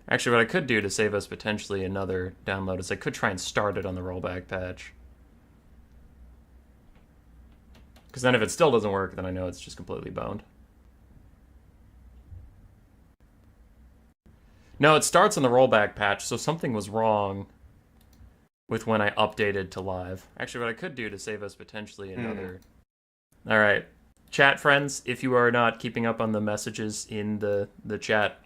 Actually, what I could do to save us potentially another download is I could try and start it on the rollback patch. Because then if it still doesn't work, then I know it's just completely boned. No, it starts on the rollback patch, so something was wrong with when I updated to live. Actually, what I could do to save us potentially another... All right. Chat friends, if you are not keeping up on the messages in the chat,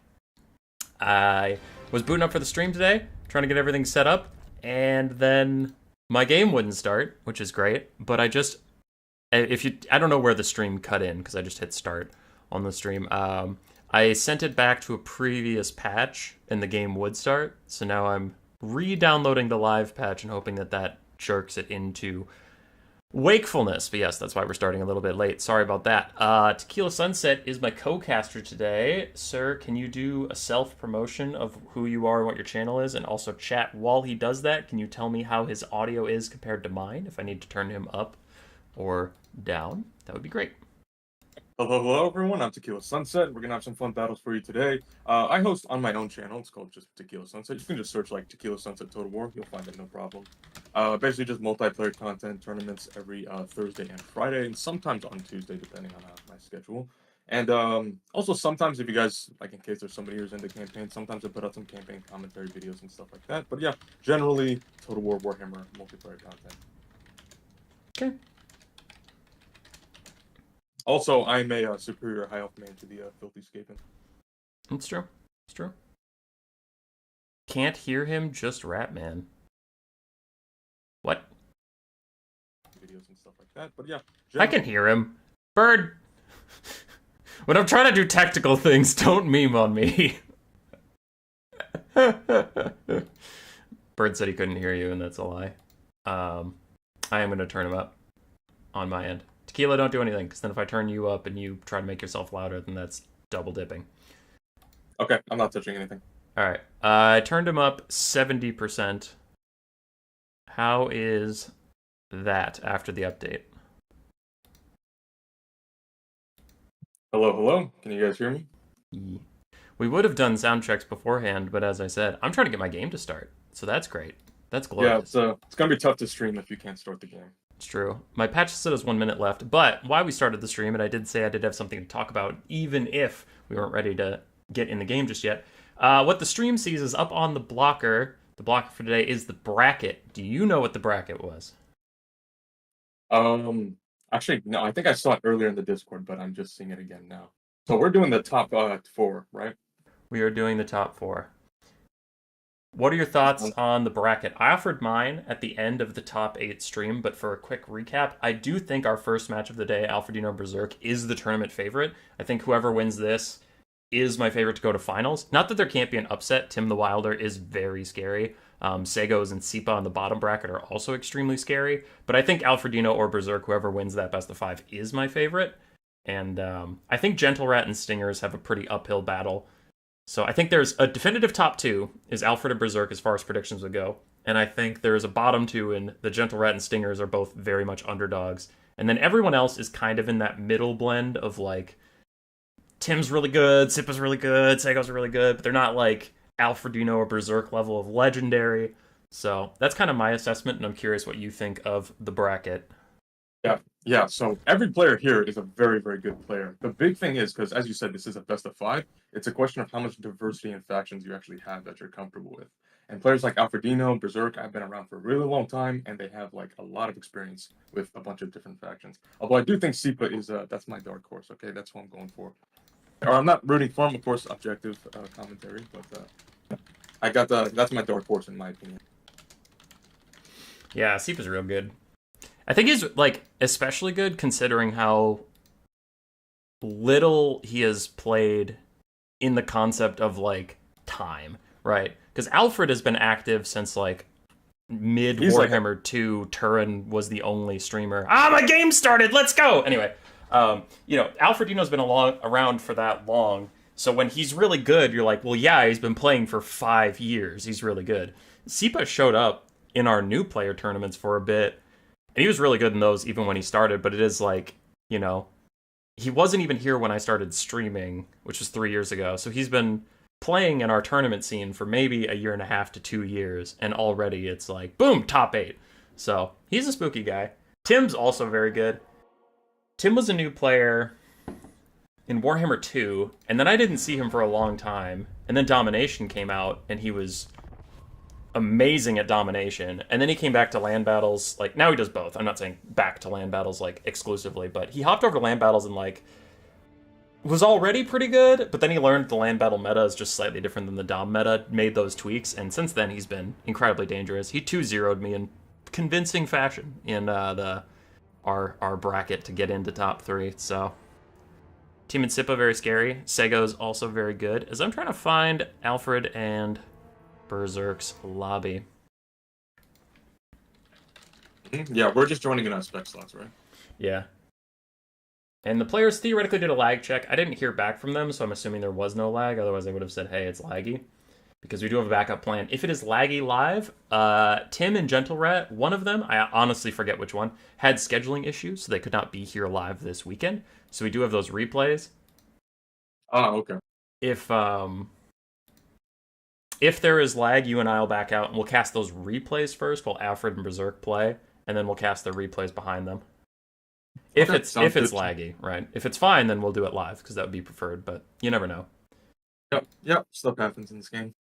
I was booting up for the stream today, trying to get everything set up, and then my game wouldn't start, which is great, but I don't know where the stream cut in, because I just hit start on the stream. I sent it back to a previous patch, and the game would start, so now I'm re-downloading the live patch and hoping that that jerks it into wakefulness. But yes, that's why we're starting a little bit late. Sorry about that. Tequila Sunset is my co-caster today. Sir, can you do a self-promotion of who you are and what your channel is? And also chat while he does that. Can you tell me how his audio is compared to mine? If I need to turn him up or down, that would be great. Hello, everyone. I'm Tequila Sunset. We're gonna have some fun battles for you today. I host on my own channel. It's called just Tequila Sunset. You can just search like Tequila Sunset Total War. You'll find it, no problem. Basically just multiplayer content, tournaments every Thursday and Friday, and sometimes on Tuesday, depending on my schedule. And also sometimes, if you guys like, in case there's somebody who's into campaign, sometimes I put out some campaign commentary videos and stuff like that. But yeah, generally Total War Warhammer multiplayer content. Okay. Also, I'm a superior high elf man to the Filthy Scapen. It's true. It's true. Can't hear him, just rap, man. What? Videos and stuff like that. But yeah, I can hear him. Bird! When I'm trying to do tactical things, don't meme on me. Bird said he couldn't hear you, and that's a lie. I am going to turn him up on my end. Tequila, don't do anything, because then if I turn you up and you try to make yourself louder, then that's double dipping. Okay, I'm not touching anything. Alright, I turned him up 70%. How is that after the update? Hello? Can you guys hear me? We would have done sound checks beforehand, but as I said, I'm trying to get my game to start, so that's great. That's glorious. Yeah, it's going to be tough to stream if you can't start the game. It's true. My patch said there's 1 minute left, but why we started the stream, and I did say I did have something to talk about, even if we weren't ready to get in the game just yet. What the stream sees is up on the blocker. The blocker for today is the bracket. Do you know what the bracket was? Actually, no, I think I saw it earlier in the Discord, but I'm just seeing it again now. So we're doing the top 4, right? We are doing the top 4. What are your thoughts on the bracket? I offered mine at the end of the top 8 stream, but for a quick recap, I do think our first match of the day, Alfredino Berserk, is the tournament favorite. I think whoever wins this is my favorite to go to finals. Not that there can't be an upset. Tim the Wilder is very scary. Segos and Sipa on the bottom bracket are also extremely scary. But I think Alfredino or Berserk, whoever wins that best of 5, is my favorite. And I think Gentle Rat and Stingers have a pretty uphill battle. So I think there's a definitive top 2 is Alfred and Berserk as far as predictions would go. And I think there's a bottom 2 in the Gentle Rat and Stingers are both very much underdogs. And then everyone else is kind of in that middle blend of like, Tim's really good, Sipa's really good, Sego's really good, but they're not like Alfredino or Berserk level of legendary. So that's kind of my assessment, and I'm curious what you think of the bracket. Yeah, so every player here is a very, very good player. The big thing is, because as you said, this is a best of 5, it's a question of how much diversity in factions you actually have that you're comfortable with. And players like Alfredino, Berserk have been around for a really long time, and they have like a lot of experience with a bunch of different factions. Although I do think Sipa is, that's my dark horse, okay? That's who I'm going for. Or I'm not rooting for him, of course, objective commentary, but that's my dark horse in my opinion. Yeah, Sipa's real good. I think he's, like, especially good considering how little he has played in the concept of, like, time, right? Because Alfred has been active since, like, mid-Warhammer 2. Turin was the only streamer. My game started! Let's go! Anyway, Alfredino's been around for that long, so when he's really good, you're like, well, yeah, he's been playing for 5 years. He's really good. Sipa showed up in our new player tournaments for a bit, and he was really good in those even when he started, but it is like, he wasn't even here when I started streaming, which was 3 years ago. So he's been playing in our tournament scene for maybe a year and a half to 2 years, and already it's like, boom, top 8. So he's a spooky guy. Tim's also very good. Tim was a new player in Warhammer 2, and then I didn't see him for a long time, and then Domination came out, and he was amazing at Domination, and then he came back to land battles. Like, now he does both. I'm not saying back to land battles, like, exclusively, but he hopped over to land battles and, like, was already pretty good, but then he learned the land battle meta is just slightly different than the Dom meta, made those tweaks, and since then he's been incredibly dangerous. He 2-0'd me in convincing fashion in our bracket to get into top 3, so... Team and Sippa, very scary. Sego's also very good. As I'm trying to find Alfred and Berserk's lobby. Yeah, we're just joining in on spec slots, right? Yeah. And the players theoretically did a lag check. I didn't hear back from them, so I'm assuming there was no lag. Otherwise, I would have said, hey, it's laggy. Because we do have a backup plan. If it is laggy live, Tim and Gentle Rat, one of them, I honestly forget which one, had scheduling issues, so they could not be here live this weekend. So we do have those replays. Oh, okay. If there is lag, you and I will back out, and we'll cast those replays first while Alfred and Berserk play, and then we'll cast the replays behind them. If it's laggy, right? If it's fine, then we'll do it live, because that would be preferred, but you never know. Yep, stuff happens in this game.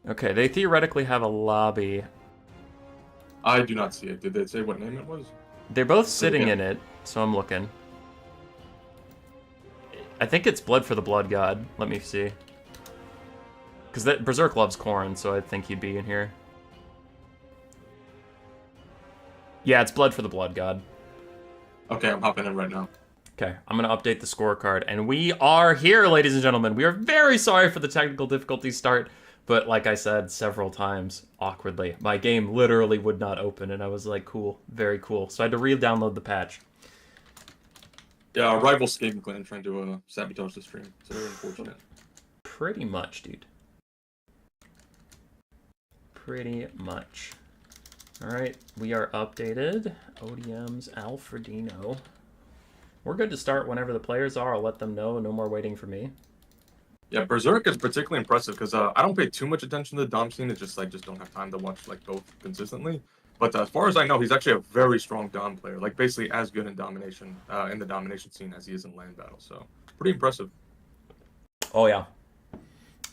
Okay, they theoretically have a lobby. I do not see it. Did they say what name it was? They're both sitting in it, so I'm looking. I think it's Blood for the Blood God. Let me see. Because Berserk loves Khorne, so I think he'd be in here. Yeah, it's Blood for the Blood God. Okay, I'm hopping in right now. Okay, I'm going to update the scorecard. And we are here, ladies and gentlemen. We are very sorry for the technical difficulties start. But like I said several times, awkwardly, my game literally would not open. And I was like, cool, very cool. So I had to re-download the patch. Yeah, rival Skaven clan trying to sabotage the stream. It's very unfortunate. Pretty much, dude. Pretty much. Alright, we are updated. ODM's Alfredino. We're good to start whenever the players are. I'll let them know. No more waiting for me. Yeah, Berserk is particularly impressive because I don't pay too much attention to the Dom scene. It's just just don't have time to watch both consistently. But as far as I know, he's actually a very strong Dom player. Like basically as good in domination in the domination scene as he is in land battle. So pretty impressive. Oh yeah.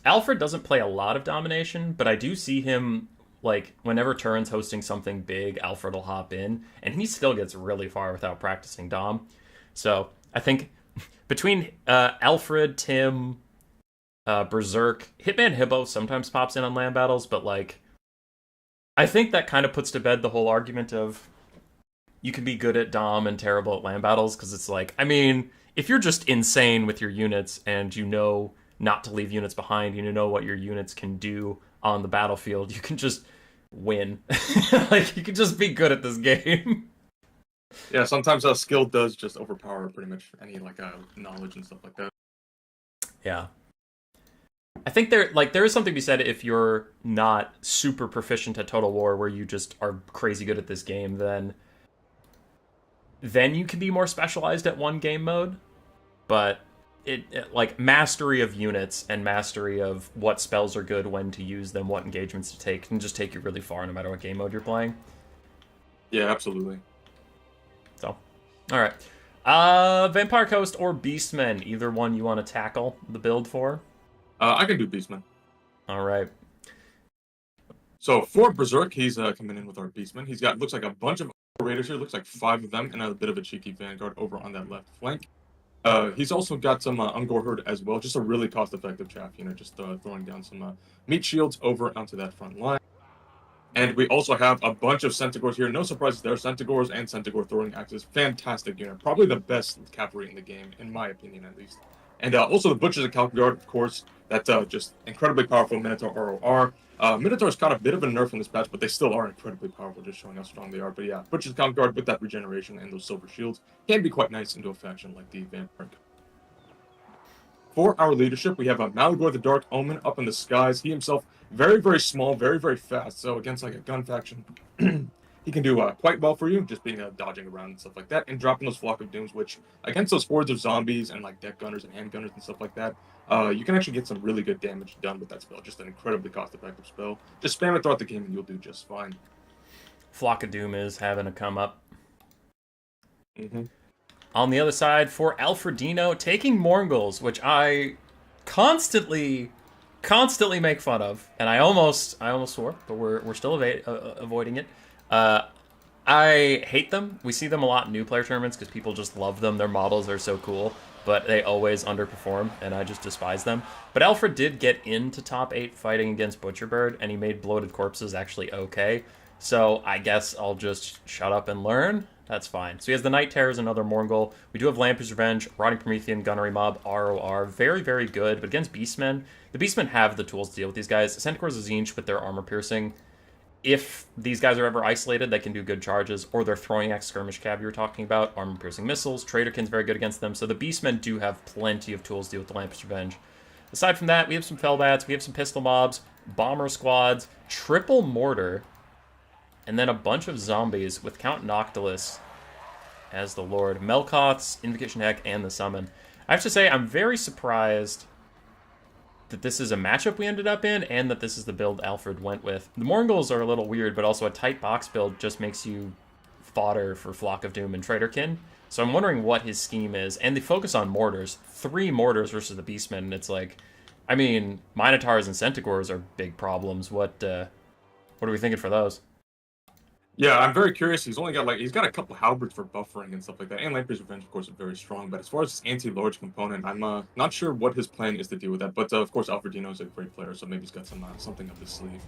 Alfred doesn't play a lot of domination, but I do see him like whenever Turin's hosting something big, Alfred will hop in, and he still gets really far without practicing Dom. So I think between Alfred, Tim, Berserk, Hitman Hibbo sometimes pops in on land battles, but like I think that kind of puts to bed the whole argument of you can be good at Dom and terrible at land battles, because it's like, I mean, if you're just insane with your units and you know not to leave units behind, you know what your units can do on the battlefield, you can just win. Like, you can just be good at this game. Yeah, sometimes skill does just overpower pretty much any knowledge and stuff like that. Yeah. I think there is something to be said if you're not super proficient at Total War, where you just are crazy good at this game, then you can be more specialized at one game mode. But it like mastery of units and mastery of what spells are good, when to use them, what engagements to take, can just take you really far no matter what game mode you're playing. Yeah, absolutely. So, all right. Vampire Coast or Beastmen, either one you want to tackle the build for? I can do Beastman. All right. So for Berserk, he's coming in with our Beastman. He's got, looks like a bunch of Raiders here. Looks like 5 of them, and a bit of a cheeky Vanguard over on that left flank. He's also got some Ungor Herd as well. Just a really cost-effective chaff unit, just throwing down some meat shields over onto that front line. And we also have a bunch of Centaurs here. No surprises there. Centaurs and Centaur throwing axes. Fantastic unit. Probably the best cavalry in the game, in my opinion, at least. And also the Butchers of Calcagard, of course. That's just incredibly powerful Minotaur ROR. Minotaur's got a bit of a nerf in this patch, but they still are incredibly powerful, just showing how strong they are. But yeah, Butchers of Calcagard with that regeneration and those silver shields can be quite nice into a faction like the Vampire. For our leadership, we have Malagor the Dark Omen up in the skies. He himself, very, very small, very, very fast. So against a gun faction, he can do quite well for you, just being dodging around and stuff like that, and dropping those Flock of Dooms, which against those hordes of zombies and like deck gunners and hand gunners and stuff like that, you can actually get some really good damage done with that spell. Just an incredibly cost-effective spell. Just spam it throughout the game and you'll do just fine. Flock of Doom is having a come up. Mm-hmm. On the other side, for Alfredino, taking Morgul's, which I constantly make fun of, and I almost swore, but we're still avoiding it. I hate them. We see them a lot in new player tournaments because people just love them. Their models are so cool, but they always underperform, and I just despise them. But Alfred did get into top 8 fighting against Butcherbird, and he made Bloated Corpses actually okay. So I guess I'll just shut up and learn. That's fine. So he has the Night Terrors, another Morgul. We do have Lamprey's Revenge, Rotting Promethean, Gunnery Mob, ROR. Very, very good. But against Beastmen, the Beastmen have the tools to deal with these guys. Centaurs of Tzeentch with their armor piercing. If these guys are ever isolated, they can do good charges. Or their Throwing Axe Skirmish Cab you were talking about. Armor piercing missiles. Traderkin's very good against them. So the Beastmen do have plenty of tools to deal with the Lamprey's Revenge. Aside from that, we have some Fellbats, we have some Pistol Mobs, Bomber Squads, Triple Mortar, and then a bunch of zombies with Count Noctilus as the Lord. Melkoth's, Invocation Heck, and the Summon. I have to say, I'm very surprised that this is a matchup we ended up in, and that this is the build Alfred went with. The Morgul's are a little weird, but also a tight box build just makes you fodder for Flock of Doom and Traderkin. So I'm wondering what his scheme is. And they focus on mortars. 3 mortars versus the Beastmen, and it's like, I mean, Minotaurs and Centaurs are big problems. What are we thinking for those? Yeah, I'm very curious. He's got a couple halberds for buffering and stuff like that. And Lamprey's Revenge, of course, is very strong. But as far as his anti-large component, I'm not sure what his plan is to deal with that. But of course, Alfredino is a great player, so maybe he's got something up his sleeve.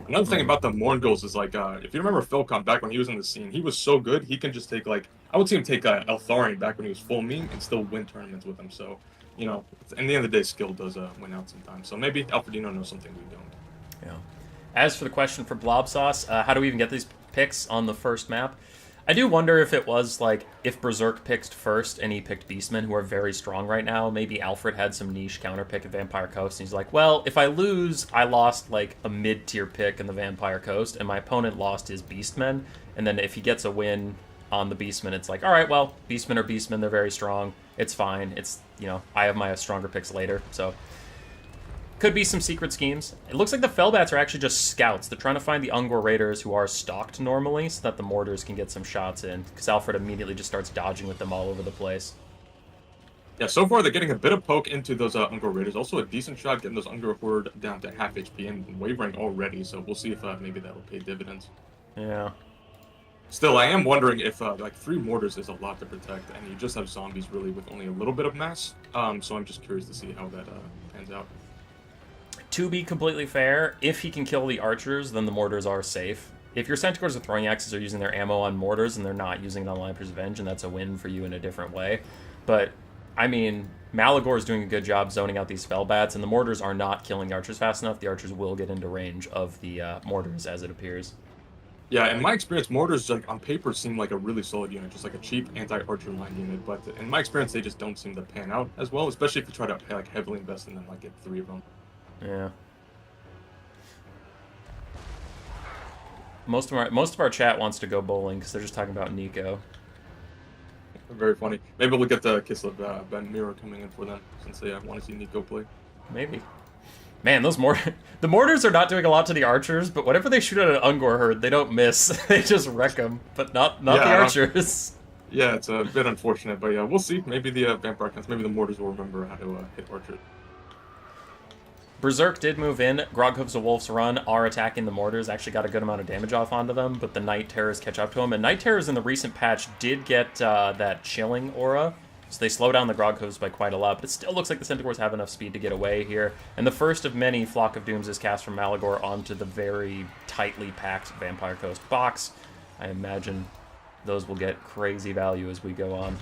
Another thing about the Morgul's is like, if you remember Philcom back when he was in the scene, he was so good. He can just take I would see him take Eltharion back when he was full meme and still win tournaments with him. So, you know, at the end of the day, skill does win out sometimes. So maybe Alfredino knows something we don't. Yeah. As for the question for Blob Sauce, how do we even get these picks on the first map? I do wonder if it was like, if Berserk picked first and he picked Beastmen, who are very strong right now, maybe Alfred had some niche counter pick at Vampire Coast, and he's like, well, if I lose, I lost like a mid-tier pick in the Vampire Coast, and my opponent lost his Beastmen, and then if he gets a win on the Beastmen, it's like, all right, well, Beastmen are Beastmen, they're very strong, it's fine, it's, you know, I have my stronger picks later, so... Could be some secret schemes. It looks like the Fellbats are actually just scouts. They're trying to find the Ungor Raiders who are stalked normally so that the Mortars can get some shots in, because Alfred immediately just starts dodging with them all over the place. Yeah, so far they're getting a bit of poke into those Ungor Raiders. Also a decent shot getting those Ungor Horde down to half HP and wavering already, so we'll see if maybe that'll pay dividends. Yeah. Still, I am wondering if like 3 Mortars is a lot to protect, and you just have zombies really with only a little bit of mass. So I'm just curious to see how that pans out. To be completely fair, if he can kill the archers, then the mortars are safe. If your Centaurs or Throwing Axes are using their ammo on mortars and they're not using it on Lamprey's Revenge, and that's a win for you in a different way. But, I mean, Malagor is doing a good job zoning out these Fellbats, and the mortars are not killing the archers fast enough. The archers will get into range of the mortars, as it appears. Yeah, in my experience, mortars, like on paper, seem like a really solid unit, just like a cheap anti-archer line unit. But in my experience, they just don't seem to pan out as well, especially if you try to like heavily invest in them, like get 3 of them. Yeah. Most of our chat wants to go bowling because they're just talking about Nico. Very funny. Maybe we'll get the Kislev Ben Mira coming in for them since they want to see Nico play. Maybe. Man, those the mortars are not doing a lot to the archers, but whenever they shoot at an Ungor herd, they don't miss. They just wreck them, but not the archers. Yeah, it's a bit unfortunate, but yeah, we'll see. Maybe the Vampire Counts, maybe the mortars will remember how to hit archers. Berserk did move in. Groghoof's of Wolf's Run are attacking the mortars. Actually got a good amount of damage off onto them, but the Night Terrors catch up to them. And Night Terrors in the recent patch did get that chilling aura, so they slow down the Groghoofs by quite a lot. But it still looks like the Centaurs have enough speed to get away here. And the first of many Flock of Dooms is cast from Malagor onto the very tightly packed Vampire Coast box. I imagine those will get crazy value as we go on.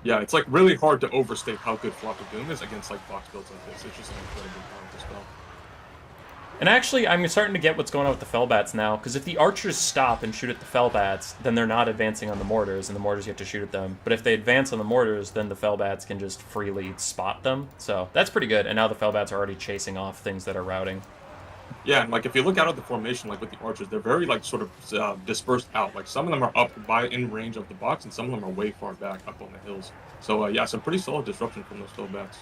Yeah, it's like really hard to overstate how good Flock of Doom is against like box builds like this. It's just an incredibly powerful spell. And actually, I'm starting to get what's going on with the Fellbats now, because if the archers stop and shoot at the Fellbats, then they're not advancing on the mortars, and the mortars get to shoot at them. But if they advance on the mortars, then the Fellbats can just freely spot them. So that's pretty good, and now the Fellbats are already chasing off things that are routing. Yeah, and like if you look out at the formation, like with the archers, they're very like sort of dispersed out. Like some of them are up by in range of the box, and some of them are way far back up on the hills. So yeah, some pretty solid disruption from those fillbacks.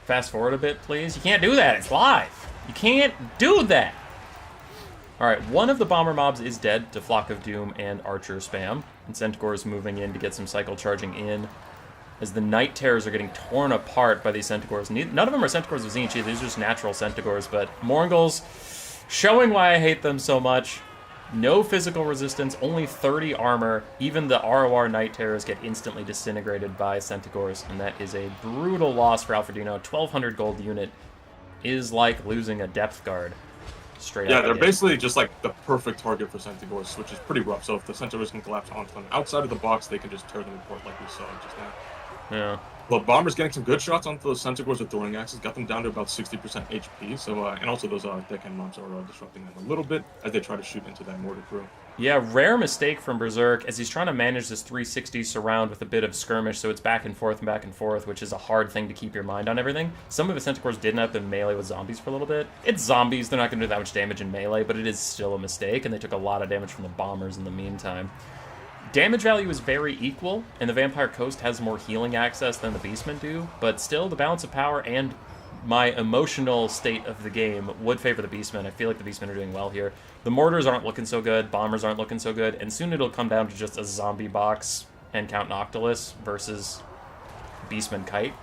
Fast forward a bit, please. You can't do that. It's live. You can't do that. All right, one of the bomber mobs is dead to Flock of Doom and Archer spam. And Centaur is moving in to get some cycle charging in. As the Night Terrors are getting torn apart by these Centaurs. None of them are Centaurs of Zenchi. These are just natural Centaurs. But Morgul's showing why I hate them so much. No physical resistance, only 30 armor. Even the ROR Night Terrors get instantly disintegrated by Centaurs. And that is a brutal loss for Alfredino. 1,200 gold unit is like losing a depth guard. Straight Yeah, up they're again. basically just like the perfect target for Centaurs, which is pretty rough. So if the Centaurs can collapse onto them outside of the box, they can just tear them apart like we saw just now. Yeah. Well, Bomber's getting some good shots onto those Centaurs with throwing axes, got them down to about 60% HP. So, and also those deckhand mobs are disrupting them a little bit as they try to shoot into that mortar crew. Yeah, rare mistake from Berserk as he's trying to manage this 360 surround with a bit of skirmish, so it's back and forth, which is a hard thing to keep your mind on everything. Some of his Centaurs did end up in melee with zombies for a little bit. It's zombies, they're not going to do that much damage in melee, but it is still a mistake, and they took a lot of damage from the bombers in the meantime. Damage value is very equal, and the Vampire Coast has more healing access than the Beastmen do, but still, the balance of power and my emotional state of the game would favor the Beastmen. I feel like the Beastmen are doing well here. The Mortars aren't looking so good, Bombers aren't looking so good, and soon it'll come down to just a zombie box and Count Noctilus versus Beastman Kite.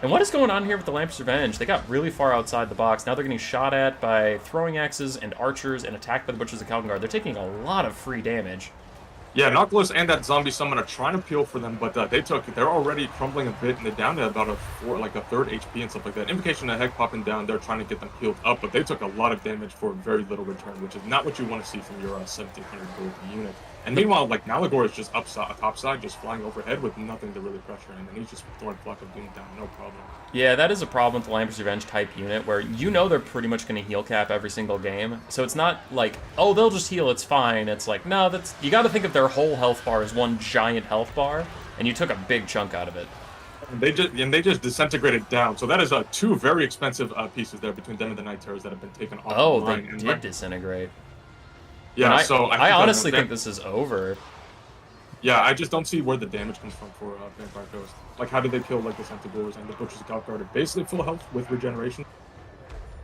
And what is going on here with the Lamps Revenge? They got really far outside the box. Now they're getting shot at by throwing axes and archers and attacked by the Butchers of Kalgengard. They're taking a lot of free damage. Yeah, Noctilus and that zombie summon are trying to peel for them, but they're already crumbling a bit, and they're down to about a third HP and stuff like that. Invocation of Heck popping down, they're trying to get them peeled up, but they took a lot of damage for very little return, which is not what you want to see from your 1,700 gold unit. And meanwhile, like Malagor is just topside, just flying overhead with nothing to really pressure him, and he's just throwing Flock of Doom down, no problem. Yeah, that is a problem with the Lampert's Revenge type unit, where you know they're pretty much going to heal cap every single game. So it's not like, oh, they'll just heal, it's fine. It's like, no, you got to think of their whole health bar as one giant health bar, and you took a big chunk out of it. And they just disintegrated down. So that is two very expensive pieces there between them and the Night Terrors that have been taken off. Oh, the line. they did disintegrate. Yeah, I honestly think this is over. Yeah, I just don't see where the damage comes from for Vampire Coast. Like, how did they kill like the Centaurs and the Butchers of Kalgengard are basically full health with regeneration?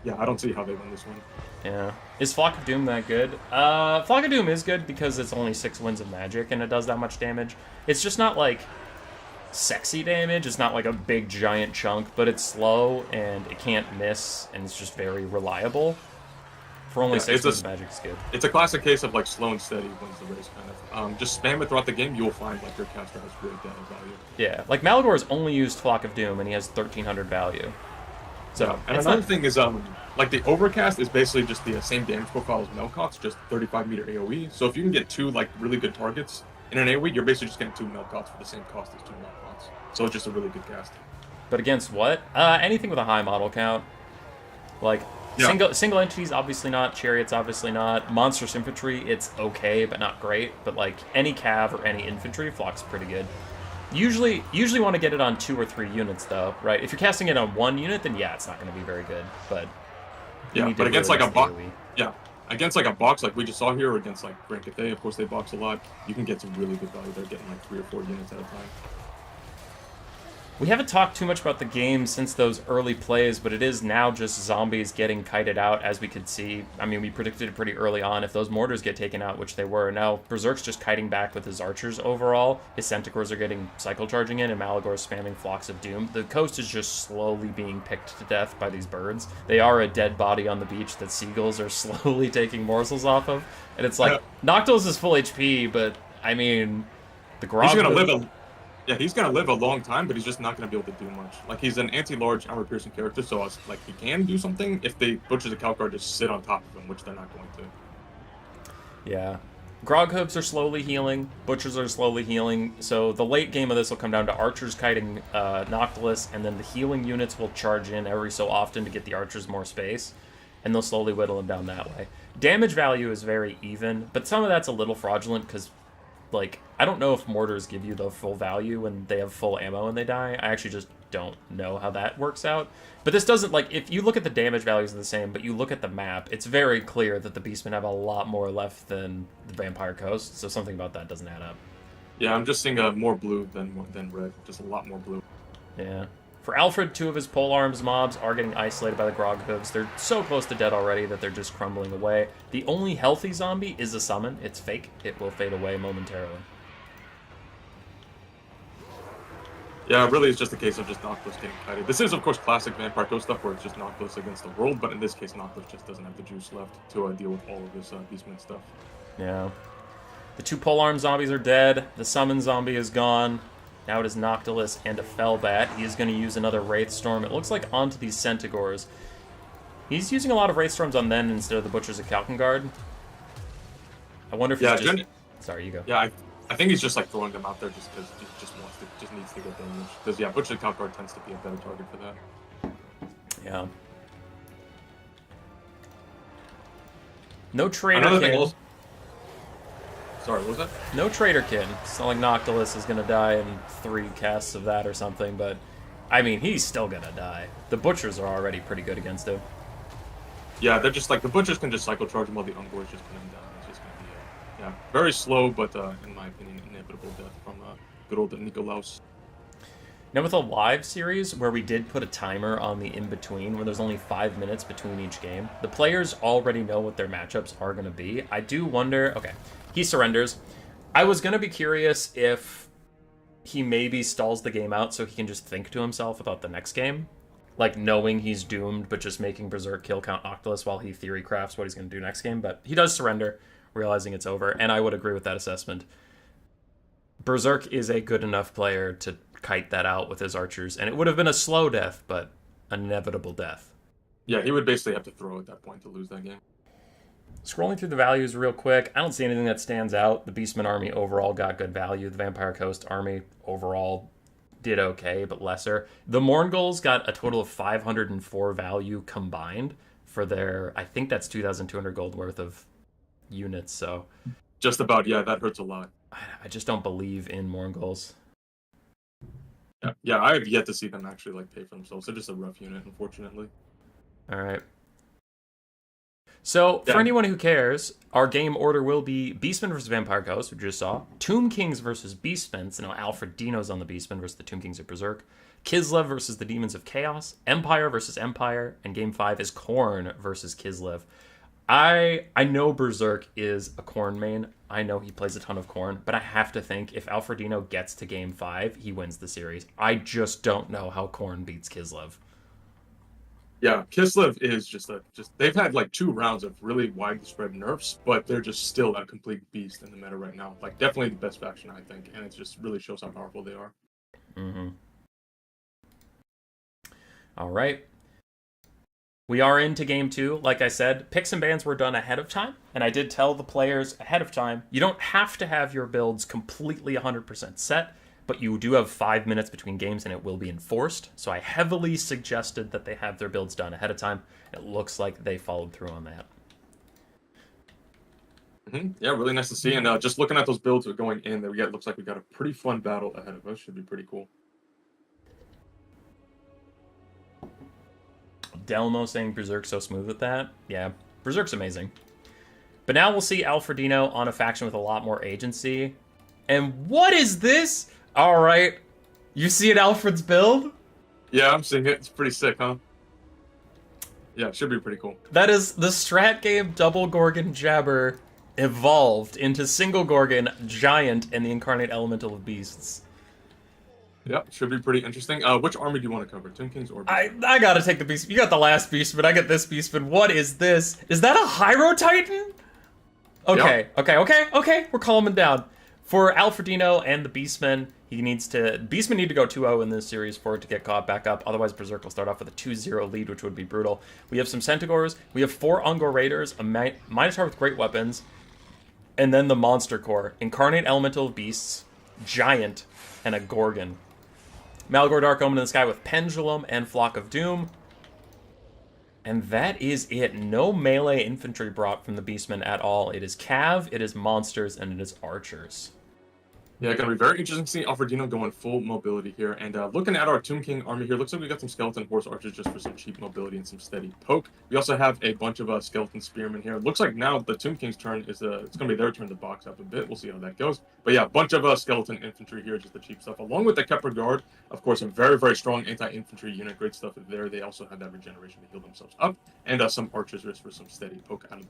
Yeah, I don't see how they win this one. Yeah. Is Flock of Doom that good? Flock of Doom is good because it's only 6 winds of magic and it does that much damage. It's just not like sexy damage. It's not like a big giant chunk, but it's slow and it can't miss and it's just very reliable. For only 6 winds of magic is good. It's a classic case of like slow and steady wins the race kind of. Just spam it throughout the game, you'll find like your caster has great damage value. Yeah, like Malagor has only used Flock of Doom and he has 1,300 value. So, yeah. And another thing is, like the Overcast is basically just the same damage profile as Melkoth's, just 35-meter AoE. So if you can get 2 like really good targets in an AoE, you're basically just getting 2 Melkoths for the same cost as 2 Melkoths. So it's just a really good cast. But against what? Anything with a high model count. Like, yeah. Single entities, obviously not. Chariots, obviously not. Monstrous infantry, it's okay, but not great. But like any cav or any infantry, Flock's pretty good. Usually want to get it on 2 or 3 units though, right? If you're casting it on 1 unit, then yeah, it's not going to be very good. But yeah, but against like a box, against like a box like we just saw here, or against like Grand Cathay, of course they box a lot. You can get some really good value. They're getting like 3 or 4 units at a time. We haven't talked too much about the game since those early plays, but it is now just zombies getting kited out, as we could see. I mean, we predicted it pretty early on. If those mortars get taken out, which they were, now Berserk's just kiting back with his archers overall. His Centaurs are getting cycle charging in, and Malagor's spamming Flocks of Doom. The coast is just slowly being picked to death by these birds. They are a dead body on the beach that seagulls are slowly taking morsels off of. And it's like, Noctilus is full HP, but, I mean, the Grog... He's gonna live a long time, but he's just not gonna be able to do much. Like, he's an anti-large armor-piercing character, so like he can do something if the Butchers of Kalgengard just sit on top of him, which they're not going to. Yeah. Grog hooves are slowly healing, Butchers are slowly healing, so the late game of this will come down to archers kiting Noctilus, and then the healing units will charge in every so often to get the archers more space, and they'll slowly whittle them down that way. Damage value is very even, but some of that's a little fraudulent, because like, I don't know if mortars give you the full value when they have full ammo and they die. I actually just don't know how that works out. But this doesn't, like, if you look at the damage values are the same, but you look at the map, it's very clear that the Beastmen have a lot more left than the Vampire Coast, so something about that doesn't add up. Yeah, I'm just seeing more blue than red. Just a lot more blue. Yeah. For Alfred, 2 of his polearms mobs are getting isolated by the Grog Hooves. They're so close to dead already that they're just crumbling away. The only healthy zombie is a summon. It's fake. It will fade away momentarily. Yeah, really, it's just a case of just Noctis getting kited. This is, of course, classic Vampire Coast stuff where it's just Noctis against the world, but in this case, Noctis just doesn't have the juice left to deal with all of this Beastman stuff. Yeah. The 2 polearm zombies are dead. The summon zombie is gone. Now it is Noctilus and a Fellbat. He is going to use another Wraith Storm. It looks like onto these Centigores. He's using a lot of Wraith Storms on them instead of the Butchers of Kalkengard. I wonder if he's just... Sorry, you go. Yeah, I think he's just like throwing them out there just because he just needs to get damage. Because yeah, Butcher Kalkengard tends to be a better target for that. Yeah. No Traitor Kin. Sorry, what was that? No Traitor Kin. It's not like Noctilus is gonna die in 3 casts of that or something, but I mean he's still gonna die. The Butchers are already pretty good against him. Yeah, they're just like the Butchers can just cycle charge him while the Ungors just put him down. It's just gonna be very slow, but in my opinion, inevitable death from good old Nikolaus. Now with a live series where we did put a timer on the in-between, where there's only 5 minutes between each game, the players already know what their matchups are going to be. I do wonder... Okay, he surrenders. I was going to be curious if he maybe stalls the game out so he can just think to himself about the next game. Like, knowing he's doomed, but just making Berserk kill count Noctilus while he theory crafts what he's going to do next game. But he does surrender, realizing it's over, and I would agree with that assessment. Berserk is a good enough player to kite that out with his archers, and it would have been a slow death, but an inevitable death. Yeah, he would basically have to throw at that point to lose that game. Scrolling through the values real quick, I don't see anything that stands out. The Beastman army overall got good value. The Vampire Coast army overall did okay, but lesser. The Mourngulls got a total of 504 value combined for their, I think that's 2,200 gold worth of units, so... Just about, yeah, that hurts a lot. I just don't believe in Mourngulls. Yeah, I have yet to see them actually like pay for themselves. They're just a rough unit, unfortunately. All right. So, for anyone who cares, our game order will be Beastmen versus Vampire Coast, which we just saw. Tomb Kings versus Beastmen. So now Alfred Dino's on the Beastmen versus the Tomb Kings of Berserk. Kislev versus the Demons of Chaos. Empire versus Empire. And Game 5 is Khorne versus Kislev. I know Berserk is a Khorne main. I know he plays a ton of Khorne, but I have to think if Alfredino gets to Game 5, he wins the series. I just don't know how Khorne beats Kislev. Yeah, Kislev is just they've had like 2 rounds of really widespread nerfs, but they're just still a complete beast in the meta right now. Like definitely the best faction, I think, and it just really shows how powerful they are. Mm-hmm. All right. We are into Game 2. Like I said, picks and bans were done ahead of time, and I did tell the players ahead of time, you don't have to have your builds completely 100% set, but you do have 5 minutes between games, and it will be enforced. So I heavily suggested that they have their builds done ahead of time. It looks like they followed through on that. Mm-hmm. Yeah, really nice to see. And just looking at those builds that are going in, there looks like we got a pretty fun battle ahead of us. Should be pretty cool. Delmo saying Berserk's so smooth with that. Yeah, Berserk's amazing. But now we'll see Alfredino on a faction with a lot more agency. And what is this? All right. You see it, Alfred's build? Yeah, I'm seeing it. It's pretty sick, huh? Yeah, it should be pretty cool. That is the strat game Double Gorgon Jabber evolved into Single Gorgon Giant and the Incarnate Elemental of Beasts. Yeah, should be pretty interesting. Which army do you want to cover? Tomb Kings or Beastmen? I gotta take the Beast. You got the last Beastman. I get this Beastman. What is this? Is that a Hyro Titan? Okay, yep. Okay. We're calming down. For Alfredino and the Beastmen, Beastmen need to go 2-0 in this series for it to get caught back up. Otherwise, Berserk will start off with a 2-0 lead, which would be brutal. We have some Centigores. We have 4 Ungor Raiders, a Minotaur with great weapons, and then the Monster Core. Incarnate Elemental of Beasts, Giant, and a Gorgon. Malgor Dark Omen in the sky with Pendulum and Flock of Doom. And that is it. No melee infantry brought from the Beastmen at all. It is Cav, it is monsters, and it is archers. Yeah, gonna be very interesting to see Alfredino going full mobility here. And looking at our Tomb King army here, looks like we got some skeleton horse archers just for some cheap mobility and some steady poke. We also have a bunch of skeleton spearmen here. Looks like now the Tomb King's turn is it's gonna be their turn to box up a bit. We'll see how that goes. But yeah, a bunch of skeleton infantry here, just the cheap stuff, along with the Kepler Guard. Of course, a very, very strong anti-infantry unit. Great stuff there. They also have that regeneration to heal themselves up, and some archers just for some steady poke out of.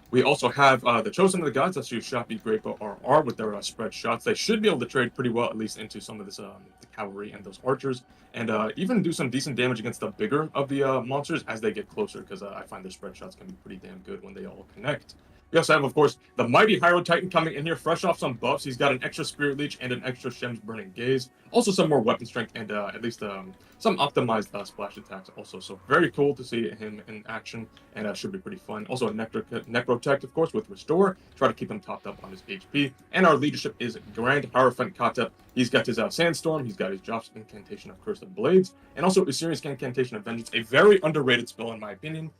We also have the Chosen of the Gods. That's your Shoppy Great Bow RR with their spread shots. They should be able to trade pretty well, at least into some of this the cavalry and those archers, and even do some decent damage against the bigger of the monsters as they get closer, because I find their spread shots can be pretty damn good when they all connect. We also have, of course, the mighty Hyro Titan coming in here, fresh off some buffs. He's got an extra Spirit Leech and an extra Shem's Burning Gaze. Also some more weapon strength and at least some optimized splash attacks also. So very cool to see him in action, and should be pretty fun. Also a Necrotect, of course, with Restore. Try to keep him topped up on his HP. And our leadership is Grand Hierophant Kata. He's got his Sandstorm. He's got his Joff's Incantation of Curse of Blades. And also Isiri's Incantation of Vengeance. A very underrated spell, in my opinion.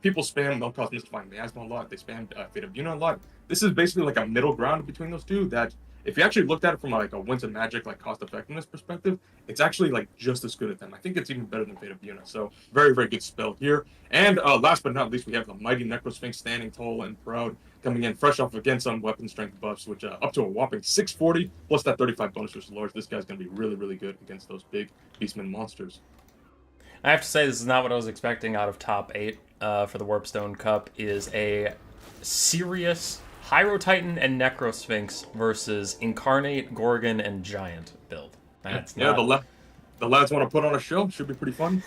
People spam no-cost Mystifying Miasma a lot. They spam Fate of Yuna a lot. This is basically like a middle ground between those two that, if you actually looked at it from like a Winds of Magic, like cost-effectiveness perspective, it's actually like just as good as them. I think it's even better than Fate of Yuna. So very, very good spell here. And last but not least, we have the mighty Necrosphinx standing tall and proud, coming in fresh off again some weapon strength buffs, which up to a whopping 640 plus that 35 bonus versus large. This guy's going to be really, really good against those big Beastmen monsters. I have to say, this is not what I was expecting out of top 8 for the Warpstone Cup. Is a serious Hyro Titan and Necrosphinx versus Incarnate, Gorgon, and Giant build. That's yeah, not... the lads want to put on a show. Should be pretty fun.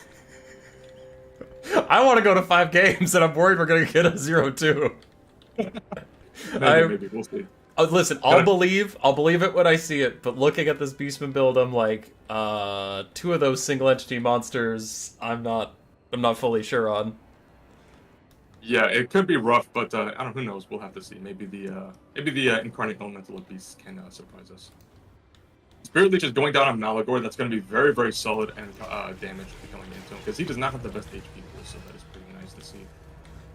I want to go to 5 games, and I'm worried we're going to get a 0-2. Maybe. We'll see. Listen, I'll believe it when I see it, but looking at this Beastman build, I'm like, 2 of those single entity monsters, I'm not fully sure on. Yeah, it could be rough, but I don't know. Who knows? We'll have to see. Maybe the Incarnate Elemental Beast can surprise us. Spirit Leech is going down on Malagor. That's going to be very, very solid and damage coming into him, because he does not have the best HP pool, so that is pretty nice to see.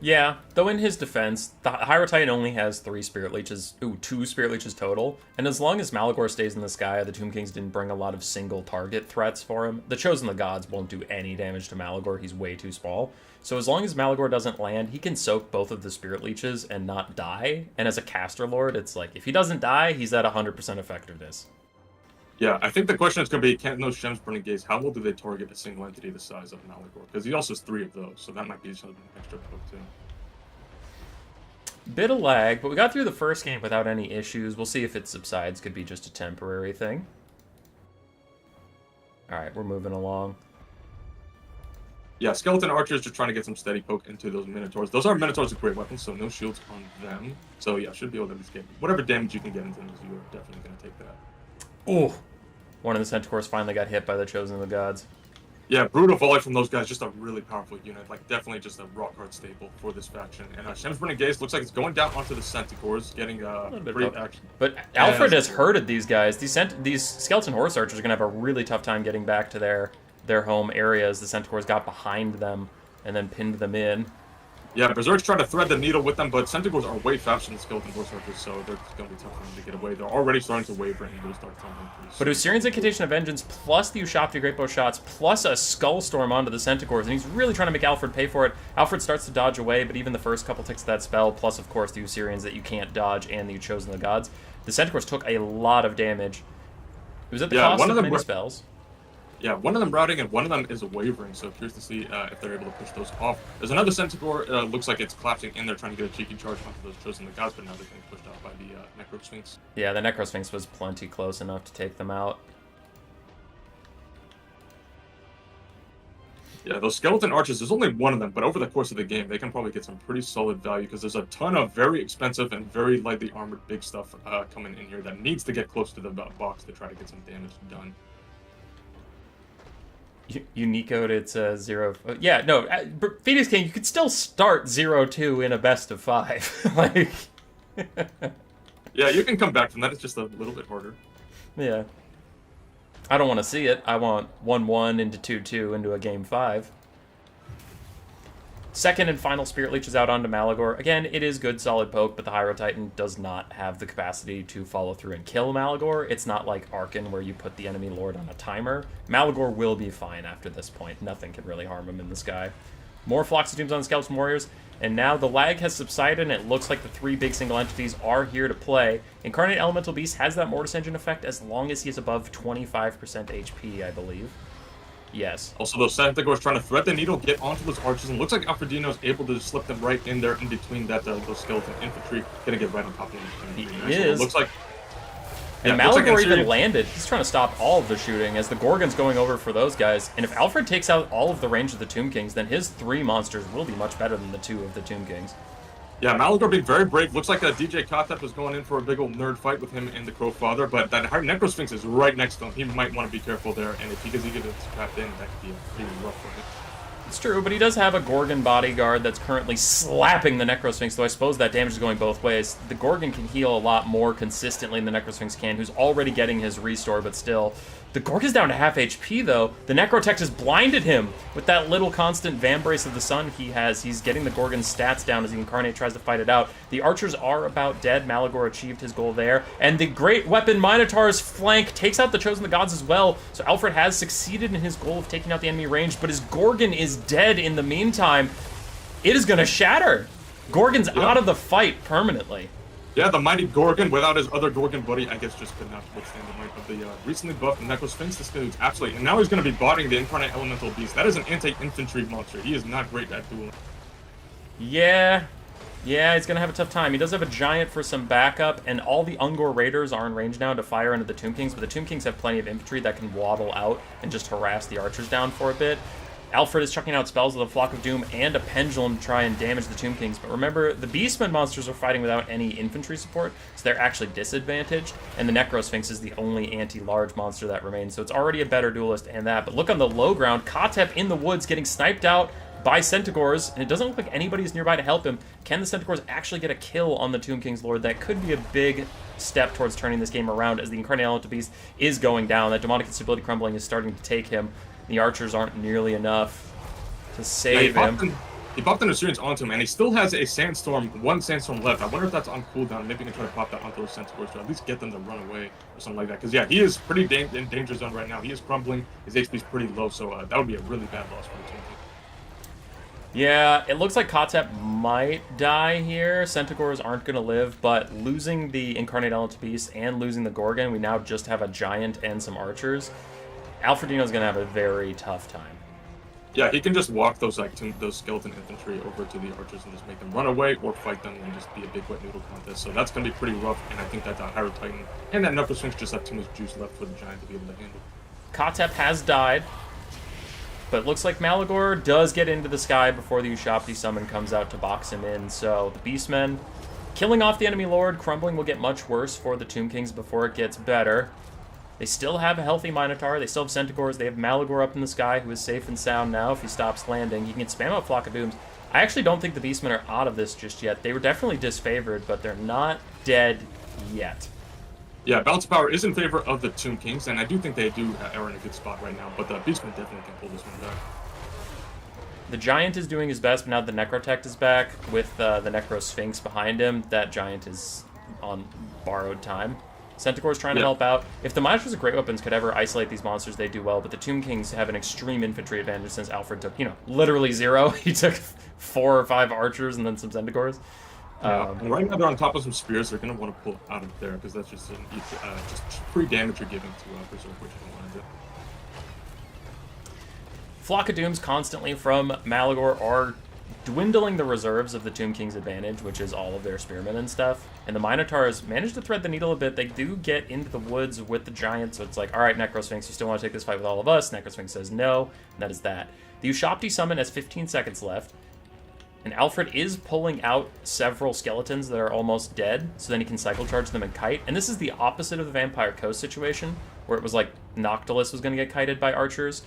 Yeah, though in his defense, the Hyro Titan only has 3 Spirit Leeches, 2 Spirit Leeches total, and as long as Malagor stays in the sky, the Tomb Kings didn't bring a lot of single target threats for him. The Chosen of the Gods won't do any damage to Malagor, he's way too small. So as long as Malagor doesn't land, he can soak both of the Spirit Leeches and not die, and as a Caster Lord, it's like, if he doesn't die, he's at 100% effectiveness. Yeah, I think the question is going to be, can those Shem's Burning Gaze, how well do they target a single entity the size of Malagor? Because he also has 3 of those, so that might be some extra poke too. Bit of lag, but we got through the first game without any issues. We'll see if it subsides. Could be just a temporary thing. Alright, we're moving along. Yeah, Skeleton Archers just trying to get some steady poke into those Minotaurs. Those are Minotaurs with great weapons, so no shields on them. So yeah, should be able to at least get whatever damage you can get into them, you are definitely going to take that. Oh, one of the Centaurs finally got hit by the Chosen of the Gods. Yeah, Brutal Volley from those guys, just a really powerful unit. Like, definitely just a rock hard staple for this faction. And Shem's Burning Gaze looks like it's going down onto the Centaurs, getting pretty action. But Alfred has herded these guys. These Skeleton Horse Archers are going to have a really tough time getting back to their home areas. The Centaurs got behind them and then pinned them in. Yeah, Berserk's trying to thread the needle with them, but Centaurs are way faster than Skeleton Horse Archers, so they're going to be tough for them to get away. They're already starting to waver and will start tumbling pretty soon. But Osirian's Incantation of Vengeance, plus the Ushopti Great Bow shots, plus a Skull Storm onto the Centaurs, and he's really trying to make Alfred pay for it. Alfred starts to dodge away, but even the first couple ticks of that spell, plus, of course, the Osirians that you can't dodge and the Chosen of the Gods, the Centaurs took a lot of damage. It was at the cost of many spells. Yeah, one of them routing and one of them is wavering, so curious to see if they're able to push those off. There's another Centaur, looks like it's collapsing in there, trying to get a cheeky charge onto those Chosen of the Gods, but now they're getting pushed off by the Necrosphinx. Yeah, the Necrosphinx was plenty close enough to take them out. Yeah, those Skeleton Archers, there's only one of them, but over the course of the game, they can probably get some pretty solid value, because there's a ton of very expensive and very lightly armored big stuff coming in here that needs to get close to the box to try to get some damage done. Unicoed, it's 0. Yeah, no, Phoenix King, you could still start 0-2 in a best of 5. Like, yeah, you can come back from that. It's just a little bit harder. Yeah. I don't want to see it. I want 1-1 into 2-2 into a game 5. Second and final Spirit Leech is out onto Malagor. Again, it is good, solid poke, but the Hyro Titan does not have the capacity to follow through and kill Malagor. It's not like Arkan, where you put the enemy lord on a timer. Malagor will be fine after this point. Nothing can really harm him in the sky. More Flocks of Dooms on the Skeleton Warriors, and now the lag has subsided, and it looks like the 3 big single entities are here to play. Incarnate Elemental Beast has that Mortis Engine effect as long as he is above 25% HP, I believe. Yes. Also, those Centaurs trying to thread the needle, get onto those archers, and it looks like Alfredino is able to slip them right in there, in between that those skeleton infantry, gonna get right on top of them. He is. So it looks like. And Malagor even landed. He's trying to stop all of the shooting as the Gorgon's going over for those guys. And if Alfred takes out all of the range of the Tomb Kings, then his 3 monsters will be much better than the 2 of the Tomb Kings. Yeah, Malagor being very brave. Looks like DJ Kotep is going in for a big old nerd fight with him and the Crow Father, but that Necrosphinx is right next to him. He might want to be careful there, and if he gets trapped in, that could be pretty rough for him. It's true, but he does have a Gorgon bodyguard that's currently slapping the Necrosphinx, though I suppose that damage is going both ways. The Gorgon can heal a lot more consistently than the Necrosphinx can, who's already getting his restore, but still. The Gorgon's down to half HP, though. The Necrotect has blinded him with that little constant Vambrace of the Sun he has. He's getting the Gorgon's stats down as the Incarnate tries to fight it out. The archers are about dead. Malagor achieved his goal there. And the great weapon Minotaur's flank takes out the Chosen of the Gods as well. So Alfred has succeeded in his goal of taking out the enemy range, but his Gorgon is dead in the meantime. It is going to shatter. Gorgon's out of the fight permanently. Yeah, the mighty Gorgon, without his other Gorgon buddy, I guess just could not withstand the might of the recently buffed Necrosphinx. This dude's absolutely... And now he's going to be botting the Incarnate Elemental Beast. That is an anti-infantry monster. He is not great at dueling. Yeah, he's going to have a tough time. He does have a Giant for some backup, and all the Ungor Raiders are in range now to fire into the Tomb Kings, but the Tomb Kings have plenty of infantry that can waddle out and just harass the archers down for a bit. Alfred is chucking out spells with a Flock of Doom and a Pendulum to try and damage the Tomb Kings. But remember, the Beastmen monsters are fighting without any infantry support, so they're actually disadvantaged. And the Necrosphinx is the only anti-large monster that remains, so it's already a better duelist and that. But look on the low ground, Kotep in the woods getting sniped out by Centaurs, and it doesn't look like anybody's nearby to help him. Can the Centaurs actually get a kill on the Tomb King's Lord? That could be a big step towards turning this game around as the Incarnate Elemental Beast is going down. That Demonic Instability Crumbling is starting to take him. The archers aren't nearly enough to save him. He popped an Assyrians onto him, and he still has a one Sandstorm left. I wonder if that's on cooldown. Maybe he can try to pop that onto those Centaurs to at least get them to run away or something like that. Because, yeah, he is pretty in danger zone right now. He is crumbling. His HP is pretty low, so that would be a really bad loss for the team. Yeah, it looks like Kotep might die here. Centaurs aren't going to live, but losing the Incarnate Elemental Beast and losing the Gorgon, we now just have a Giant and some archers. Alfredino's going to have a very tough time. Yeah, he can just walk those skeleton infantry over to the archers and just make them run away or fight them and just be a big wet noodle contest. So that's going to be pretty rough, and I think that Hyro Titan and that Necrosphinx just have too much juice left for the Giant to be able to handle. Kotep has died, but it looks like Malagor does get into the sky before the Ushabti summon comes out to box him in. So the Beastmen killing off the enemy lord. Crumbling will get much worse for the Tomb Kings before it gets better. They still have a healthy Minotaur. They still have Centaurs. They have Malagor up in the sky, who is safe and sound now if he stops landing. He can spam out Flock of Dooms. I actually don't think the Beastmen are out of this just yet. They were definitely disfavored, but they're not dead yet. Yeah, Bounce Power is in favor of the Tomb Kings, and I do think they are in a good spot right now, but the Beastmen definitely can pull this one back. The Giant is doing his best, but now the Necrotect is back with the Necrosphinx behind him. That Giant is on borrowed time. Centaur's trying to help out. If the Minotaurs of Great Weapons could ever isolate these monsters, they do well, but the Tomb Kings have an extreme infantry advantage since Alfred took, literally 0. He took 4 or 5 archers and then some Centaurs. And right now they're on top of some spears. They're going to want to pull out of there because that's just just free damage you're giving to Berserk, which you don't want to do. Flock of Dooms constantly from Malagor are dwindling the reserves of the Tomb King's advantage, which is all of their spearmen and stuff. And the Minotaurs manage to thread the needle a bit. They do get into the woods with the Giant, so it's like, all right, Necrosphinx, you still want to take this fight with all of us? Necrosphinx says no, and that is that. The Ushabti summon has 15 seconds left, and Alfred is pulling out several skeletons that are almost dead, so then he can cycle charge them and kite. And this is the opposite of the Vampire Coast situation, where it was like Noctilus was going to get kited by archers.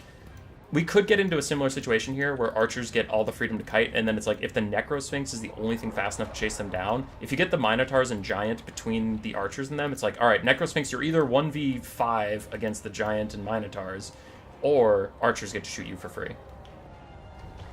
We could get into a similar situation here where archers get all the freedom to kite, and then it's like if the Necrosphinx is the only thing fast enough to chase them down, if you get the Minotaurs and Giant between the archers and them, it's like, all right, Necrosphinx, you're either 1v5 against the Giant and Minotaurs, or archers get to shoot you for free.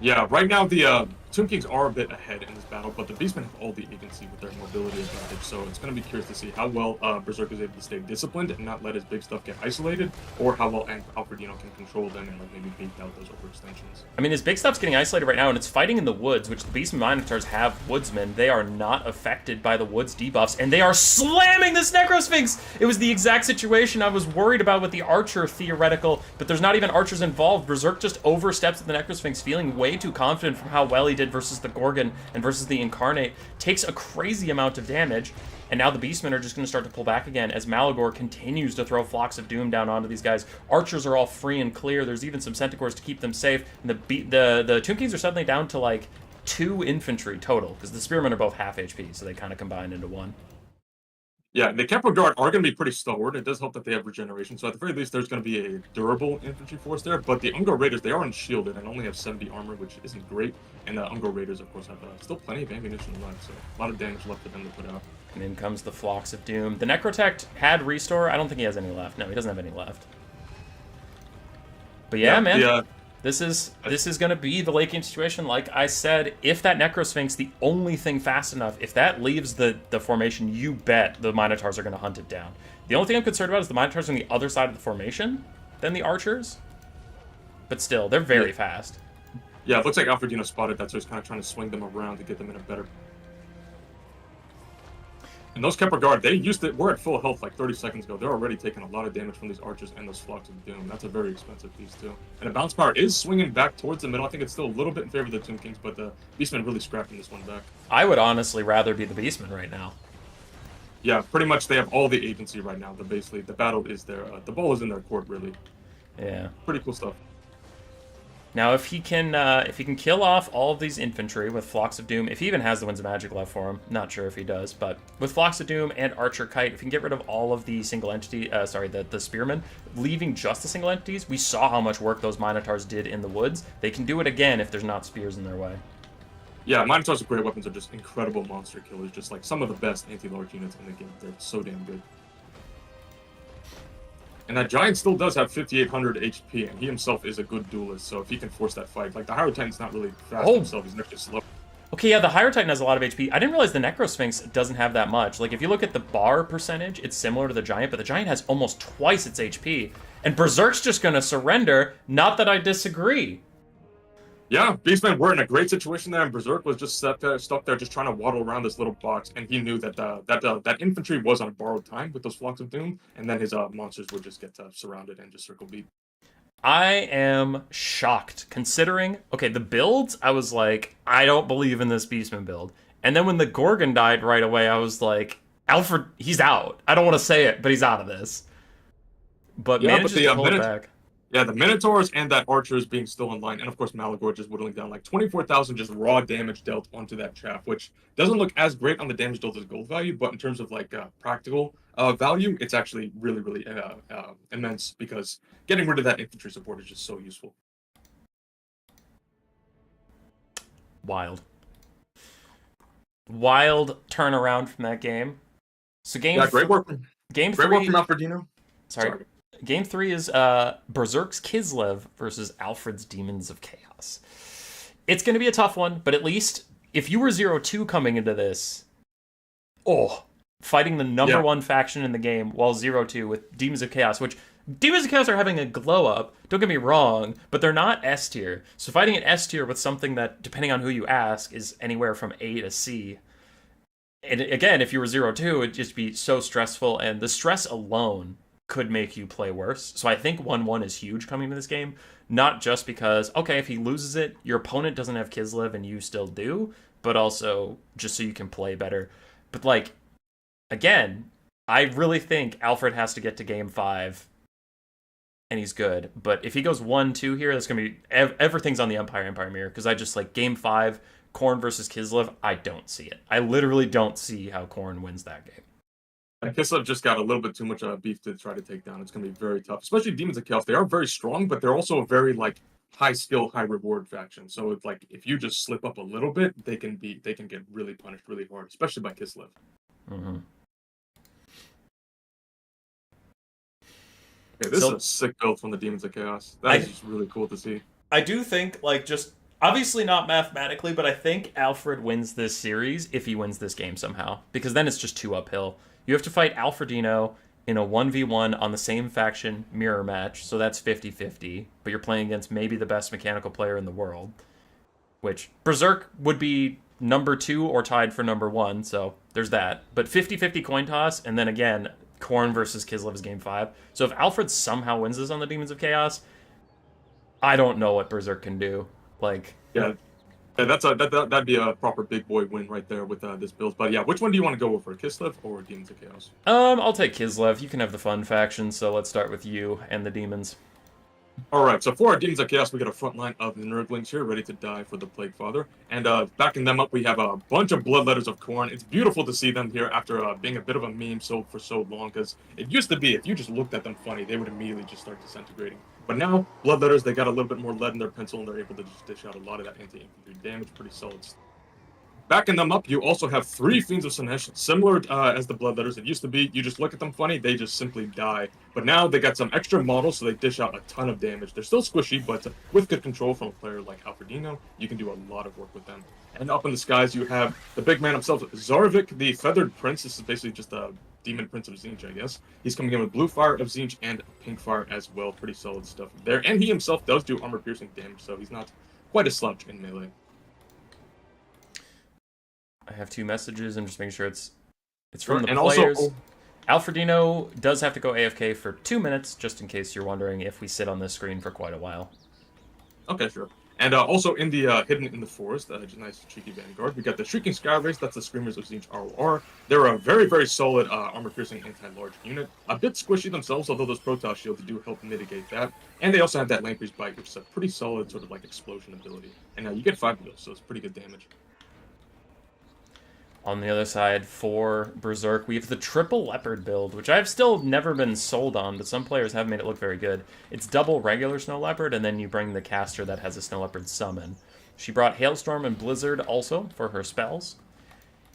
Yeah, right now the Tomb Kings are a bit ahead in this battle, but the Beastmen have all the agency with their mobility advantage, so it's going to be curious to see how well Berserk is able to stay disciplined and not let his big stuff get isolated, or how well Alfredino can control them and like maybe bait out those overextensions. I mean, his big stuff's getting isolated right now, and it's fighting in the woods, which the Beastmen Minotaurs have woodsmen. They are not affected by the woods debuffs, and they are slamming this Necrosphinx! It was the exact situation I was worried about with the Archer theoretical, but there's not even Archers involved. Berserk just oversteps the Necrosphinx, feeling way too confident from how well he did versus the Gorgon and versus the Incarnate, takes a crazy amount of damage, and now the Beastmen are just going to start to pull back again as Malagor continues to throw Flocks of Doom down onto these guys. Archers are all free and clear. There's even some Centaurs to keep them safe, and the Tomb Kings are suddenly down to like 2 infantry total, because the Spearmen are both half HP, so they kind of combine into 1. Yeah, the Kemper Guard are going to be pretty stalwart. It does help that they have regeneration, so at the very least, there's going to be a durable infantry force there. But the Ungor Raiders, they are unshielded and only have 70 armor, which isn't great. And the Ungor Raiders, of course, have still plenty of ammunition left, so a lot of damage left for them to put out. And in comes the Flocks of Doom. The Necrotect had Restore. I don't think he has any left. No, he doesn't have any left. But yeah, man. This is going to be the late game situation. Like I said, if that Necrosphinx, the only thing fast enough, if that leaves the formation, you bet the Minotaurs are going to hunt it down. The only thing I'm concerned about is the Minotaurs on the other side of the formation than the Archers. But still, they're very fast. Yeah, it looks like Alfredino spotted that, so he's kind of trying to swing them around to get them in a better... And those Kemper Guard, we're at full health like 30 seconds ago. They're already taking a lot of damage from these Archers and those Flocks of Doom. That's a very expensive piece, too. And the Bounce Power is swinging back towards the middle. I think it's still a little bit in favor of the Tomb Kings, but the Beastmen really scrapping this one back. I would honestly rather be the Beastmen right now. Yeah, pretty much they have all the agency right now. Basically, the battle is there. The ball is in their court, really. Yeah. Pretty cool stuff. Now, if he can kill off all of these infantry with Flocks of Doom, if he even has the Winds of Magic left for him, not sure if he does, but with Flocks of Doom and Archer Kite, if he can get rid of all of the single entity, the Spearmen, leaving just the single entities, we saw how much work those Minotaurs did in the woods. They can do it again if there's not spears in their way. Yeah, Minotaurs with great weapons are just incredible monster killers, just like some of the best anti-large units in the game. They're so damn good. And that Giant still does have 5,800 HP, and he himself is a good duelist, so if he can force that fight, like the Hyrule Titan's not really fast himself, he's not just slow. Okay, yeah, the Hyrule Titan has a lot of HP. I didn't realize the Necrosphinx doesn't have that much. Like, if you look at the bar percentage, it's similar to the Giant, but the Giant has almost twice its HP. And Berserk's just gonna surrender, not that I disagree. Yeah, Beastmen were in a great situation there, and Berserk was just stuck there, just trying to waddle around this little box, and he knew that that infantry was on borrowed time with those Flocks of Doom, and then his monsters would just get surrounded and just circle beat. I am shocked, considering, okay, the builds, I was like, I don't believe in this Beastman build. And then when the Gorgon died right away, I was like, Alfred, he's out. I don't want to say it, but he's out of this. But manages to pull it back. Yeah, the Minotaurs and that Archers being still in line, and of course Malagor just whittling down like 24,000 just raw damage dealt onto that chaff, which doesn't look as great on the damage dealt as gold value, but in terms of like practical value, it's actually really, really immense, because getting rid of that infantry support is just so useful. Wild turnaround from that game. So great work. Great work from Alfredino. Sorry. Game 3 is Berserk's Kislev versus Alfred's Demons of Chaos. It's going to be a tough one, but at least if you were 0-2 coming into this, fighting the number one faction in the game while 0-2 with Demons of Chaos, which Demons of Chaos are having a glow up, don't get me wrong, but they're not S tier. So fighting an S tier with something that, depending on who you ask, is anywhere from A to C. And again, if you were 0-2, it'd just be so stressful, and the stress alone could make you play worse. So I think 1-1 is huge coming to this game, not just because, okay, if he loses it, your opponent doesn't have Kislev and you still do, but also just so you can play better. But like, again, I really think Alfred has to get to game 5 and he's good. But if he goes 1-2 here, that's going to be, everything's on the Empire mirror, because I just like game 5, Khorne versus Kislev, I don't see it. I literally don't see how Khorne wins that game. And Kislev just got a little bit too much beef to try to take down. It's going to be very tough, especially Demons of Chaos. They are very strong, but they're also a very like high skill, high reward faction. So it's like if you just slip up a little bit, they can get really punished really hard, especially by Kislev. Mm-hmm. Okay, this is a sick build from the Demons of Chaos. That is just really cool to see. I do think, like, just Obviously not mathematically, but I think Alfred wins this series if he wins this game somehow. Because then it's just two uphill. You have to fight Alfredino in a 1v1 on the same faction mirror match, so that's 50-50. But you're playing against maybe the best mechanical player in the world. Which, Berserk would be number 2 or tied for number 1, so there's that. But 50-50 coin toss, and then again, Khorne versus Kislev is game 5. So if Alfred somehow wins this on the Demons of Chaos, I don't know what Berserk can do. Like, yeah, that'd be a proper big boy win right there with this build. But yeah, which one do you want to go over, Kislev or Demons of Chaos? I'll take Kislev. You can have the fun faction, so let's start with you and the demons. All right, so for our Demons of Chaos, we got a front line of the Nerdlings here, ready to die for the Plague Father. And backing them up, we have a bunch of Bloodletters of Khorne. It's beautiful to see them here after being a bit of a meme for so long, because it used to be, if you just looked at them funny, they would immediately just start disintegrating. But now, Bloodletters, they got a little bit more lead in their pencil, and they're able to just dish out a lot of that anti-infantry damage. Pretty solid stuff. Backing them up, you also have 3 Fiends of Sinesh, similar as the Bloodletters. It used to be, you just look at them funny, they just simply die. But now they got some extra models, so they dish out a ton of damage. They're still squishy, but with good control from a player like Alfredino, you can do a lot of work with them. And up in the skies, you have the big man himself, Zarvik, the Feathered Prince. This is basically just a Demon Prince of Tzeentch, I guess. He's coming in with Blue Fire of Tzeentch and Pink Fire as well. Pretty solid stuff there. And he himself does do armor-piercing damage, so he's not quite a slouch in melee. I have 2 messages. I'm just making sure it's from the and players. Also, Alfredino does have to go AFK for 2 minutes, just in case you're wondering if we sit on this screen for quite a while. Okay, sure. And also in the Hidden in the Forest, nice cheeky Vanguard, we got the Shrieking Skyrays, that's the Screamers of Tzeentch ROR. They're a very, very solid armor-piercing anti-large unit. A bit squishy themselves, although those Protoss shields do help mitigate that. And they also have that Lamprey's Bite, which is a pretty solid sort of like explosion ability. And you get 5 of those, so it's pretty good damage. On the other side, for Berserk, we have the Triple Leopard build, which I've still never been sold on, but some players have made it look very good. It's double regular Snow Leopard, and then you bring the caster that has a Snow Leopard summon. She brought Hailstorm and Blizzard also for her spells.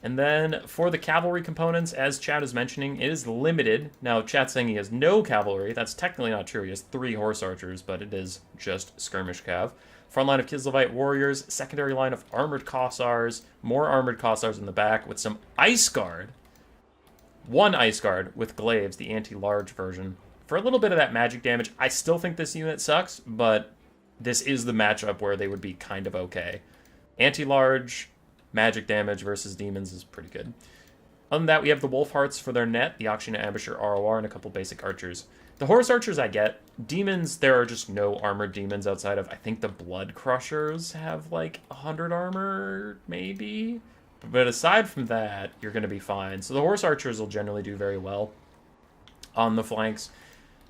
And then for the cavalry components, as Chad is mentioning, it is limited. Now, Chad's saying he has no cavalry. That's technically not true. He has 3 horse archers, but it is just skirmish cav. Front line of Kislevite warriors, secondary line of armored Kossars, more armored Kossars in the back with some Ice Guard. 1 Ice Guard with Glaives, the anti-large version. For a little bit of that magic damage, I still think this unit sucks, but this is the matchup where they would be kind of okay. Anti-large, magic damage versus demons is pretty good. Other than that, we have the Wolf Hearts for their net, the Auction Ambusher ROR, and a couple basic archers. The horse archers I get. Demons, there are just no armored demons outside of, I think the Blood Crushers have like 100 armor, maybe? But aside from that, you're going to be fine. So the horse archers will generally do very well on the flanks,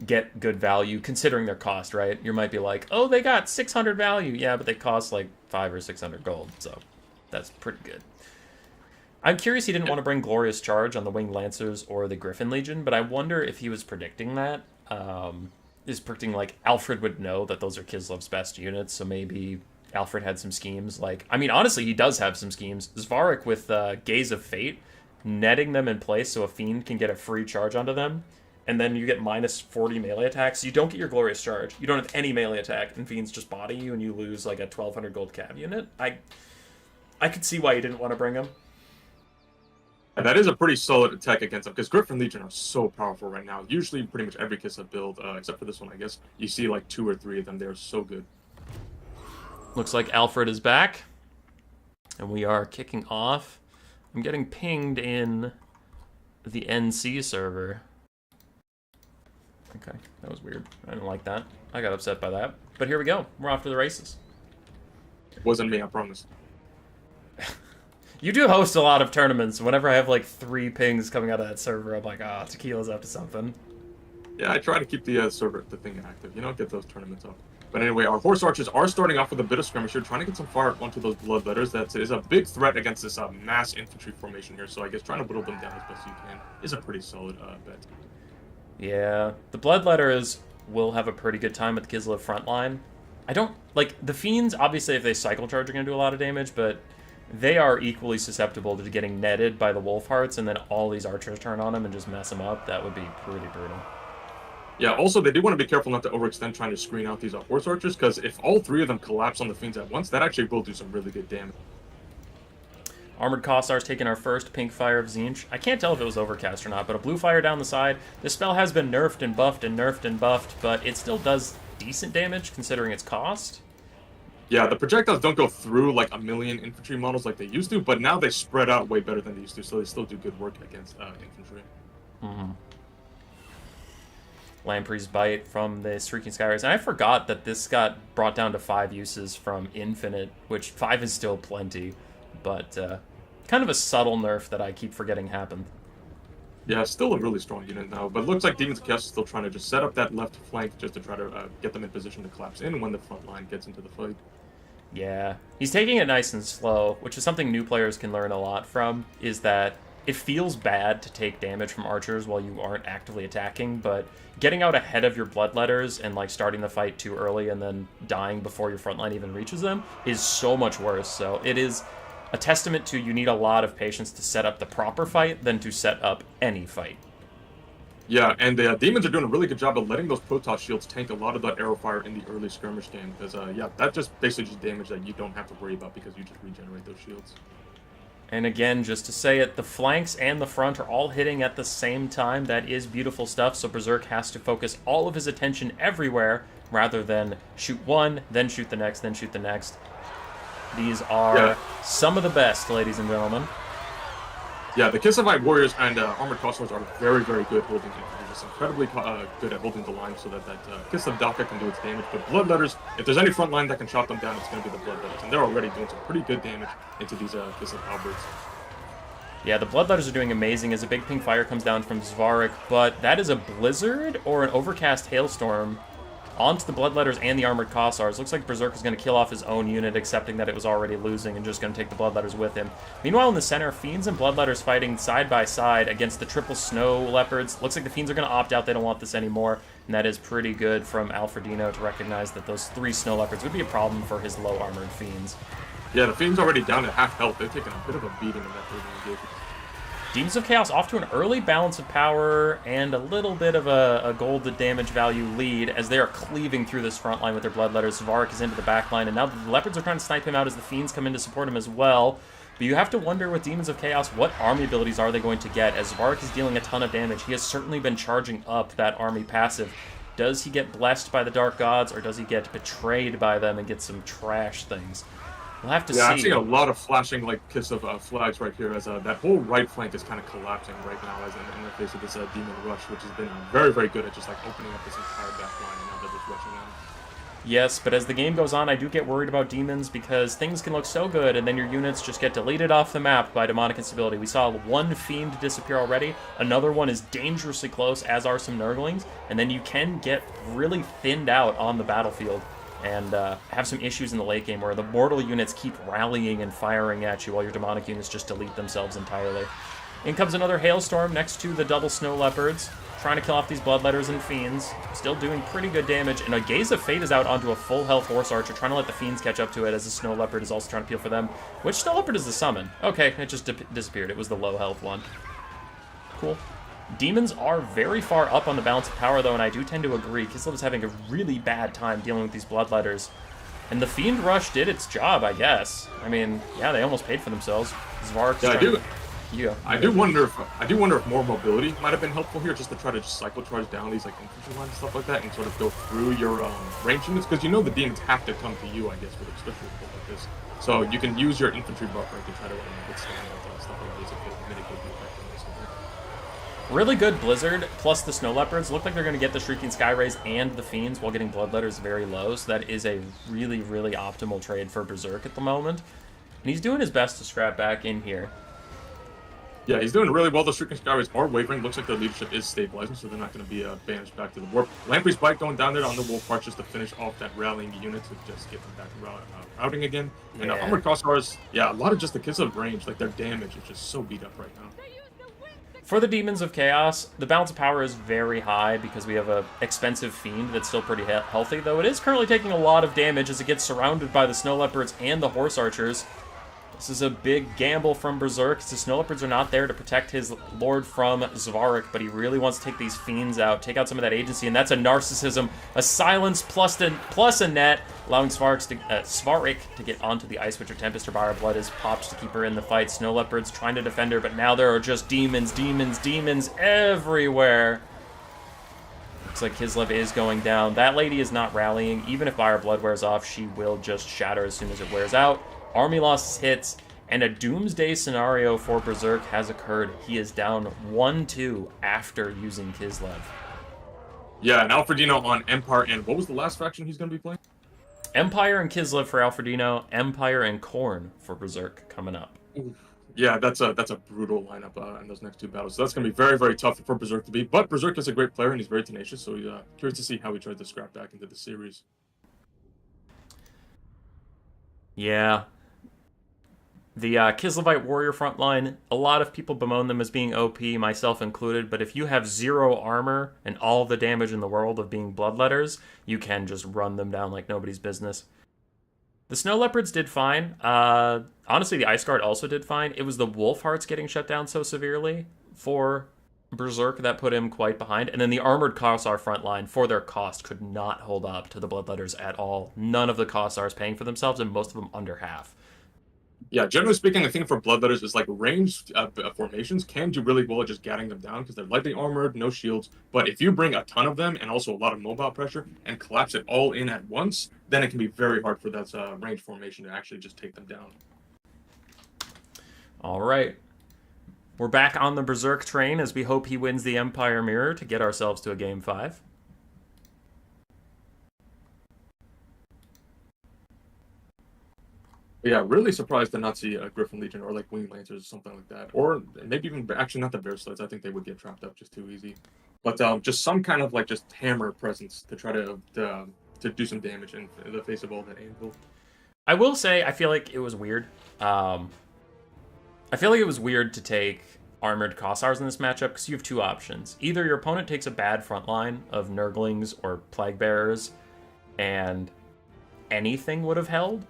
get good value, considering their cost, right? You might be like, oh, they got 600 value. Yeah, but they cost like 500 or 600 gold, so that's pretty good. I'm curious he didn't want to bring Glorious Charge on the Winged Lancers or the Griffin Legion, but I wonder if he was predicting that. Is predicting, like, Alfred would know that those are Kislev's best units, so maybe Alfred had some schemes. Like, I mean, honestly, he does have some schemes. Svarik with Gaze of Fate, netting them in place so a Fiend can get a free charge onto them, and then you get minus 40 melee attacks. So you don't get your Glorious Charge. You don't have any melee attack, and Fiends just body you, and you lose, like, a 1,200 gold cav unit. I could see why you didn't want to bring him. And that is a pretty solid attack against them, because Griffin Legion are so powerful right now. Usually, pretty much every Kislev build, except for this one, I guess, you see like 2 or 3 of them. They're so good. Looks like Alfred is back, and we are kicking off. I'm getting pinged in the NC server. Okay, that was weird. I didn't like that. I got upset by that. But here we go. We're off to the races. It wasn't me, I promise. You do host a lot of tournaments. Whenever I have like 3 pings coming out of that server, I'm like, ah, Tequila's up to something. Yeah, I try to keep the the thing active. You know, get those tournaments up. But anyway, our horse archers are starting off with a bit of skirmish here, trying to get some fire onto those bloodletters. That is a big threat against this mass infantry formation here. So I guess trying to whittle them down as best you can is a pretty solid bet. Yeah, the bloodletters will have a pretty good time with the Kislev front line. I don't like the Fiends. Obviously, if they cycle charge, are going to do a lot of damage, but they are equally susceptible to getting netted by the Wolf Hearts, and then all these archers turn on them and just mess them up. That would be pretty brutal. Yeah, also, they do want to be careful not to overextend trying to screen out these horse archers, because if all three of them collapse on the fiends at once, that actually will do some really good damage. Armored Kossar's taking our first pink fire of Tzeentch. I can't tell if it was overcast or not, but a blue fire down the side. This spell has been nerfed and buffed and nerfed and buffed, but it still does decent damage considering its cost. Yeah, the projectiles don't go through like a million infantry models like they used to, but now they spread out way better than they used to, so they still do good work against infantry. Mm-hmm. Lamprey's Bite from the Shrieking Skyrays. And I forgot that this got brought down to 5 uses from Infinite, which 5 is still plenty, but kind of a subtle nerf that I keep forgetting happened. Yeah, still a really strong unit now, but it looks like Demons of Chaos is still trying to just set up that left flank just to try to get them in position to collapse in when the front line gets into the fight. Yeah, he's taking it nice and slow, which is something new players can learn a lot from, is that it feels bad to take damage from archers while you aren't actively attacking, but getting out ahead of your bloodletters and like starting the fight too early and then dying before your front line even reaches them is so much worse. So it is a testament to you need a lot of patience to set up the proper fight than to set up any fight. Yeah, and the Demons are doing a really good job of letting those Protoss shields tank a lot of that arrow fire in the early skirmish game, because yeah, that just basically just damage that you don't have to worry about because you just regenerate those shields. And again, just to say it, the flanks and the front are all hitting at the same time. That is beautiful stuff, so Berserk has to focus all of his attention everywhere rather than shoot one, then shoot the next, then shoot the next. These are some of the best, ladies and gentlemen. Yeah, the Kislev warriors and armored Kossars are very, very good holding infantry. Just incredibly good at holding the line so that Kislev Daka can do its damage. But Bloodletters, if there's any front line that can chop them down, it's going to be the Bloodletters. And they're already doing some pretty good damage into these Kislev halberds. Yeah, the Bloodletters are doing amazing as a big pink fire comes down from Svarik, but that is a blizzard or an overcast hailstorm onto the Bloodletters and the Armored Kossars. Looks like Berserk is going to kill off his own unit, accepting that it was already losing, and just going to take the Bloodletters with him. Meanwhile, in the center, Fiends and Bloodletters fighting side by side against the triple Snow Leopards. Looks like the Fiends are going to opt out. They don't want this anymore, and that is pretty good from Alfredino to recognize that those 3 Snow Leopards would be a problem for his low-armored Fiends. Yeah, the Fiends already down at half health. They're taking a bit of a beating in that early engagement. Demons of Chaos off to an early balance of power and a little bit of a gold to damage value lead as they are cleaving through this front line with their Bloodletters. Svarik is into the back line, and now the Leopards are trying to snipe him out as the Fiends come in to support him as well. But you have to wonder with Demons of Chaos, what army abilities are they going to get? As Svarik is dealing a ton of damage, he has certainly been charging up that army passive. Does he get blessed by the Dark Gods, or does he get betrayed by them and get some trash things? We'll have to see. Yeah, I'm seeing a lot of flashing like Kislev flags right here as that whole right flank is kind of collapsing right now as in the face of this Demon Rush, which has been very, very good at just like opening up this entire back line, and now they're just rushing in. Yes, but as the game goes on, I do get worried about demons because things can look so good and then your units just get deleted off the map by demonic instability. We saw one fiend disappear already, another one is dangerously close, as are some Nurglings, and then you can get really thinned out on the battlefield and have some issues in the late game where the mortal units keep rallying and firing at you while your demonic units just delete themselves entirely. In comes another Hailstorm next to the double Snow Leopards, trying to kill off these Bloodletters and Fiends, still doing pretty good damage, and a Gaze of Fate is out onto a full health Horse Archer, trying to let the Fiends catch up to it as the Snow Leopard is also trying to peel for them. Which Snow Leopard is the summon? Okay, it just disappeared. It was the low health one. Cool. Demons are very far up on the balance of power, though, and I do tend to agree. Kislev is having a really bad time dealing with these Bloodletters. And the Fiend Rush did its job, I guess. I mean, yeah, they almost paid for themselves. Svark's I do wonder if more mobility might have been helpful here, just to try to just cycle charge down these like infantry lines and stuff like that, and sort of go through your range units, because you know the demons have to come to you, I guess, with especially with stuff like this. So you can use your infantry buffer to try to withstand stuff like this if it mitigate the effect on this. Really good Blizzard, plus the Snow Leopards. Look like they're going to get the Shrieking Skyrays and the Fiends while getting Bloodletters very low, so that is a really, really optimal trade for Berserk at the moment. And he's doing his best to scrap back in here. Yeah, he's doing really well. The Shrieking Skyrays are wavering. Looks like their leadership is stabilizing, so they're not going to be banished back to the warp. Lamprey's Bite going down there on the Wolf March just to finish off that rallying unit to just get them back routing again. And Armored Kossars, yeah, a lot of just the Kislev range, like their damage is just so beat up right now. For the Demons of Chaos, the balance of power is very high because we have an expensive Fiend that's still pretty healthy, though it is currently taking a lot of damage as it gets surrounded by the Snow Leopards and the Horse Archers. This is a big gamble from Berserk. The Snow Leopards are not there to protect his lord from Svarik, but he really wants to take these fiends out, take out some of that agency, and that's a narcissism, a silence plus a net, allowing Svarik to get onto the Ice Witch or Tempest. Her Fire Blood is popped to keep her in the fight. Snow Leopards trying to defend her, but now there are just demons everywhere. Looks like Kislev is going down. That lady is not rallying. Even if Fire Blood wears off, she will just shatter as soon as it wears out. Army losses hits, and a doomsday scenario for Berserk has occurred. He is down 1-2 after using Kislev. Yeah, and Alfredino on Empire, and what was the last faction he's going to be playing? Empire and Kislev for Alfredino, Empire and Khorne for Berserk coming up. Yeah, that's a brutal lineup in those next two battles. So that's going to be very, very tough for Berserk to beat. But Berserk is a great player, and he's very tenacious, so curious to see how he tries to scrap back into the series. Yeah. The Kislevite warrior frontline, a lot of people bemoan them as being OP, myself included, but if you have 0 armor and all the damage in the world of being bloodletters, you can just run them down like nobody's business. The Snow Leopards did fine. Honestly, the Ice Guard also did fine. It was the Wolf Hearts getting shut down so severely for Berserk that put him quite behind. And then the Armored Kossar frontline, for their cost, could not hold up to the Bloodletters at all. None of the Kossars paying for themselves, and most of them under half. Yeah, generally speaking, I think for Bloodletters is like ranged formations can do really well at just gatting them down because they're lightly armored, no shields. But if you bring a ton of them and also a lot of mobile pressure and collapse it all in at once, then it can be very hard for that ranged formation to actually just take them down. All right. We're back on the Berserk train as we hope he wins the Empire Mirror to get ourselves to a Game 5. Yeah, really surprised to not see a Griffin Legion or like Winged Lancers or something like that. Or maybe even, actually not the Bear Sleds. I think they would get trapped up just too easy. But just some kind of like just hammer presence to try to do some damage in the face of all that anvil. I will say, I feel like it was weird. I feel like it was weird to take Armored Kossars in this matchup because you have two options. Either your opponent takes a bad front line of Nurglings or Plague Bearers and anything would have held,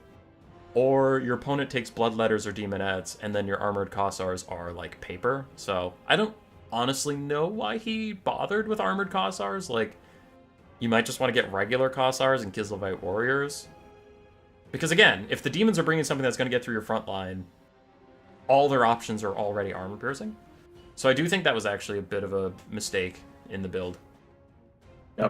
or your opponent takes Bloodletters or Demonettes and then your Armored Kossars are like paper. So I don't honestly know why he bothered with Armored Kossars. Like, you might just want to get regular Kossars and Kislevite Warriors. Because again, if the demons are bringing something that's going to get through your front line, all their options are already armor piercing. So I do think that was actually a bit of a mistake in the build. Yeah,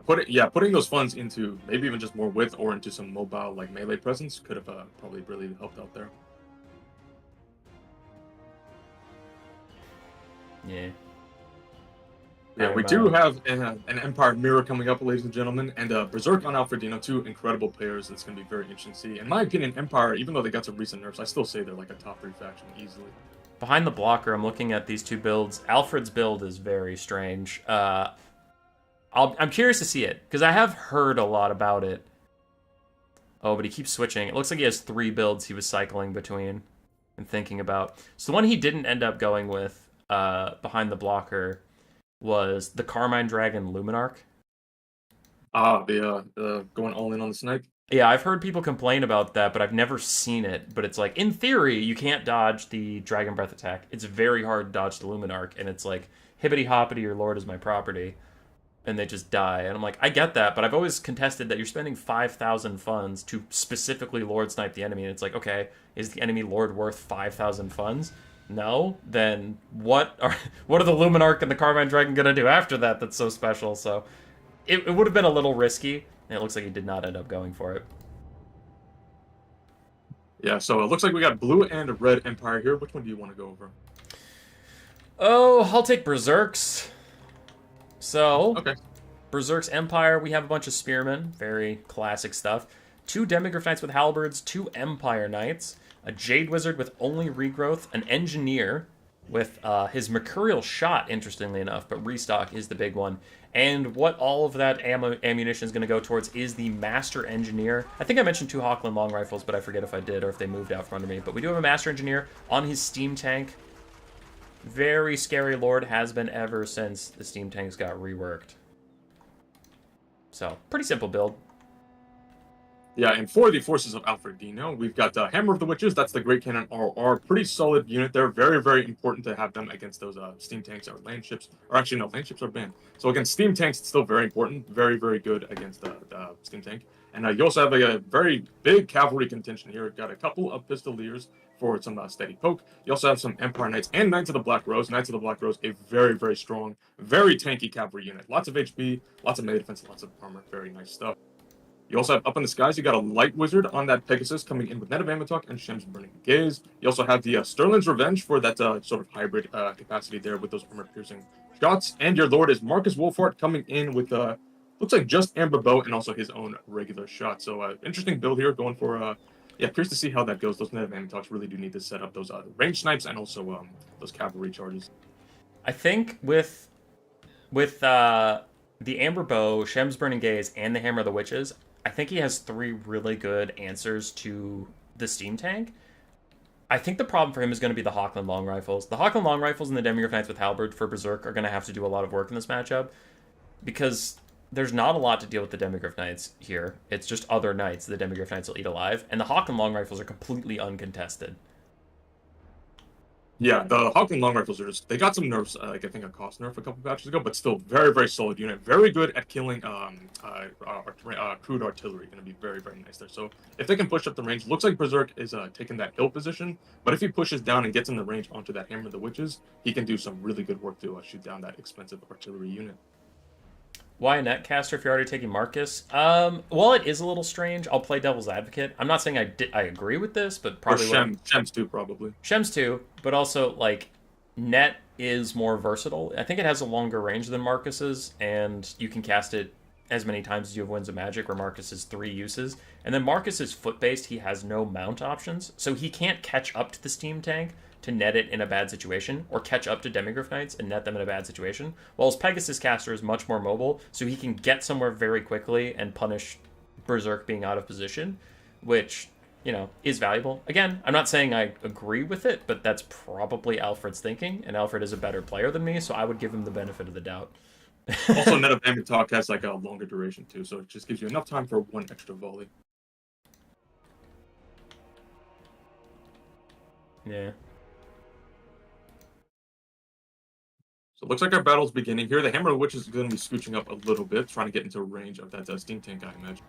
putting those funds into maybe even just more width or into some mobile like melee presence could have probably really helped out there. Yeah. Yeah, we do have an Empire Mirror coming up, ladies and gentlemen, and Berserk on Alfredino, two incredible players. It's going to be very interesting to see. In my opinion, Empire, even though they got some recent nerfs, I still say they're like a top 3 faction easily. Behind the blocker, I'm looking at these two builds. Alfred's build is very strange. I'm curious to see it, because I have heard a lot about it. Oh, but he keeps switching. It looks like he has 3 builds he was cycling between and thinking about. So the one he didn't end up going with behind the blocker was the Carmine Dragon Luminarch. The going all in on the snipe? Yeah, I've heard people complain about that, but I've never seen it. But it's like, in theory, you can't dodge the Dragon Breath attack. It's very hard to dodge the Luminarch, and it's like, hippity-hoppity, your lord is my property. And they just die. And I'm like, I get that, but I've always contested that you're spending 5,000 funds to specifically lord snipe the enemy. And it's like, okay, is the enemy lord worth 5,000 funds? No? Then what are the Luminarch and the Carmine Dragon gonna do after that that's so special? So it would have been a little risky, and it looks like he did not end up going for it. Yeah, so it looks like we got blue and red Empire here. Which one do you want to go over? Oh, I'll take Berserk's. So, okay. Berserk's Empire, we have a bunch of Spearmen, very classic stuff. 2 Demigryph Knights with Halberds, 2 Empire Knights, a Jade Wizard with only regrowth, an Engineer with his Mercurial Shot, interestingly enough, but restock is the big one. And what all of that ammunition is going to go towards is the Master Engineer. I think I mentioned 2 Hawkland Long Rifles, but I forget if I did or if they moved out from under me. But we do have a Master Engineer on his Steam Tank. Very scary lord, has been ever since the Steam Tanks got reworked. So, pretty simple build. Yeah, and for the forces of Alfredino, we've got Hammer of the Witches. That's the Great Cannon RR. Pretty solid unit there. Very, very important to have them against those steam tanks or land ships. Or actually, no, land ships are banned. So against steam tanks, it's still very important. Very, very good against the steam tank. And you also have a very big cavalry contingent here. Got a couple of Pistoliers for some steady poke. You also have some Empire Knights and Knights of the Black Rose. Knights of the Black Rose, a very, very strong, very tanky cavalry unit. Lots of HP, lots of melee defense, lots of armor. Very nice stuff. You also have up in the skies, you got a light wizard on that Pegasus coming in with Net of Amatok and Shem's Burning Gaze. You also have the Sterling's Revenge for that sort of hybrid capacity there with those armor piercing shots. And your lord is Marcus Wolfhart coming in with looks like just Amber Bow and also his own regular shot. So interesting build here going for yeah, curious to see how that goes. Those Net of Amatoks really do need to set up those range snipes and also those cavalry charges. I think with the Amber Bow, Shem's Burning Gaze, and the Hammer of the Witches, I think he has three really good answers to the Steam Tank. I think the problem for him is going to be the Hawkland Long Rifles. The Hawkland Long Rifles and the Demiurge Knights with Halberd for Berserk are going to have to do a lot of work in this matchup because there's not a lot to deal with the Demiurge Knights here. It's just other knights the Demiurge Knights will eat alive, and the Hawkland Long Rifles are completely uncontested. Yeah, the Hawkland Long Rifles are just, they got some nerfs, like I think a cost nerf a couple patches ago, but still very, very solid unit. Very good at killing crude artillery. Going to be very, very nice there. So if they can push up the range, looks like Berserk is taking that hill position, but if he pushes down and gets in the range onto that Hammer of the Witches, he can do some really good work to shoot down that expensive artillery unit. Why a netcaster if you're already taking Marcus? Well, it is a little strange. I'll play devil's advocate. I'm not saying I agree with this, but probably Shems too, probably. Shems too, but also like net is more versatile. I think it has a longer range than Marcus's, and you can cast it as many times as you have Winds of Magic, where Marcus is 3 uses. And then Marcus is foot-based. He has no mount options, so he can't catch up to the Steam Tank to net it in a bad situation, or catch up to Demigryph Knights and net them in a bad situation. While his Pegasus caster is much more mobile, so he can get somewhere very quickly and punish Berserk being out of position, which, you know, is valuable. Again, I'm not saying I agree with it, but that's probably Alfred's thinking, and Alfred is a better player than me, so I would give him the benefit of the doubt. Also, Net of Amatok has like a longer duration too, so it just gives you enough time for one extra volley. Yeah. So it looks like our battle's beginning here. The Hammer of the Witch is going to be scooching up a little bit, trying to get into range of that Steam Tank, I imagine.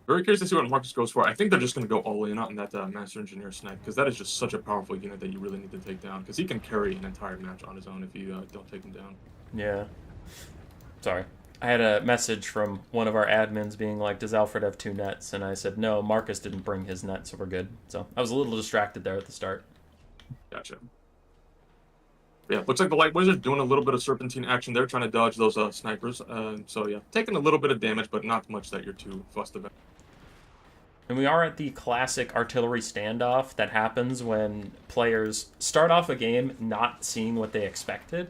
Very curious to see what Marcus goes for. I think they're just going to go all in on that Master Engineer Snipe, because that is just such a powerful unit that you really need to take down, because he can carry an entire match on his own if you don't take him down. Yeah. Sorry. I had a message from one of our admins being like, does Alfred have 2 nets? And I said, no, Marcus didn't bring his net, so we're good. So I was a little distracted there at the start. Gotcha. Yeah, looks like the Light Wizard doing a little bit of serpentine action there, trying to dodge those snipers. So yeah, taking a little bit of damage, but not much that you're too fussed about. And we are at the classic artillery standoff that happens when players start off a game not seeing what they expected,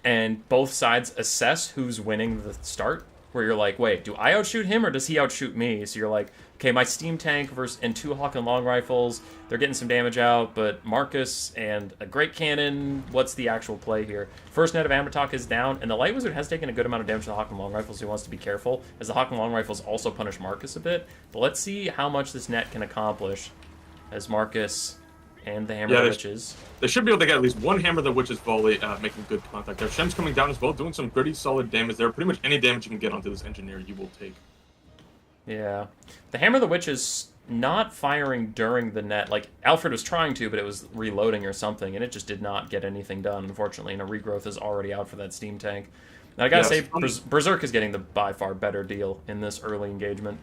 and both sides assess who's winning the start, where you're like, wait, do I outshoot him or does he outshoot me? So you're like, okay, my Steam Tank and 2 Hawk and Long Rifles, they're getting some damage out, but Marcus and a Great Cannon, what's the actual play here? First Net of Amatok is down, and the Light Wizard has taken a good amount of damage to the Hawk and Long Rifles, so he wants to be careful, as the Hawk and Long Rifles also punish Marcus a bit. But let's see how much this net can accomplish as Marcus and the Hammer of the Witches. They should be able to get at least one Hammer of the Witches volley, making good contact there. Shem's coming down as well, doing some pretty solid damage there. Pretty much any damage you can get onto this Engineer, you will take. Yeah. The Hammer of the Witch is not firing during the net. Like, Alfred was trying to, but it was reloading or something, and it just did not get anything done, unfortunately, and a regrowth is already out for that Steam Tank. And I gotta say, Berserk is getting the by far better deal in this early engagement.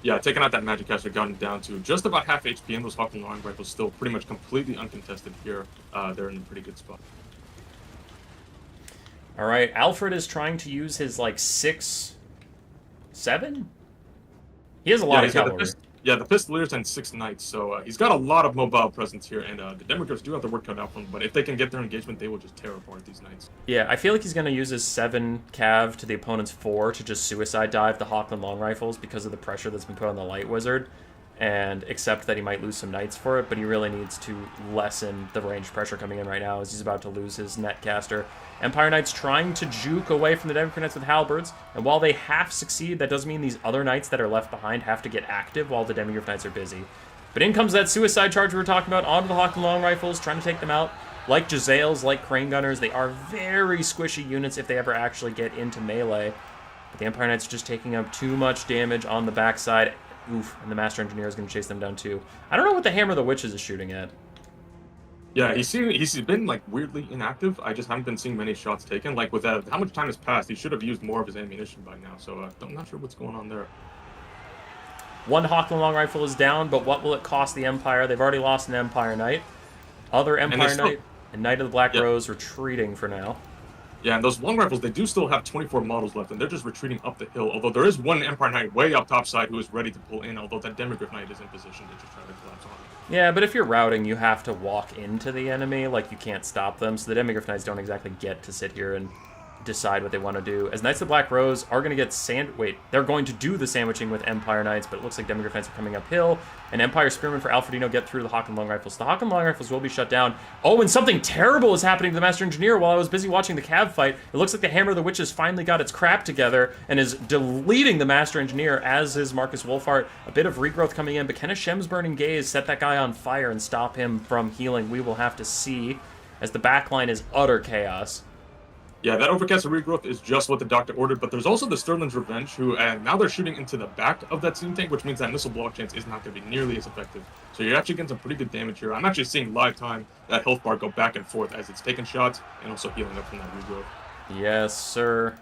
Yeah, taking out that Magic Caster, gotten down to just about half HP, and those Hawk and Long Rifles still pretty much completely uncontested here. They're in a pretty good spot. Alright, Alfred is trying to use his, like, 6... 7? He has a lot of cavalry. The Pistoliers and 6 Knights, so he's got a lot of mobile presence here, and the Demigryphs do have the work cut out for him, but if they can get their engagement, they will just tear apart these Knights. Yeah, I feel like he's going to use his 7 cav to the opponent's 4 to just suicide dive the Hawkland Long Rifles because of the pressure that's been put on the Light Wizard. and accept that he might lose some knights for it, but he really needs to lessen the range pressure coming in right now as he's about to lose his netcaster. Empire Knights trying to juke away from the Demigryph Knights with halberds, and while they half succeed, that doesn't mean these other knights that are left behind have to get active while the Demigryph Knights are busy. But in comes that suicide charge we were talking about, onto the Hawk and Long Rifles, trying to take them out. Like Jezzails, like Crane Gunners, they are very squishy units if they ever actually get into melee. But the Empire Knights are just taking up too much damage on the backside. Oof, and the Master Engineer is going to chase them down too. I don't know what the Hammer of the Witches is shooting at. Yeah, he's been like weirdly inactive. I just haven't been seeing many shots taken. Like with that, how much time has passed? He should have used more of his ammunition by now. So I'm not sure what's going on there. One Hawk and Long Rifle is down, but what will it cost the Empire? They've already lost an Empire Knight. Other Empire Knight and Knight of the Black Rose retreating for now. Yeah, and those long rifles, they do still have 24 models left, and they're just retreating up the hill. Although there is one Empire Knight way up top side who is ready to pull in, although that Demigryph Knight is in position to just try to collapse on him. Yeah, but if you're routing, you have to walk into the enemy, like you can't stop them, so the Demigryph Knights don't exactly get to sit here and decide what they want to do. As Knights of the Black Rose are going to get they're going to do the sandwiching with Empire Knights, but it looks like Demigryph Knights are coming uphill, and Empire Spearmen for Alfredino get through the Hawk and Long Rifles. The Hawk and Long Rifles will be shut down. Oh, and something terrible is happening to the Master Engineer while I was busy watching the Cav fight. It looks like the Hammer of the Witches finally got its crap together and is deleting the Master Engineer, as is Marcus Wolfhart. A bit of regrowth coming in, but can a Shem's Burning Gaze set that guy on fire and stop him from healing? We will have to see, as the backline is utter chaos. Yeah, that Overcast regrowth is just what the Doctor ordered, but there's also the Sterling's Revenge, who now they're shooting into the back of that steam tank, which means that missile block chance is not going to be nearly as effective. So you're actually getting some pretty good damage here. I'm actually seeing live time that health bar go back and forth as it's taking shots and also healing up from that regrowth. Yes, sir.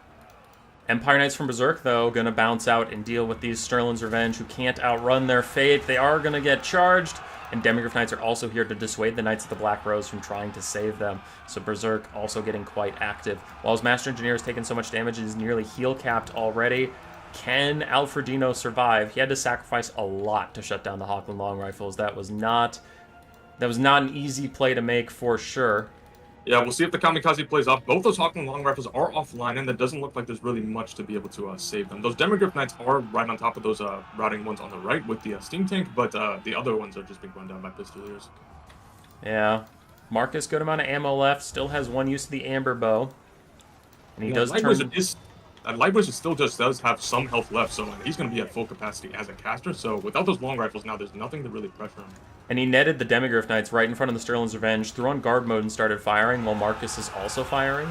Empire Knights from Berserk, though, going to bounce out and deal with these Sterling's Revenge, who can't outrun their fate. They are going to get charged. And Demigryph Knights are also here to dissuade the Knights of the Black Rose from trying to save them. So Berserk also getting quite active. While his Master Engineer has taken so much damage, he's nearly heal-capped already. Can Alfredino survive? He had to sacrifice a lot to shut down the Hawk and Long Rifles. That was not an easy play to make for sure. Yeah, we'll see if the Kamikaze plays off. Both those Hawk and Long Rifles are offline, and it doesn't look like there's really much to be able to save them. Those Demigryph Knights are right on top of those routing ones on the right with the steam tank, but the other ones are just being run down by Pistoliers. Yeah. Marcus, good amount of ammo left. Still has one use of the Amber Bow. And he does turn... Light Wizard still just does have some health left, so he's going to be at full capacity as a caster, so without those Long Rifles now, there's nothing to really pressure him. And he netted the Demigryph Knights right in front of the Sterling's Revenge, threw on guard mode and started firing, while Marcus is also firing.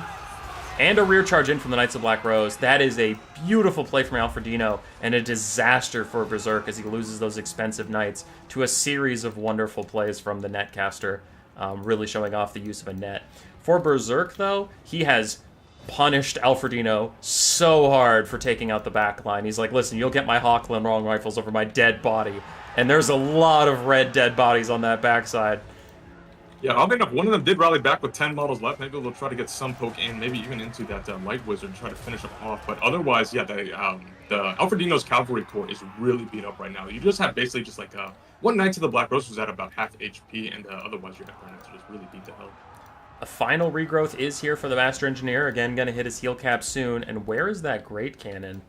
And a rear charge in from the Knights of Black Rose. That is a beautiful play from Alfredino, and a disaster for Berserk as he loses those expensive Knights to a series of wonderful plays from the netcaster, really showing off the use of a net. For Berserk, though, he has punished Alfredino so hard for taking out the back line. He's like, listen, you'll get my Hawk and Long Rifles over my dead body. And there's a lot of red dead bodies on that backside. Yeah, oddly enough, one of them did rally back with 10 models left. Maybe they'll try to get some poke in, maybe even into that Light Wizard and try to finish him off. But otherwise, yeah, the Alfredino's Cavalry Corps is really beat up right now. You just have basically just like one Knight to the Black Rose who's at about half HP, and otherwise your Empire Knights are just really beat to hell. A final regrowth is here for the Master Engineer. Again, going to hit his heal cap soon. And where is that Great Cannon?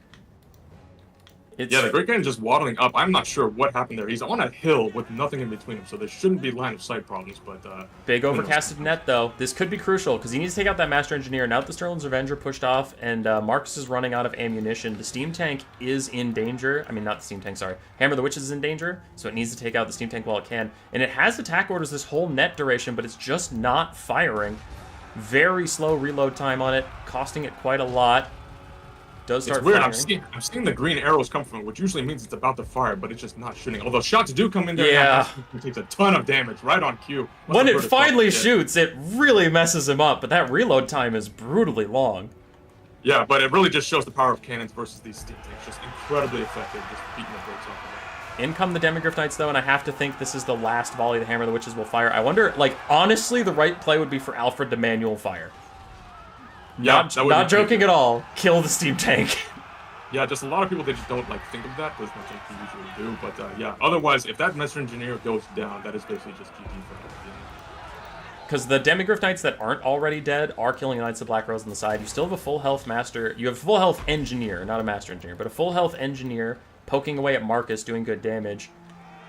Yeah, the Great Cannon just waddling up. I'm not sure what happened there. He's on a hill with nothing in between him, so there shouldn't be line of sight problems. But big overcasted net, though. This could be crucial, because he needs to take out that Master Engineer. Now that the Sterling's Revenge are pushed off, and Marcus is running out of ammunition, the Steam Tank is in danger. I mean, not the Steam Tank, sorry. Hammer of the Witches is in danger, so it needs to take out the Steam Tank while it can. And it has attack orders this whole net duration, but it's just not firing. Very slow reload time on it, costing it quite a lot. Does start it's weird. firing. I'm seeing the green arrows come from it, which usually means it's about to fire, but it's just not shooting. Although shots do come in there, yeah, it takes a ton of damage right on cue. When it finally shoots, it really messes him up. But that reload time is brutally long. Yeah, but it really just shows the power of cannons versus these steam tanks. Just incredibly effective, just beating the brakes off of it. In come the Demigryph Knights, though, and I have to think this is the last volley the Hammer of the Witches will fire. I wonder, like, honestly, the right play would be for Alfred to manual fire. Yeah, not joking at all. Kill the steam tank. Yeah, just a lot of people, they just don't, like, think of that. That's not something you usually do. But, yeah, otherwise, if that Master Engineer goes down, that is basically just GG for Alfred. Because the Demigryph Knights that aren't already dead are killing the Knights of Black Rose on the side. You still have a full health Master. You have a full health Engineer, not a Master Engineer, but a full health Engineer poking away at Marcus, doing good damage.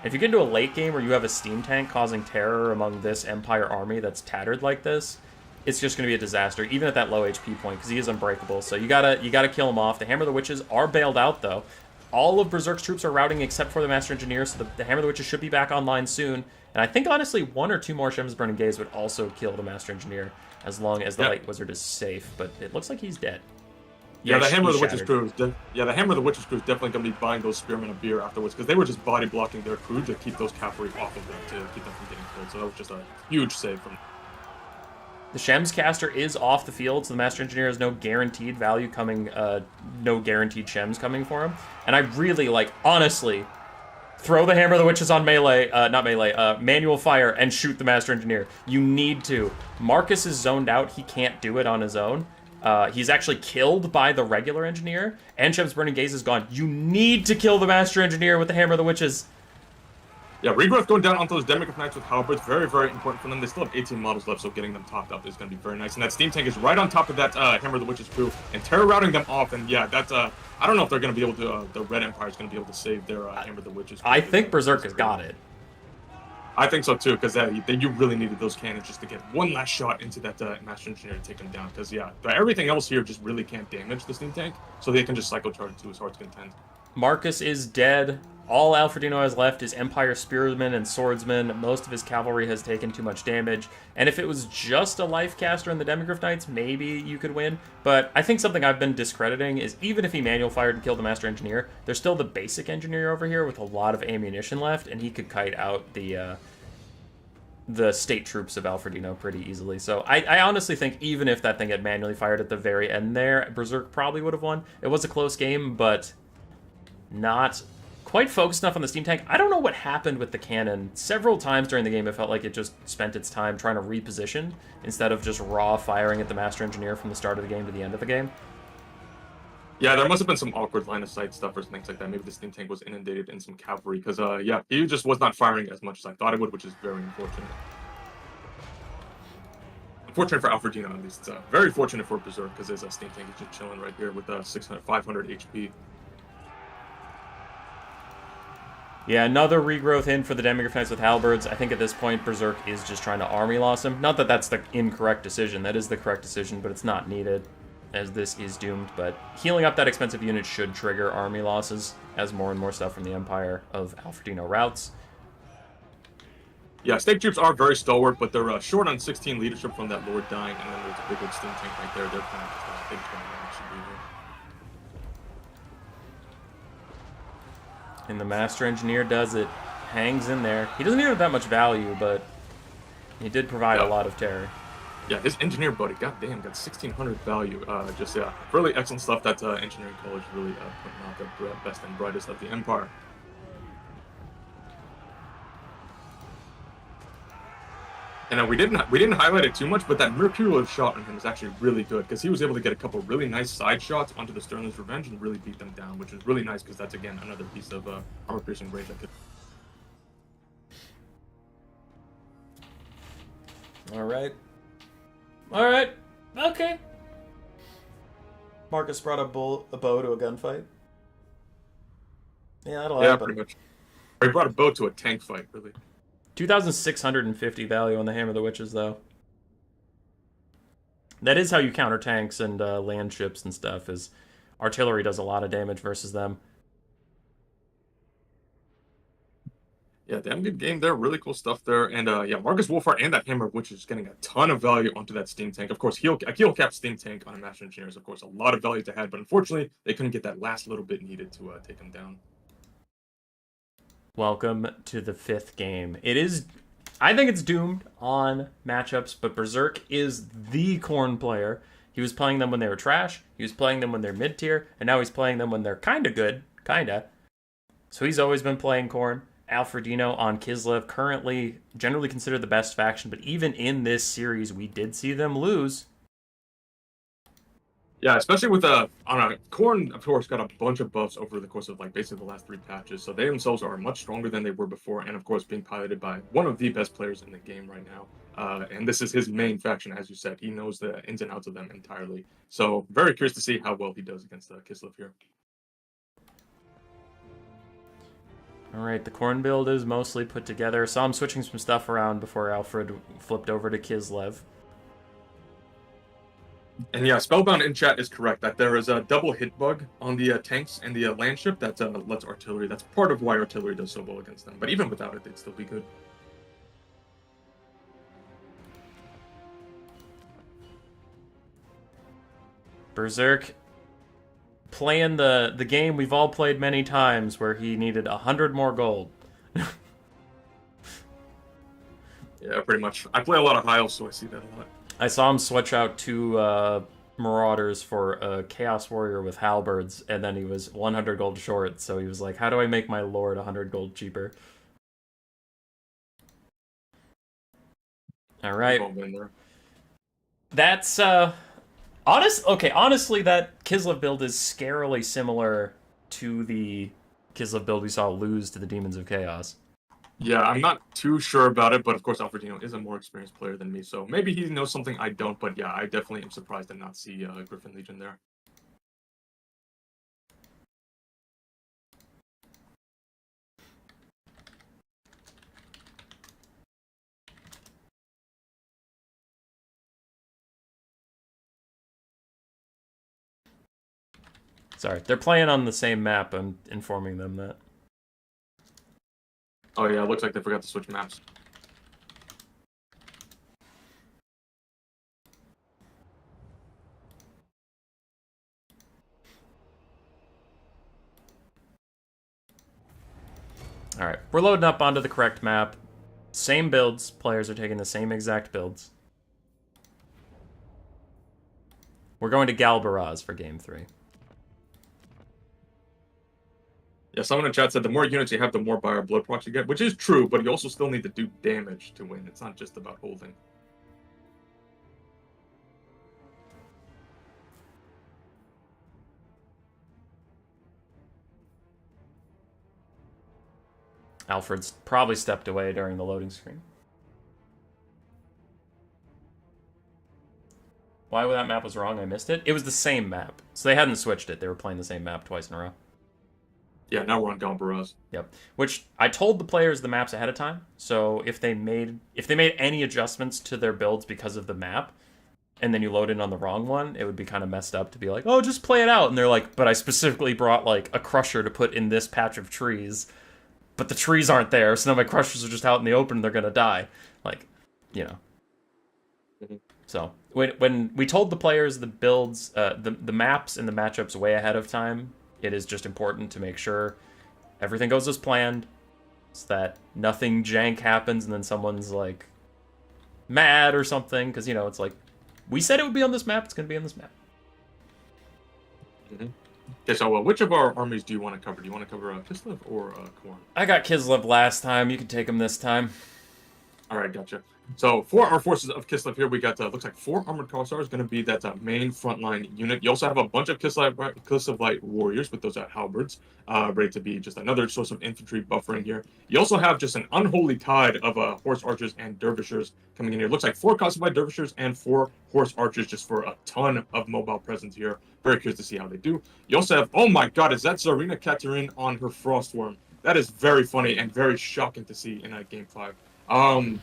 If you get into a late game where you have a steam tank causing terror among this Empire army that's tattered like this, it's just going to be a disaster, even at that low HP point, because he is unbreakable. So you gotta kill him off. The Hammer of the Witches are bailed out, though. All of Berserk's troops are routing except for the Master Engineer, so the Hammer of the Witches should be back online soon. And I think, honestly, 1 or 2 more Shem's Burning Gaze would also kill the Master Engineer, as long as the Light Wizard is safe. But it looks like he's dead. Yeah, the Hammer of the Witches crew. The Hammer of the Witches crew is definitely going to be buying those Spearmen a beer afterwards, because they were just body blocking their crew to keep those cavalry off of them, to keep them from getting killed. So that was just a huge save from them. The Shems caster is off the field, so the Master Engineer has no guaranteed value coming, no guaranteed Shems coming for him. And I really, like, honestly, throw the Hammer of the Witches on melee, not melee, manual fire, and shoot the Master Engineer. You need to. Marcus is zoned out. He can't do it on his own. He's actually killed by the regular Engineer, and Shem's Burning Gaze is gone. You need to kill the Master Engineer with the Hammer of the Witches. Yeah, regrowth going down onto those Demigryph Knights with Halberds, very, very important for them. They still have 18 models left, so getting them topped up is going to be very nice. And that Steam Tank is right on top of that Hammer of the Witches crew, and terror routing them off. And yeah, that's, I don't know if they're going to be able to, the Red Empire is going to be able to save their Hammer of the Witches crew. I think Berserk has got it. I think so too, because you really needed those cannons just to get one last shot into that Master Engineer to take them down. Because yeah, everything else here just really can't damage the Steam Tank, so they can just cycle charge to his heart's content. Marcus is dead. All Alfredino has left is Empire Spearmen and Swordsmen. Most of his cavalry has taken too much damage. And if it was just a life caster in the Demigryph Knights, maybe you could win. But I think something I've been discrediting is even if he manual fired and killed the Master Engineer, there's still the basic Engineer over here with a lot of ammunition left, and he could kite out the state troops of Alfredino pretty easily. So I honestly think even if that thing had manually fired at the very end there, Berserk probably would have won. It was a close game, but not quite focused enough on the steam tank. I don't know what happened with the cannon. Several times during the game, it felt like it just spent its time trying to reposition instead of just raw firing at the Master Engineer from the start of the game to the end of the game. Yeah, there must have been some awkward line of sight stuff or things like that. Maybe the steam tank was inundated in some cavalry, because yeah, he just was not firing as much as I thought it would, which is very unfortunate. Unfortunate for Alfredino, at least. It's very fortunate for Berserk, because his steam tank is just chilling right here with 500 HP. Yeah, another regrowth in for the Demigryph Knights with Halberds. I think at this point, Berserk is just trying to army loss him. Not that that's the incorrect decision. That is the correct decision, but it's not needed, as this is doomed. But healing up that expensive unit should trigger army losses as more and more stuff from the Empire of Alfredino routes. Yeah, state troops are very stalwart, but they're short on 16 leadership from that Lord dying, and then there's a big old steam tank right there. They're kind of just a big thing that should be here. And the Master Engineer does it. Hangs in there. He doesn't even have that much value, but he did provide a lot of terror. Yeah, his engineer buddy, goddamn, got 1,600 value. Yeah, really excellent stuff. That engineering college really putting out the best and brightest of the Empire. And we didn't highlight it too much, but that Mercurial shot on him is actually really good, because he was able to get a couple really nice side shots onto the Sternler's Revenge and really beat them down, which is really nice, because that's, again, another piece of armor-piercing range that could... Alright. Alright. Okay. Marcus brought a bow to a gunfight. Yeah, that'll happen. Yeah, pretty much. Or he brought a bow to a tank fight, really. 2,650 value on the Hammer of the Witches, though. That is how you counter tanks and land ships and stuff, is artillery does a lot of damage versus them. Yeah, damn good game there. Really cool stuff there. And yeah, Marcus Wolfhard and that Hammer of Witches is getting a ton of value onto that steam tank. Of course, a keel cap steam tank on a Master Engineer is, of course, a lot of value to have, but unfortunately, they couldn't get that last little bit needed to take him down. Welcome to the 5th game. It is, I think it's doomed on matchups, but Berserk is the Khorne player. He was playing them when they were trash, he was playing them when they're mid-tier, and now he's playing them when they're kinda good, So he's always been playing Khorne. Alfredino on Kislev, currently generally considered the best faction, but even in this series, we did see them lose. Yeah, especially with Khorne, of course, got a bunch of buffs over the course of basically the last 3 patches, so they themselves are much stronger than they were before, and of course being piloted by one of the best players in the game right now. And this is his main faction, as you said. He knows the ins and outs of them entirely. So very curious to see how well he does against Kislev here. Alright, the Khorne build is mostly put together. Saw him switching some stuff around before Alfred flipped over to Kislev. And yeah, Spellbound in chat is correct that there is a double hit bug on the tanks and the land ship that lets artillery. That's part of why artillery does so well against them. But even without it, they'd still be good. Berserk playing the game we've all played many times where he needed 100 more gold. Yeah, pretty much. I play a lot of High Elves, so I see that a lot. I saw him switch out 2 Marauders for a Chaos Warrior with Halberds, and then he was 100 gold short, so he was like, how do I make my Lord 100 gold cheaper? Alright. That's, honestly, that Kislev build is scarily similar to the Kislev build we saw lose to the Demons of Chaos. Yeah, I'm not too sure about it, but of course Alfredino is a more experienced player than me, so maybe he knows something I don't, but yeah, I definitely am surprised to not see Griffin Legion there. Sorry, they're playing on the same map. I'm informing them that. Oh yeah, it looks like they forgot to switch maps. Alright, we're loading up onto the correct map. Same builds. Players are taking the same exact builds. We're going to Galbaraz for Game 3. Yeah, someone in chat said the more units you have, the more Buyer Blood procs you get, which is true, but you also still need to do damage to win. It's not just about holding. Alfred's probably stepped away during the loading screen. Why that map was wrong? I missed it? It was the same map. So they hadn't switched it. They were playing the same map twice in a row. Yeah, now we're on Galbaraz. Yep. Which I told the players the maps ahead of time. So if they made any adjustments to their builds because of the map, and then you load in on the wrong one, it would be kind of messed up to be like, oh, just play it out. And they're like, but I specifically brought like a crusher to put in this patch of trees, but the trees aren't there, so now my crushers are just out in the open and they're gonna die. Like, you know. Mm-hmm. So when we told the players the builds, the maps and the matchups way ahead of time, it is just important to make sure everything goes as planned, so that nothing jank happens and then someone's like mad or something, because, you know, it's like, we said it would be on this map, it's going to be on this map. Mm-hmm. Okay, so which of our armies do you want to cover? Do you want to cover Kislev or Khorne? I got Kislev last time, you can take him this time. Alright, gotcha. So for our forces of Kislev here, we got looks like 4 armored Cossars going to be that main frontline unit. You also have a bunch of Kislevite warriors with those halberds, ready to be just another source of infantry buffering here. You also have just an unholy tide of horse archers and dervishers coming in here. Looks like 4 Kosovo dervishers and 4 horse archers, just for a ton of mobile presence here. Very curious to see how they do. You also have, oh my god, is that Tsarina Katerin on her Frostworm? That is very funny and very shocking to see in Game 5.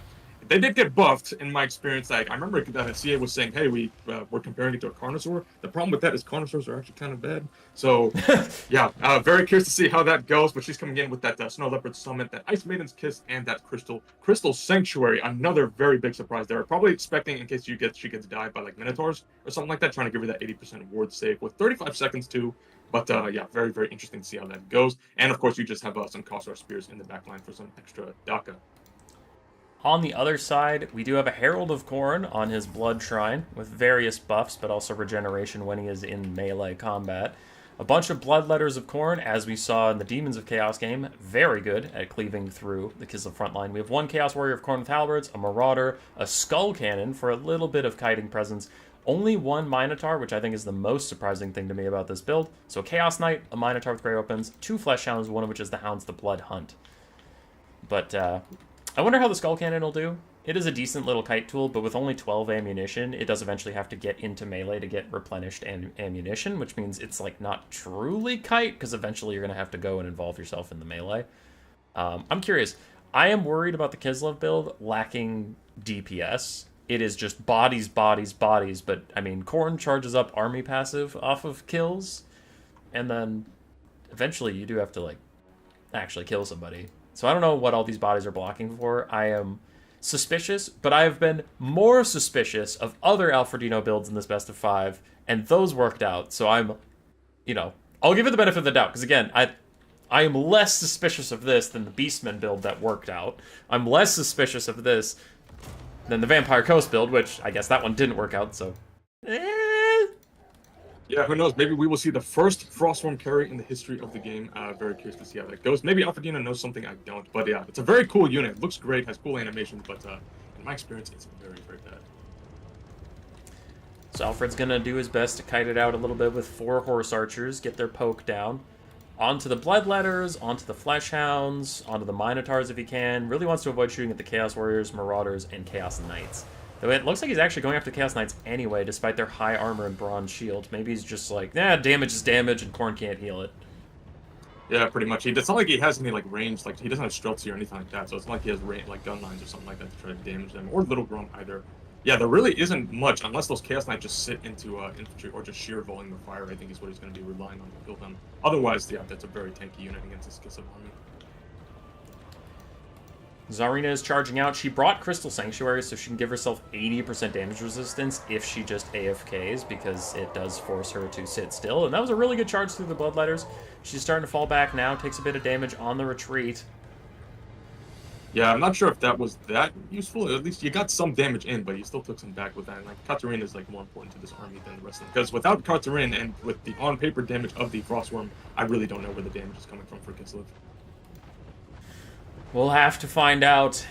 They did get buffed, in my experience. Like, I remember that CA was saying, hey, we're comparing it to a Carnosaur. The problem with that is Carnosaurs are actually kind of bad. So, yeah, very curious to see how that goes. But she's coming in with that Snow Leopard Summit, that Ice Maiden's Kiss, and that Crystal Sanctuary. Another very big surprise there. Probably expecting, in case she gets died by, like, Minotaurs or something like that, trying to give her that 80% ward save with 35 seconds, too. But, yeah, very, very interesting to see how that goes. And, of course, you just have some Kossar Spears in the back line for some extra Daka. On the other side, we do have a Herald of Khorne on his Blood Shrine, with various buffs, but also regeneration when he is in melee combat. A bunch of Bloodletters of Khorne, as we saw in the Demons of Chaos game, very good at cleaving through the Kislev frontline. We have 1 Chaos Warrior of Khorne with Halberds, a Marauder, a Skull Cannon for a little bit of kiting presence, only 1 Minotaur, which I think is the most surprising thing to me about this build. So a Chaos Knight, a Minotaur with Grey Weapons, 2 Flesh Hounds, one of which is the Hounds the Blood Hunt. But, I wonder how the Skull Cannon will do. It is a decent little kite tool, but with only 12 ammunition, it does eventually have to get into melee to get replenished ammunition, which means it's, like, not truly kite, because eventually you're going to have to go and involve yourself in the melee. I'm curious. I am worried about the Kislev build lacking DPS. It is just bodies, bodies, bodies. But I mean, Khorne charges up army passive off of kills, and then eventually you do have to like actually kill somebody. So I don't know what all these bodies are blocking for. I am suspicious, but I have been more suspicious of other Alfredino builds in this best of 5, and those worked out. So I'm, I'll give it the benefit of the doubt because again, I am less suspicious of this than the Beastmen build that worked out. I'm less suspicious of this than the Vampire Coast build, which I guess that one didn't work out. So. Yeah, who knows? Maybe we will see the first Frostworm carry in the history of the game. Very curious to see how that goes. Maybe Alfredino knows something I don't. But yeah, it's a very cool unit. It looks great, has cool animations, but in my experience, it's very, very bad. So Alfred's going to do his best to kite it out a little bit with 4 Horse Archers, get their poke down. Onto the Bloodletters, onto the Fleshhounds, onto the Minotaurs if he can. Really wants to avoid shooting at the Chaos Warriors, Marauders, and Chaos Knights. Though it looks like he's actually going after the Chaos Knights anyway, despite their high armor and bronze shield. Maybe he's just like, damage is damage, and Khorne can't heal it. Yeah, pretty much. It's not like he has any like range, like he doesn't have Streltsy or anything like that, so it's not like he has like gun lines or something like that to try to damage them, or Little Grum either. Yeah, there really isn't much, unless those Chaos Knights just sit into infantry or just sheer volume of fire, I think is what he's going to be relying on to kill them. Otherwise, yeah, that's a very tanky unit against this Kislev army. Zarina is charging out. She brought Crystal Sanctuary so she can give herself 80% damage resistance if she just AFKs, because it does force her to sit still. And that was a really good charge through the Bloodletters. She's starting to fall back now, takes a bit of damage on the retreat. Yeah, I'm not sure if that was that useful. At least you got some damage in, but you still took some back with that. And like Katarina is like more important to this army than the rest of them. Because without Katarina and with the on-paper damage of the Frostworm, I really don't know where the damage is coming from for Kislev. We'll have to find out.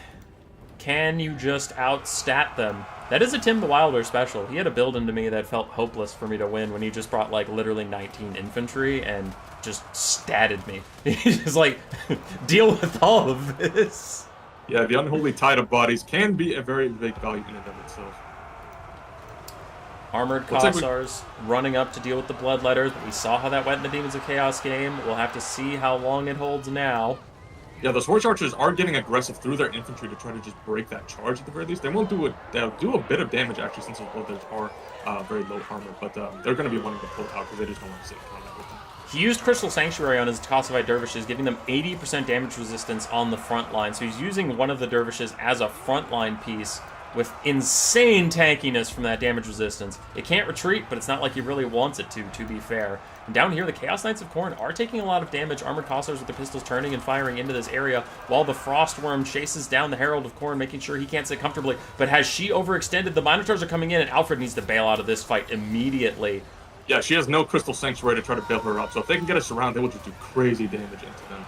Can you just outstat them? That is a Tim the Wilder special. He had a build into me that felt hopeless for me to win when he just brought like literally 19 infantry and just statted me. He's like, deal with all of this. Yeah, the Unholy Tide of Bodies can be a very big value in and of itself. Armored Kossars running up to deal with the Bloodletters, but we saw how that went in the Demons of Chaos game. We'll have to see how long it holds now. Yeah, those Horse Archers are getting aggressive through their infantry to try to just break that charge at the very least. They won't do it. They'll do a bit of damage actually, since those Bloodletters are very low armor, but they're going to be wanting to pull out because they just don't want to sit in combat with them. He used Crystal Sanctuary on his Kossovite Dervishes, giving them 80% damage resistance on the front line. So he's using one of the Dervishes as a frontline piece with insane tankiness from that damage resistance. It can't retreat, but it's not like he really wants it to be fair. And down here, the Chaos Knights of Khorne are taking a lot of damage. Armored Kossars with the pistols turning and firing into this area, while the Frostworm chases down the Herald of Khorne, making sure he can't sit comfortably. But has she overextended? The Minotaurs are coming in, and Alfred needs to bail out of this fight immediately. Yeah, she has no Crystal Sanctuary to try to bail her up, so if they can get us around, they will just do crazy damage into them.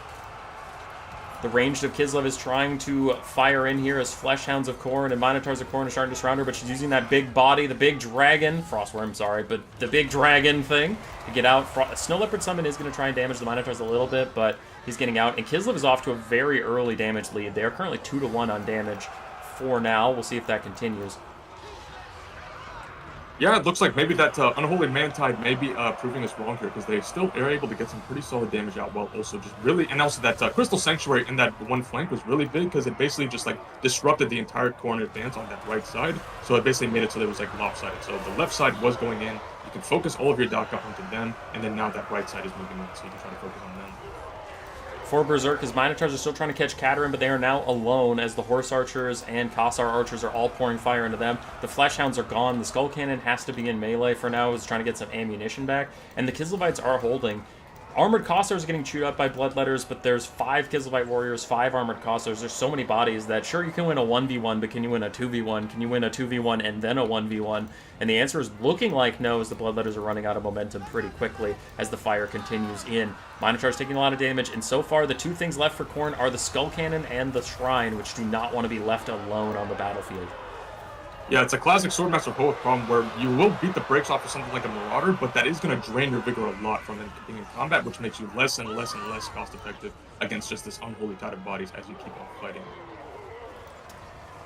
The ranged of Kislev is trying to fire in here as Fleshhounds of Khorne and Minotaurs of Khorne are starting to surround her, but she's using that big body, the big dragon, Frostworm, sorry, but the big dragon thing to get out. Snow Leopard Summon is going to try and damage the Minotaurs a little bit, but he's getting out. And Kislev is off to a very early damage lead. They are currently 2-1 on damage for now. We'll see if that continues. Yeah, it looks like maybe that Unholy Mantide may be proving us wrong here, because they still are able to get some pretty solid damage out, while also just really, and also that Crystal Sanctuary in that one flank was really big, because it basically just like disrupted the entire Khorne advance on that right side, so it basically made it so that it was like lopsided. So the left side was going in, you can focus all of your Daka onto them, and then now that right side is moving in, so you can try to focus on them. For Berserk, his Minotaurs are still trying to catch Katerin, but they are now alone as the Horse Archers and Kossar Archers are all pouring fire into them. The Fleshhounds are gone. The Skull Cannon has to be in melee for now. It's trying to get some ammunition back. And the Kislevites are holding. Armored Kossars are getting chewed up by Bloodletters, but there's 5 Kislevite Warriors, 5 Armored Kossars. There's so many bodies that, sure, you can win a 1v1, but can you win a 2v1? Can you win a 2v1 and then a 1v1? And the answer is looking like no, as the Bloodletters are running out of momentum pretty quickly as the fire continues in. Minotaur's taking a lot of damage, and so far the 2 things left for Khorne are the Skull Cannon and the Shrine, which do not want to be left alone on the battlefield. Yeah, it's a classic Swordmaster Poet problem where you will beat the brakes off of something like a Marauder, but that is going to drain your vigor a lot from it being in combat, which makes you less and less and less cost-effective against just this Unholy Tide of Bodies as you keep on fighting.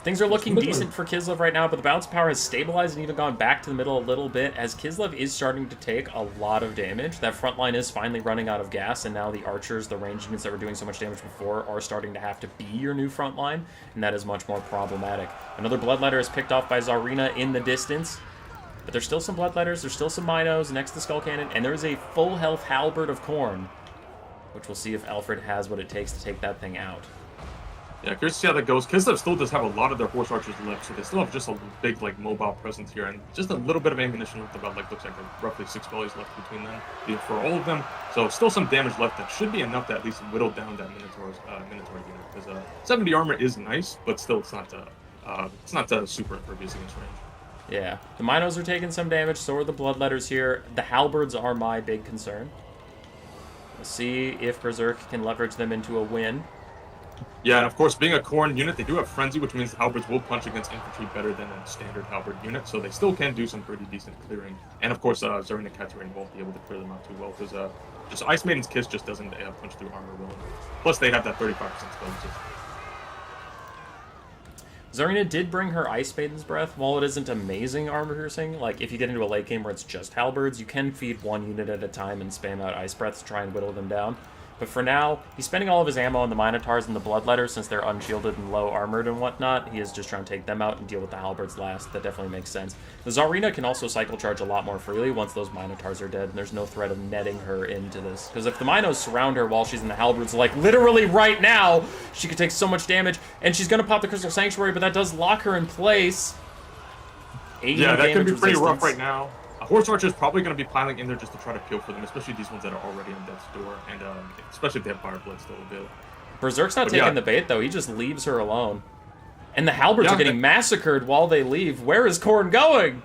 Things are looking decent for Kislev right now, but the bounce power has stabilized and even gone back to the middle a little bit, as Kislev is starting to take a lot of damage. That front line is finally running out of gas, and now the archers, the ranged units that were doing so much damage before, are starting to have to be your new front line, and that is much more problematic. Another Bloodletter is picked off by Tsarina in the distance, but there's still some Bloodletters, there's still some Minos next to the Skull Cannon, and there is a full health Halberd of Khorne, which we'll see if Alfred has what it takes to take that thing out. Yeah, curious to see how that goes. Kislev still does have a lot of their horse archers left, so they still have just a big, like, mobile presence here, and just a little bit of ammunition left, about, like, looks like roughly 6 volleys left between them, for all of them. So still some damage left that should be enough to at least whittle down that Minotaur unit, because 70 armor is nice, but still it's not super impervious against range. Yeah, the Minos are taking some damage, so are the Bloodletters here. The Halberds are my big concern. We'll see if Berserk can leverage them into a win. Yeah, and of course, being a Khorne unit, they do have Frenzy, which means the Halberds will punch against infantry better than a standard Halberd unit, so they still can do some pretty decent clearing. And of course, Zarina and Katarina won't be able to clear them out too well, because just Ice Maiden's Kiss just doesn't punch through armor well. Plus, they have that 35% spell resistance. Zarina did bring her Ice Maiden's Breath. While it isn't amazing armor piercing, like if you get into a late game where it's just Halberds, you can feed one unit at a time and spam out Ice Breaths to try and whittle them down. But for now, he's spending all of his ammo on the Minotaurs and the Bloodletters since they're unshielded and low armored and whatnot. He is just trying to take them out and deal with the Halberds last. That definitely makes sense. The Tsarina can also cycle charge a lot more freely once those Minotaurs are dead, and there's no threat of netting her into this. Because if the Minos surround her while she's in the Halberds, like literally right now, she could take so much damage, and she's going to pop the Crystal Sanctuary, but that does lock her in place. Yeah, that could be pretty rough right now. Horse Archer is probably going to be piling in there just to try to peel for them, especially these ones that are already on death's door, and especially if they have Fire Blood still available. Berserk's not taking the bait, though. He just leaves her alone. And the Halberds are getting massacred while they leave. Where is Khorne going?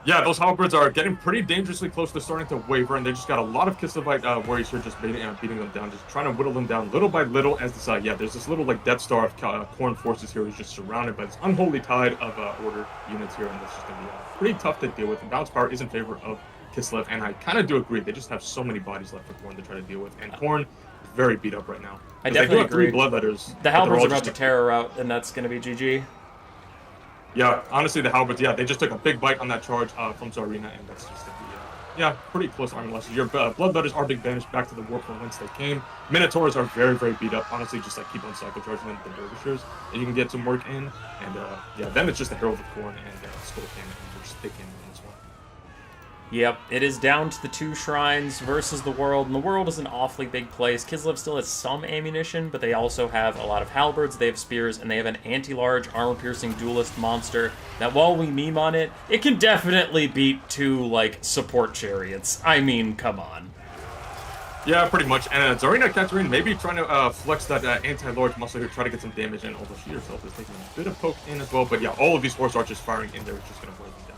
Yeah, those Halberds are getting pretty dangerously close to starting to waver, and they just got a lot of Kislevite warriors here just beating them down, just trying to whittle them down little by little as this, there's this little, like, Death Star of Khorne forces here who's just surrounded by this unholy tide of Order units here, and that's just going to be pretty tough to deal with. The bounce power is in favor of Kislev, and I kind of do agree. They just have so many bodies left for Khorne to try to deal with, and Khorne is very beat up right now. I definitely agree. 3 Bloodletters. The Halberds are about to tear her out, and that's going to be GG. Yeah, honestly, the Halberds, they just took a big bite on that charge from Tsarina, and that's just going to be, pretty close armor losses. Your Bloodletters are being banished back to the warp from whence they came. Minotaurs are very, very beat up. Honestly, just like keep on cycle charging them with the Dervishers, and you can get some work in. And then it's just the Herald of Khorne and Skull Cannon, and we're just thick in this one. Yep, it is down to the 2 shrines versus the world, and the world is an awfully big place. Kislev still has some ammunition, but they also have a lot of halberds, they have spears, and they have an anti-large, armor-piercing duelist monster that, while we meme on it, it can definitely beat 2, like, support chariots. I mean, come on. Yeah, pretty much. And Zarina Katarina maybe trying to flex that anti-large muscle here, try to get some damage in, although she herself is taking a bit of poke in as well. But yeah, all of these horse archers firing in there is just going to wear them down.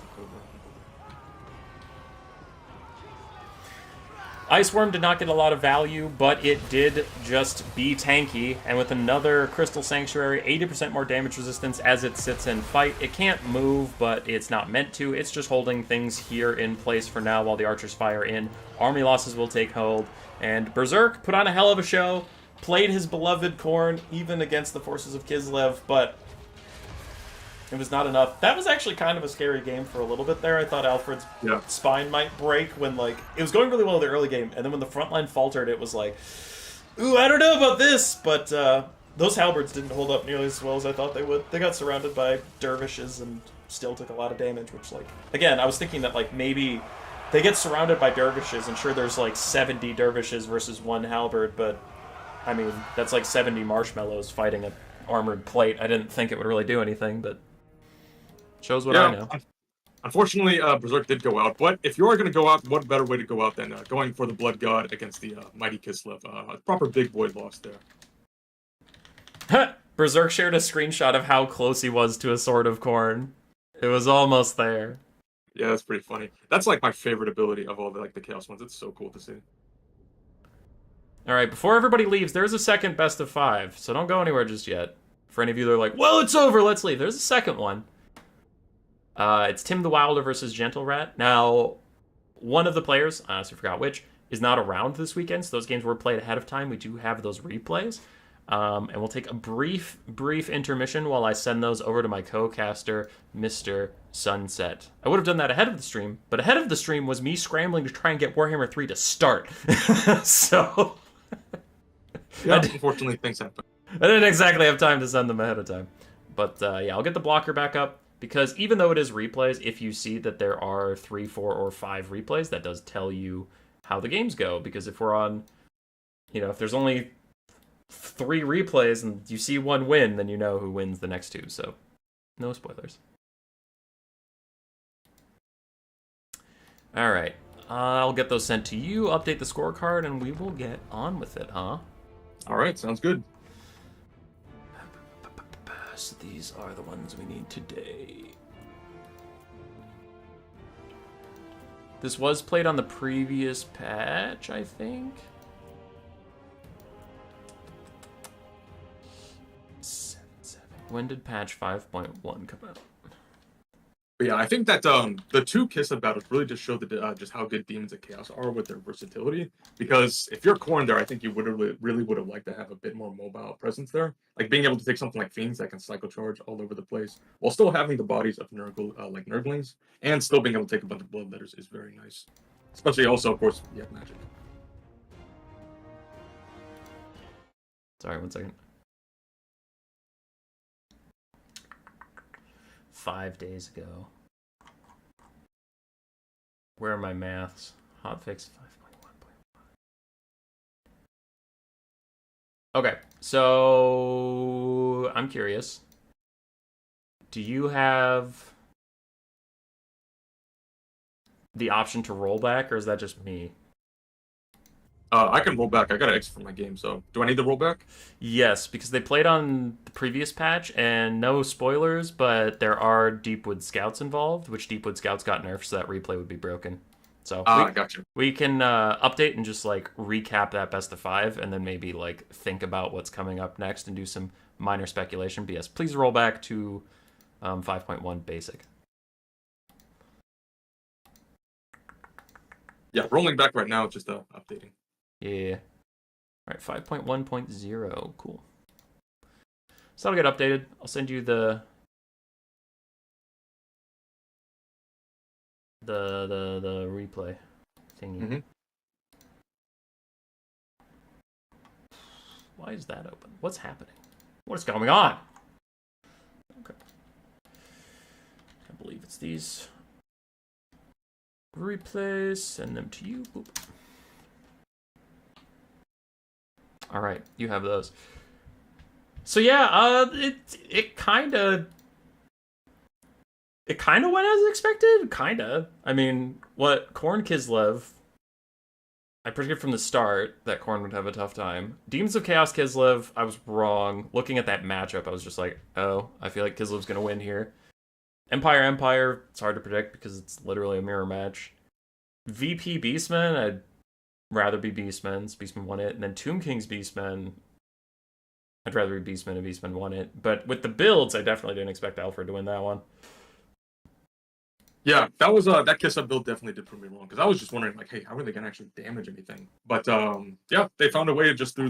Iceworm did not get a lot of value, but it did just be tanky, and with another Crystal Sanctuary, 80% more damage resistance as it sits in fight. It can't move, but it's not meant to. It's just holding things here in place for now while the archers fire in. Army losses will take hold, and Berserk put on a hell of a show, played his beloved Khorne, even against the forces of Kislev, but it was not enough. That was actually kind of a scary game for a little bit there. I thought Alfred's spine might break when, like, it was going really well in the early game, and then when the front line faltered, it was like, ooh, I don't know about this, but those halberds didn't hold up nearly as well as I thought they would. They got surrounded by dervishes and still took a lot of damage, which, like, again, I was thinking that, like, maybe they get surrounded by dervishes, and sure, there's, like, 70 dervishes versus 1 halberd, but, I mean, that's like 70 marshmallows fighting an armored plate. I didn't think it would really do anything, but shows what I know. Unfortunately, Berserk did go out, but if you are going to go out, what better way to go out than going for the Blood God against the mighty Kislev? A proper big boy loss there. Berserk shared a screenshot of how close he was to a Sword of Khorne. It was almost there. Yeah, that's pretty funny. That's like my favorite ability of all the Chaos ones. It's so cool to see. All right, before everybody leaves, there's a second best of 5, so don't go anywhere just yet. For any of you that are like, well, it's over, let's leave. There's a second one. It's Tim the Wilder versus Gentle Rat. Now, one of the players, I honestly forgot which, is not around this weekend, so those games were played ahead of time. We do have those replays. And we'll take a brief intermission while I send those over to my co-caster, Mr. Sunset. I would have done that ahead of the stream, but ahead of the stream was me scrambling to try and get Warhammer 3 to start. So... Yeah, unfortunately, things happen. I didn't exactly have time to send them ahead of time. But yeah, I'll get the blocker back up, because even though it is replays, if you see that there are 3, 4, or 5 replays, that does tell you how the games go. Because if we're on, if there's only 3 replays and you see 1 win, then you know who wins the next 2. So, no spoilers. All right, I'll get those sent to you, update the scorecard, and we will get on with it, huh? All right, sounds good. So these are the ones we need today. This was played on the previous patch, I think. 7.7. When did patch 5.1 come out? But yeah, I think that the 2 Kislev battles really just showed just how good Demons of Chaos are with their versatility. Because if you're Khorne there, I think you would really would have liked to have a bit more mobile presence there, like being able to take something like Fiends that can cycle charge all over the place while still having the bodies of Nurglings, and still being able to take a bunch of Bloodletters is very nice. Especially also, of course, you have magic. Sorry, 1 second. 5 days ago. Where are my maths? Hotfix 5.1.5. Okay, so I'm curious. Do you have the option to roll back, or is that just me? I can roll back. I got an exit from my game, so do I need to roll back? Yes, because they played on the previous patch, and no spoilers, but there are Deepwood Scouts involved, which Deepwood Scouts got nerfed, so that replay would be broken. So gotcha. We can update and just recap that best of 5, and then maybe think about what's coming up next and do some minor speculation. But yes, please roll back to 5.1 basic. Yeah, rolling back right now, just updating. Yeah. All right, 5.1.0. Cool. So that'll get updated. I'll send you the replay thingy. Mm-hmm. Why is that open? What's happening? What is going on? Okay. I believe it's these replays. Send them to you. Boop. All right, you have those. So yeah, it kind of went as expected. Kinda. I mean, what Khorne Kislev, I predicted from the start that Khorne would have a tough time. Demons of Chaos Kislev, I was wrong. Looking at that matchup, I was just like, oh, I feel like Kislev's gonna win here. Empire, it's hard to predict because it's literally a mirror match. VP Beastmen, I'd rather be Beastmen's. Beastmen won it. And then Tomb King's Beastmen, I'd rather be Beastmen, and Beastmen won it. But with the builds, I definitely didn't expect Alfred to win that one. Yeah, that was that Kislev build definitely did prove me wrong, because I was just wondering, hey, how are they gonna actually damage anything? But yeah, they found a way to just through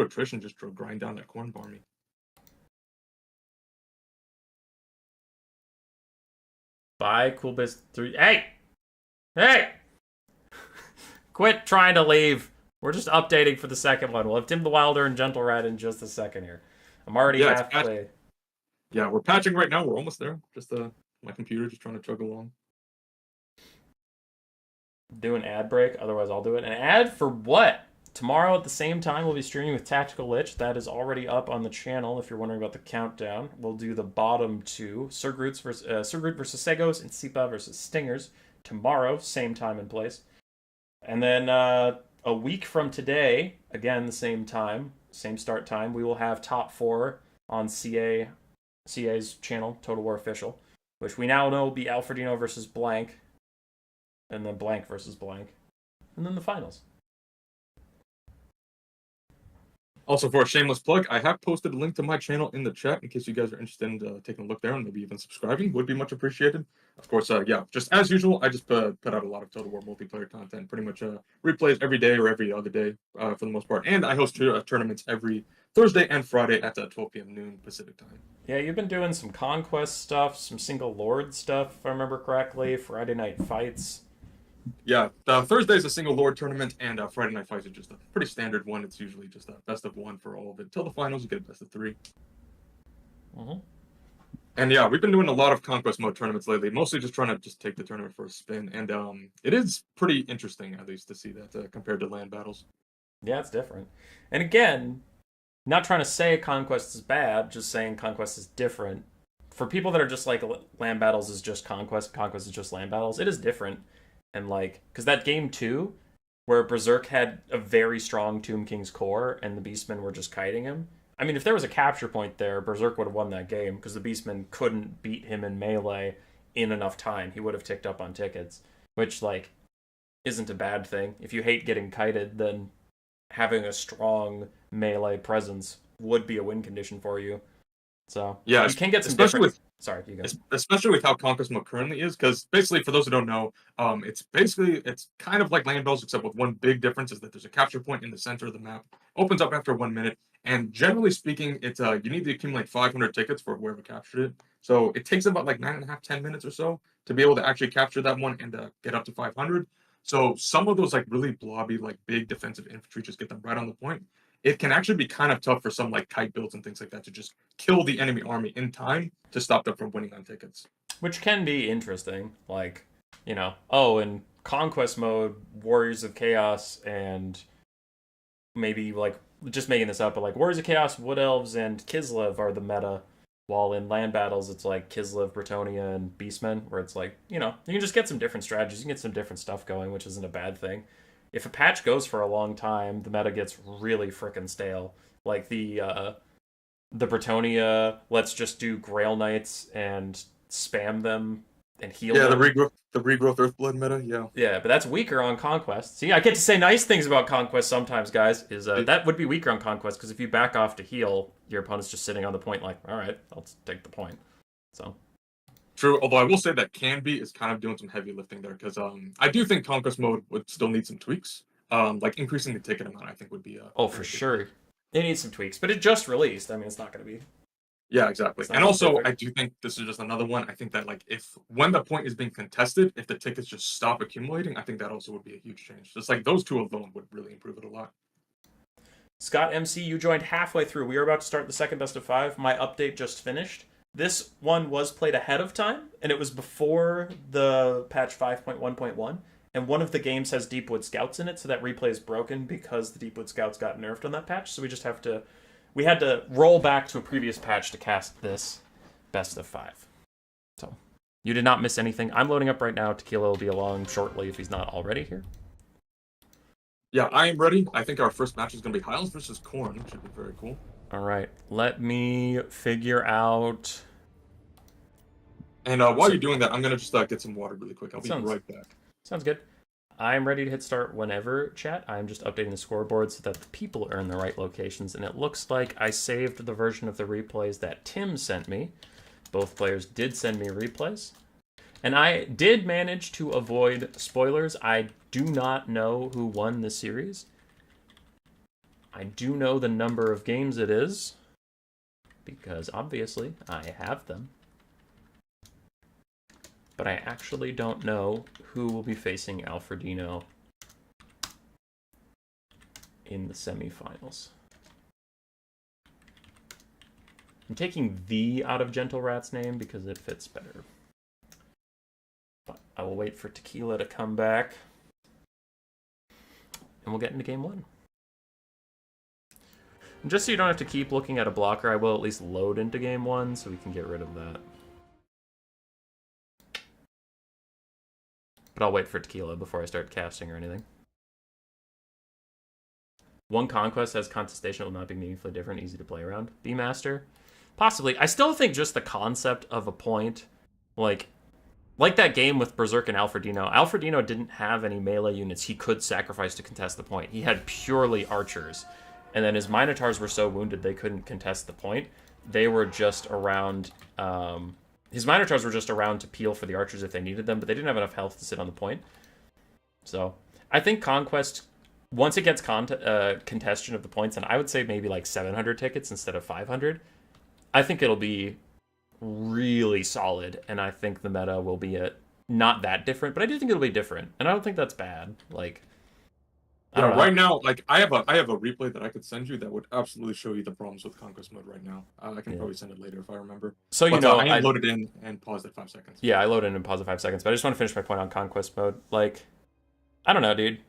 attrition, just to grind down that Khorne army. Bye, Cool Biz 3. Hey! Quit trying to leave. We're just updating for the second one. We'll have Tim the Wilder and Gentle Rat in just a second here. I'm already halfway. Yeah, we're patching right now. We're almost there. Just my computer just trying to chug along. Do an ad break, otherwise I'll do it. An ad for what? Tomorrow at the same time, we'll be streaming with Tactical Lich. That is already up on the channel if you're wondering about the countdown. We'll do the bottom 2. Surgroot versus Segos, and Sipa versus Stingers. Tomorrow, same time and place. And then a week from today, again the same time, same start time, we will have top 4 on CA's channel, Total War Official, which we now know will be Alfredino versus Blank, and then Blank versus Blank, and then the finals. Also, for a shameless plug, I have posted a link to my channel in the chat in case you guys are interested in taking a look there and maybe even subscribing. Would be much appreciated. Of course, yeah, just as usual, I just put out a lot of Total War multiplayer content, pretty much replays every day or every other day for the most part. And I host tournaments every Thursday and Friday at 12 p.m. noon Pacific time. Yeah, you've been doing some conquest stuff, some single lord stuff, if I remember correctly. Friday night fights. Yeah, Thursday is a single lord tournament, and Friday night fights are just a pretty standard one. It's usually just a best of one for all of it. Till the finals, you get a best of three. Mm-hmm. And yeah, we've been doing a lot of conquest mode tournaments lately, mostly just trying to just take the tournament for a spin. And it is pretty interesting, at least, to see that compared to land battles. Yeah, it's different. And again, not trying to say conquest is bad, just saying conquest is different. For people that are just like land battles is just conquest, conquest is just land battles, it is different. And like, because that game 2, where Berserk had a very strong Tomb King's core and the Beastmen were just kiting him. I mean, if there was a capture point there, Berserk would have won that game because the Beastmen couldn't beat him in melee in enough time. He would have ticked up on tickets, which like isn't a bad thing. If you hate getting kited, then having a strong melee presence would be a win condition for you. So yeah, you can get some especially different... with Sorry, you go. especially with how conquest mode currently is, because basically, for those who don't know, it's kind of like land battles, except with one big difference is that there's a capture point in the center of the map. Opens up after 1 minute, and generally speaking, it's you need to accumulate 500 tickets for whoever captured it. So it takes about like 9.5, 10 minutes or so to be able to actually capture that one and get up to 500. So some of those like really blobby, like big defensive infantry, just get them right on the point. It can actually be kind of tough for some like kite builds and things like that to just kill the enemy army in time to stop them from winning on tickets. Which can be interesting. Like, you know, oh, in conquest mode, Warriors of Chaos and maybe like just making this up, but like Warriors of Chaos, Wood Elves, and Kislev are the meta. While in land battles, it's like Kislev, Bretonia, and Beastmen, where it's like, you know, you can just get some different strategies, you can get some different stuff going, which isn't a bad thing. If a patch goes for a long time, the meta gets really frickin' stale. Like the Bretonia, let's just do Grail Knights and spam them and heal them. The regrowth Earthblood meta, yeah. Yeah, but that's weaker on Conquest. See, I get to say nice things about Conquest sometimes, guys. Is that would be weaker on Conquest, because if you back off to heal, your opponent's just sitting on the point like, all right, I'll take the point. So true, although I will say that Canby is kind of doing some heavy lifting there, because I do think Conquest mode would still need some tweaks. Like increasing the ticket amount, I think would be oh, for sure. It needs some tweaks, but it just released. I mean, it's not going to be... Yeah, exactly. And also, perfect. I do think this is just another one. I think that like when the point is being contested, if the tickets just stop accumulating, I think that also would be a huge change. Just like those two alone would really improve it a lot. Scott MC, you joined halfway through. We are about to start the second best of 5. My update just finished. This one was played ahead of time, and it was before the patch 5.1.1. And one of the games has Deepwood Scouts in it, so that replay is broken because the Deepwood Scouts got nerfed on that patch. So we just have to... We had to roll back to a previous patch to cast this best of 5. So, you did not miss anything. I'm loading up right now. Tequila will be along shortly if he's not already here. Yeah, I am ready. I think our first match is going to be Hiles versus Khorne, which should be very cool. All right, let me figure out... And while you're doing that, I'm going to just get some water really quick. I'll be right back. Sounds good. I'm ready to hit start whenever, chat. I'm just updating the scoreboard so that the people are in the right locations, and it looks like I saved the version of the replays that Tim sent me. Both players did send me replays. And I did manage to avoid spoilers. I do not know who won the series. I do know the number of games it is, because obviously I have them. But I actually don't know who will be facing Alfredino in the semifinals. I'm taking the out of Gentle Rat's name because it fits better. But I will wait for Tequila to come back. And we'll get into game 1. And just so you don't have to keep looking at a blocker, I will at least load into game 1 so we can get rid of that. But I'll wait for Tequila before I start casting or anything. One conquest has contestation will not be meaningfully different, easy to play around. Beemaster? Possibly. I still think just the concept of a point, like that game with Berserk and Alfredino. Alfredino didn't have any melee units he could sacrifice to contest the point. He had purely archers. and then his Minotaurs were so wounded they couldn't contest the point. They were just around. His Minotaurs were just around to peel for the archers if they needed them, but they didn't have enough health to sit on the point. So I think Conquest, once it gets contestation of the points, and I would say maybe like 700 tickets instead of 500, I think it'll be really solid, and I think the meta will be not that different, but I do think it'll be different, and I don't think that's bad. Like, I don't know. Right now, like I have a replay that I could send you that would absolutely show you the problems with Conquest mode right now. I can probably send it later if I remember. So I loaded in and paused at 5 seconds. Yeah, I loaded in and paused at 5 seconds, but I just want to finish my point on Conquest mode. Like, I don't know, dude.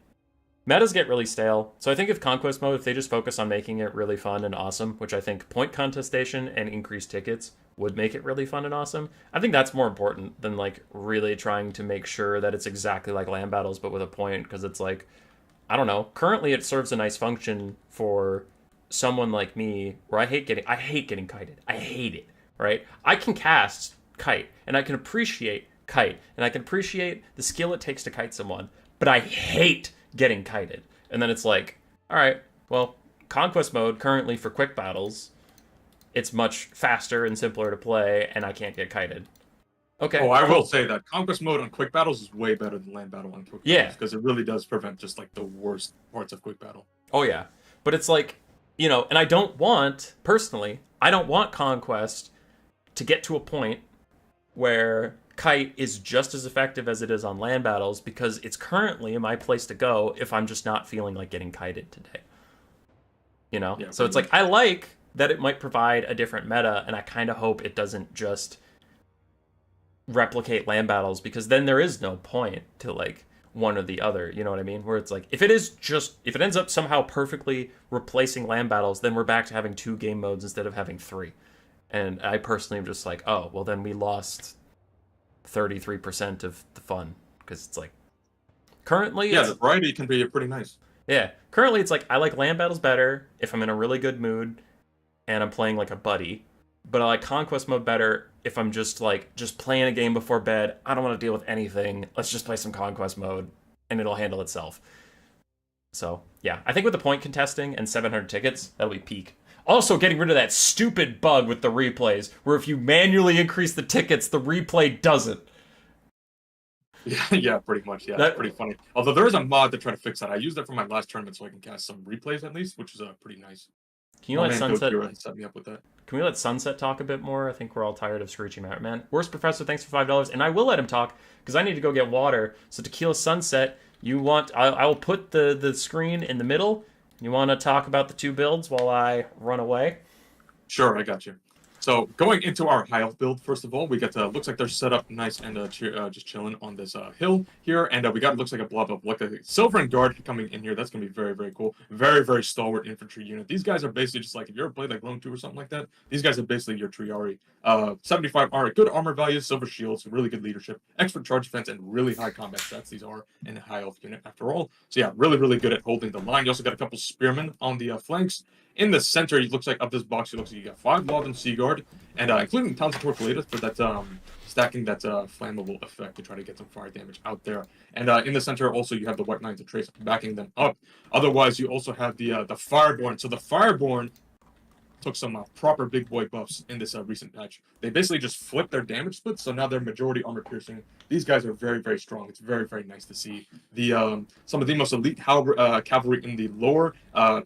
Metas get really stale, so I think if Conquest mode, if they just focus on making it really fun and awesome, which I think point contestation and increased tickets would make it really fun and awesome, I think that's more important than like really trying to make sure that it's exactly like land battles but with a point, because it's like, I don't know. Currently, it serves a nice function for someone like me, where I hate getting kited. I hate it. Right? I can cast kite, and I can appreciate kite, and I can appreciate the skill it takes to kite someone, but I hate getting kited. And then it's like, all right, well, Conquest mode currently for quick battles, it's much faster and simpler to play, and I can't get kited. Okay. Oh, I will say that Conquest mode on quick battles is way better than land battle on quick battles, because it really does prevent just like the worst parts of quick battle. Oh yeah, but it's like, and I don't want Conquest to get to a point where kite is just as effective as it is on land battles, because it's currently my place to go if I'm just not feeling like getting kited today. Yeah, so it's like, I like that it might provide a different meta, and I kind of hope it doesn't just replicate land battles, because then there is no point to like one or the other, you know what I mean? Where it's like, if it ends up somehow perfectly replacing land battles, then we're back to having 2 game modes instead of having 3. And I personally am just like, oh, well then we lost 33% of the fun, because it's like, currently the variety can be pretty nice. Yeah, currently it's like, I like land battles better if I'm in a really good mood and I'm playing like a buddy, but I like Conquest mode better if I'm just playing a game before bed. I don't want to deal with anything. Let's just play some Conquest mode, and it'll handle itself. So, yeah, I think with the point contesting and 700 tickets, that'll be peak. Also, getting rid of that stupid bug with the replays, where if you manually increase the tickets, the replay doesn't. Yeah, pretty much. Yeah, that's pretty funny. Although there is a mod to try to fix that. I used that for my last tournament so I can cast some replays at least, which is pretty nice. Can you let Sunset set me up with that? Can we let Sunset talk a bit more? I think we're all tired of screeching out, man. Worst Professor, thanks for $5, and I will let him talk because I need to go get water. So Tequila Sunset, I will put the screen in the middle. You want to talk about the 2 builds while I run away? Sure, I got you. So going into our high elf build, first of all, we got looks like they're set up nice and just chilling on this hill here, and we got looks like a blob of like a Silver Guard coming in here. That's gonna be very, very cool. Very, very stalwart infantry unit. These guys are basically just like, if you ever played like Rome 2 or something like that, these guys are basically your Triari. 75 armor, good armor values, silver shields, really good leadership, expert charge defense, and really high combat stats. These are in a high elf unit after all. So yeah, really, really good at holding the line. You also got a couple spearmen on the flanks. In the center, it looks like of this box, it looks like you got 5 Lothern Sea Guard, and including Towns of Torquilata for that stacking that flammable effect to try to get some fire damage out there. And in the center, also you have the White Knights of Trace backing them up. Otherwise, you also have the Fireborn. So the Fireborn took some proper big boy buffs in this recent patch. They basically just flipped their damage split, so now they're majority armor piercing. These guys are very, very strong. It's very, very nice to see. The some of the most elite cavalry in the lore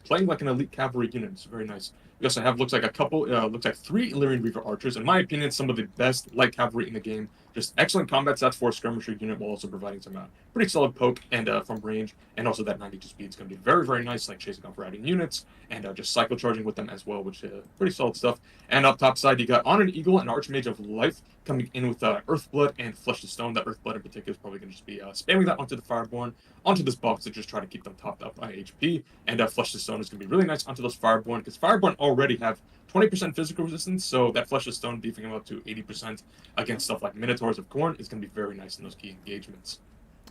playing like an elite cavalry unit. It's very nice. We also have looks like 3 Illyrian Reaver archers. In my opinion, some of the best light cavalry in the game. Just excellent combat stats for a skirmisher unit, while also providing some pretty solid poke and from range, and also that 92 speed is going to be very, very nice, like chasing off routing units and just cycle charging with them as well, which is pretty solid stuff. And up top side, you got On an Eagle and Archmage of Life coming in with Earthblood and Flesh to Stone. That Earthblood in particular is probably going to just be spamming that onto the Fireborn, onto this buff to just try to keep them topped up by HP. And Flesh to Stone is going to be really nice onto those Fireborn, because Fireborn already have 20% physical resistance, so that Flesh of Stone beefing them up to 80% against stuff like Minotaurs of Khorne is going to be very nice in those key engagements.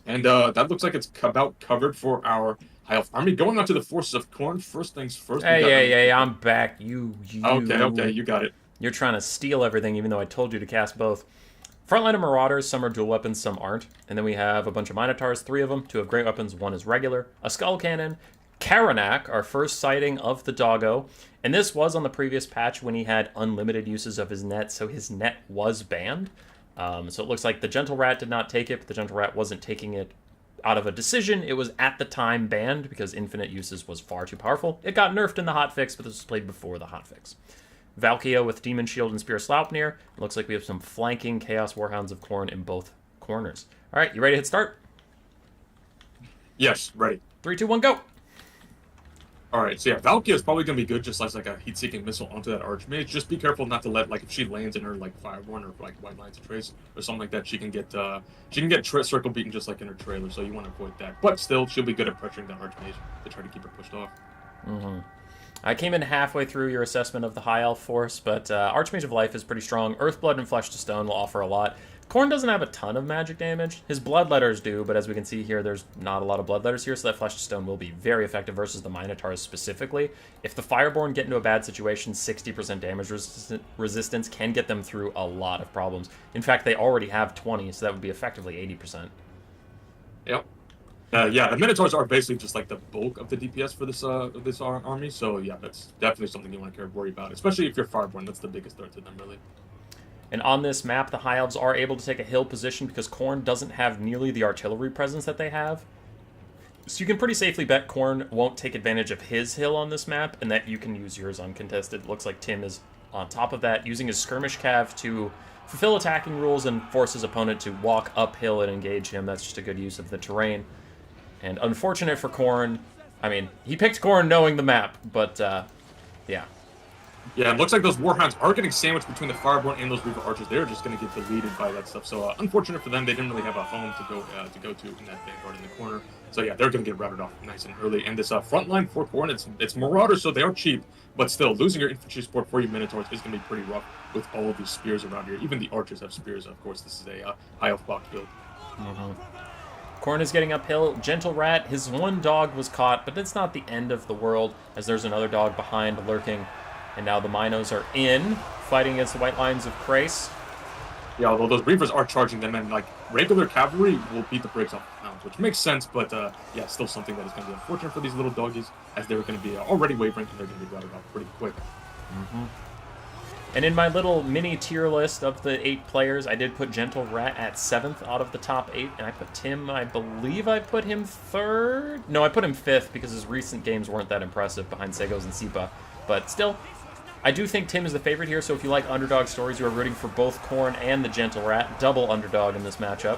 And that looks like it's about covered for our High Elf army. Going on to the forces of Khorne, first things first. Hey, I'm back. You. Okay, you got it. You're trying to steal everything, even though I told you to cast both. Frontline of Marauders, some are dual weapons, some aren't. And then we have a bunch of Minotaurs, 3 of them. 2 have great weapons, 1 is regular. A Skull Cannon, Karanak, our first sighting of the doggo. And this was on the previous patch when he had unlimited uses of his net, so his net was banned. So it looks like the Gentle Rat did not take it, but the Gentle Rat wasn't taking it out of a decision. It was at the time banned because infinite uses was far too powerful. It got nerfed in the hotfix, but this was played before the hotfix. Valkia with Demon Shield and Spear Sleipnir. It looks like we have some flanking Chaos Warhounds of Khorne in both corners. All right, you ready to hit start? Yes, ready. 3, 2, 1, go! Alright, so yeah, Valkia is probably going to be good just as like a heat-seeking missile onto that Archmage. Just be careful not to let, like, if she lands in her, like, Fireborn or, like, White Lines of Trace or something like that, she can get circle beaten just like in her trailer, so you want to avoid that. But still, she'll be good at pressuring that Archmage to try to keep her pushed off. Mm-hmm. I came in halfway through your assessment of the High Elf force, but Archmage of Life is pretty strong. Earthblood and Flesh to Stone will offer a lot. Khorne doesn't have a ton of magic damage. His Bloodletters do, but as we can see here, there's not a lot of Bloodletters here, so that Flesh to Stone will be very effective versus the Minotaurs specifically. If the Fireborn get into a bad situation, 60% damage resistance can get them through a lot of problems. In fact, they already have 20, so that would be effectively 80%. Yep. Yeah, the Minotaurs are basically just like the bulk of the DPS for this army, so yeah, that's definitely something you want to worry about, especially if you're Fireborn. That's the biggest threat to them, really. And on this map, the High Elves are able to take a hill position because Khorne doesn't have nearly the artillery presence that they have. So you can pretty safely bet Khorne won't take advantage of his hill on this map, and that you can use yours uncontested. It looks like Tim is on top of that, using his Skirmish Cav to fulfill attacking rules and force his opponent to walk uphill and engage him. That's just a good use of the terrain. And unfortunate for Khorne, I mean, he picked Khorne knowing the map, but yeah. Yeah, it looks like those Warhounds are getting sandwiched between the Fireborn and those Reaver Archers. They're just going to get deleted by that stuff. So unfortunate for them, they didn't really have a home to go to in that Vanguard in the corner. So yeah, they're going to get routed off nice and early. And this front line for Khorne, it's Marauders, so they are cheap. But still, losing your infantry support for your Minotaurs is going to be pretty rough with all of these spears around here. Even the Archers have spears. Of course, this is a High Elf block build. Mm-hmm. Khorne is getting uphill. Gentle Rat, his one dog was caught, but it's not the end of the world, as there's another dog behind lurking. And now the Minos are in, fighting against the White Lines of Krace. Yeah, although those Reavers are charging them, and like regular cavalry will beat the brakes off the Hounds, which makes sense, but yeah, still something that is going to be unfortunate for these little doggies, as they're going to be already wavering, and they're going to be routed off pretty quick. Mm-hmm. And in my little mini tier list of the 8 players, I did put Gentle Rat at 7th out of the top 8, and I put Tim, I believe I put him 3rd? No, I put him 5th because his recent games weren't that impressive behind Segos and Sipa, but still, I do think Tim is the favorite here, so if you like underdog stories, you are rooting for both Khorne and the Gentle Rat. Double underdog in this matchup.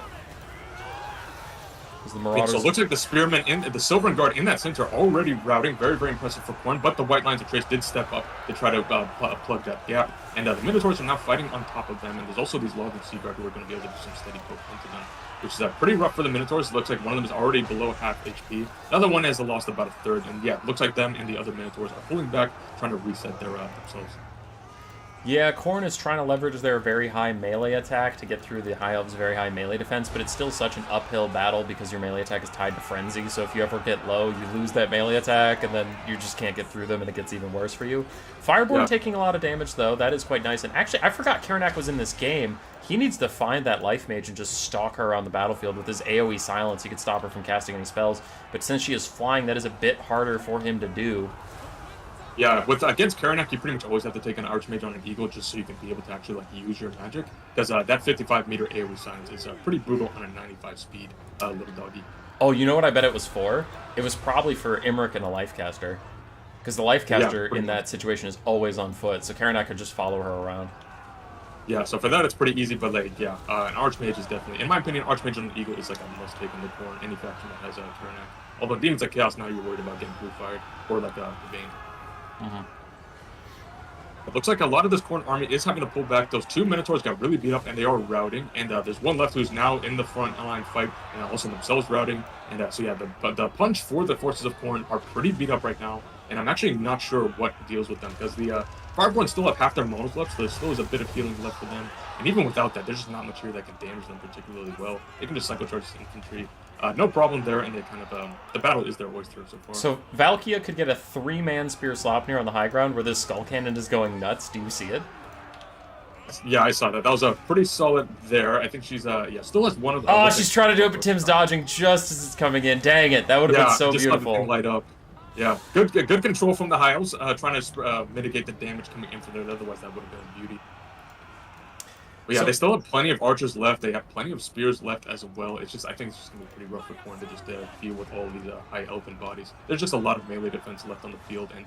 The Marauders... So it looks like the Spearmen and the Silvern Guard in that center are already routing. Very, very impressive for Khorne, but the White Lines of Trace did step up to try to plug that gap. And the Minotaurs are now fighting on top of them, and there's also these Logs of Seaguard who are going to be able to do some steady poke into them, which is pretty rough for the Minotaurs. It looks like one of them is already below half HP. The other one has lost about a third, and yeah, it looks like them and the other Minotaurs are pulling back, trying to reset their themselves. Yeah, Khorne is trying to leverage their very high melee attack to get through the High Elves' very high melee defense, but it's still such an uphill battle because your melee attack is tied to Frenzy, so if you ever get low, you lose that melee attack, and then you just can't get through them, and it gets even worse for you. Fireborn taking a lot of damage, though. That is quite nice. And actually, I forgot Karanak was in this game. He needs to find that Life Mage and just stalk her around the battlefield with his AoE silence. He could stop her from casting any spells, but since she is flying, that is a bit harder for him to do. Yeah, against Karanak, you pretty much always have to take an Archmage on an Eagle just so you can be able to actually like use your magic. Because that 55-meter AoE silence is pretty brutal on a 95 speed little doggy. Oh, you know what I bet it was for? It was probably for Imric and a Lifecaster. Because the Lifecaster in that situation is always on foot, so Karanak could just follow her around. Yeah, so for that it's pretty easy, but like, yeah, an Archmage is definitely, in my opinion, Archmage on an Eagle is like a must take in the Khorne, any faction that has a Karanak. Although Demons like Chaos, now you're worried about getting blue fired, or like a Vein. Mm-hmm. It looks like a lot of this Khorne army is having to pull back. Those 2 Minotaurs got really beat up, and they are routing. And there's one left who's now in the front line fight, and also themselves routing. And so yeah, the punch for the forces of Khorne are pretty beat up right now. And I'm actually not sure what deals with them, because the Fireborn still have half their monos left, so there still is a bit of healing left for them. And even without that, there's just not much here that can damage them particularly well. They can just cycle charge this infantry. No problem there, and they kind of the battle is their oyster so far. So Valkia could get a 3-man Spear Sleipnir on the high ground where this Skull Cannon is going nuts. Do you see it? Yeah, I saw that. That was a pretty solid there. I think she's yeah, still has one of the. Oh, she's trying to do it, but Tim's dodging just as it's coming in. Dang it! That would have been so just beautiful. Let the thing light up. Yeah, good control from the High Elves, trying to mitigate the damage coming in from there. Otherwise, that would have been a beauty. But yeah, So they still have plenty of archers left. They have plenty of spears left as well. It's just, I think it's just gonna be pretty rough for Khorne to just deal with all these high elven bodies. There's just a lot of melee defense left on the field, and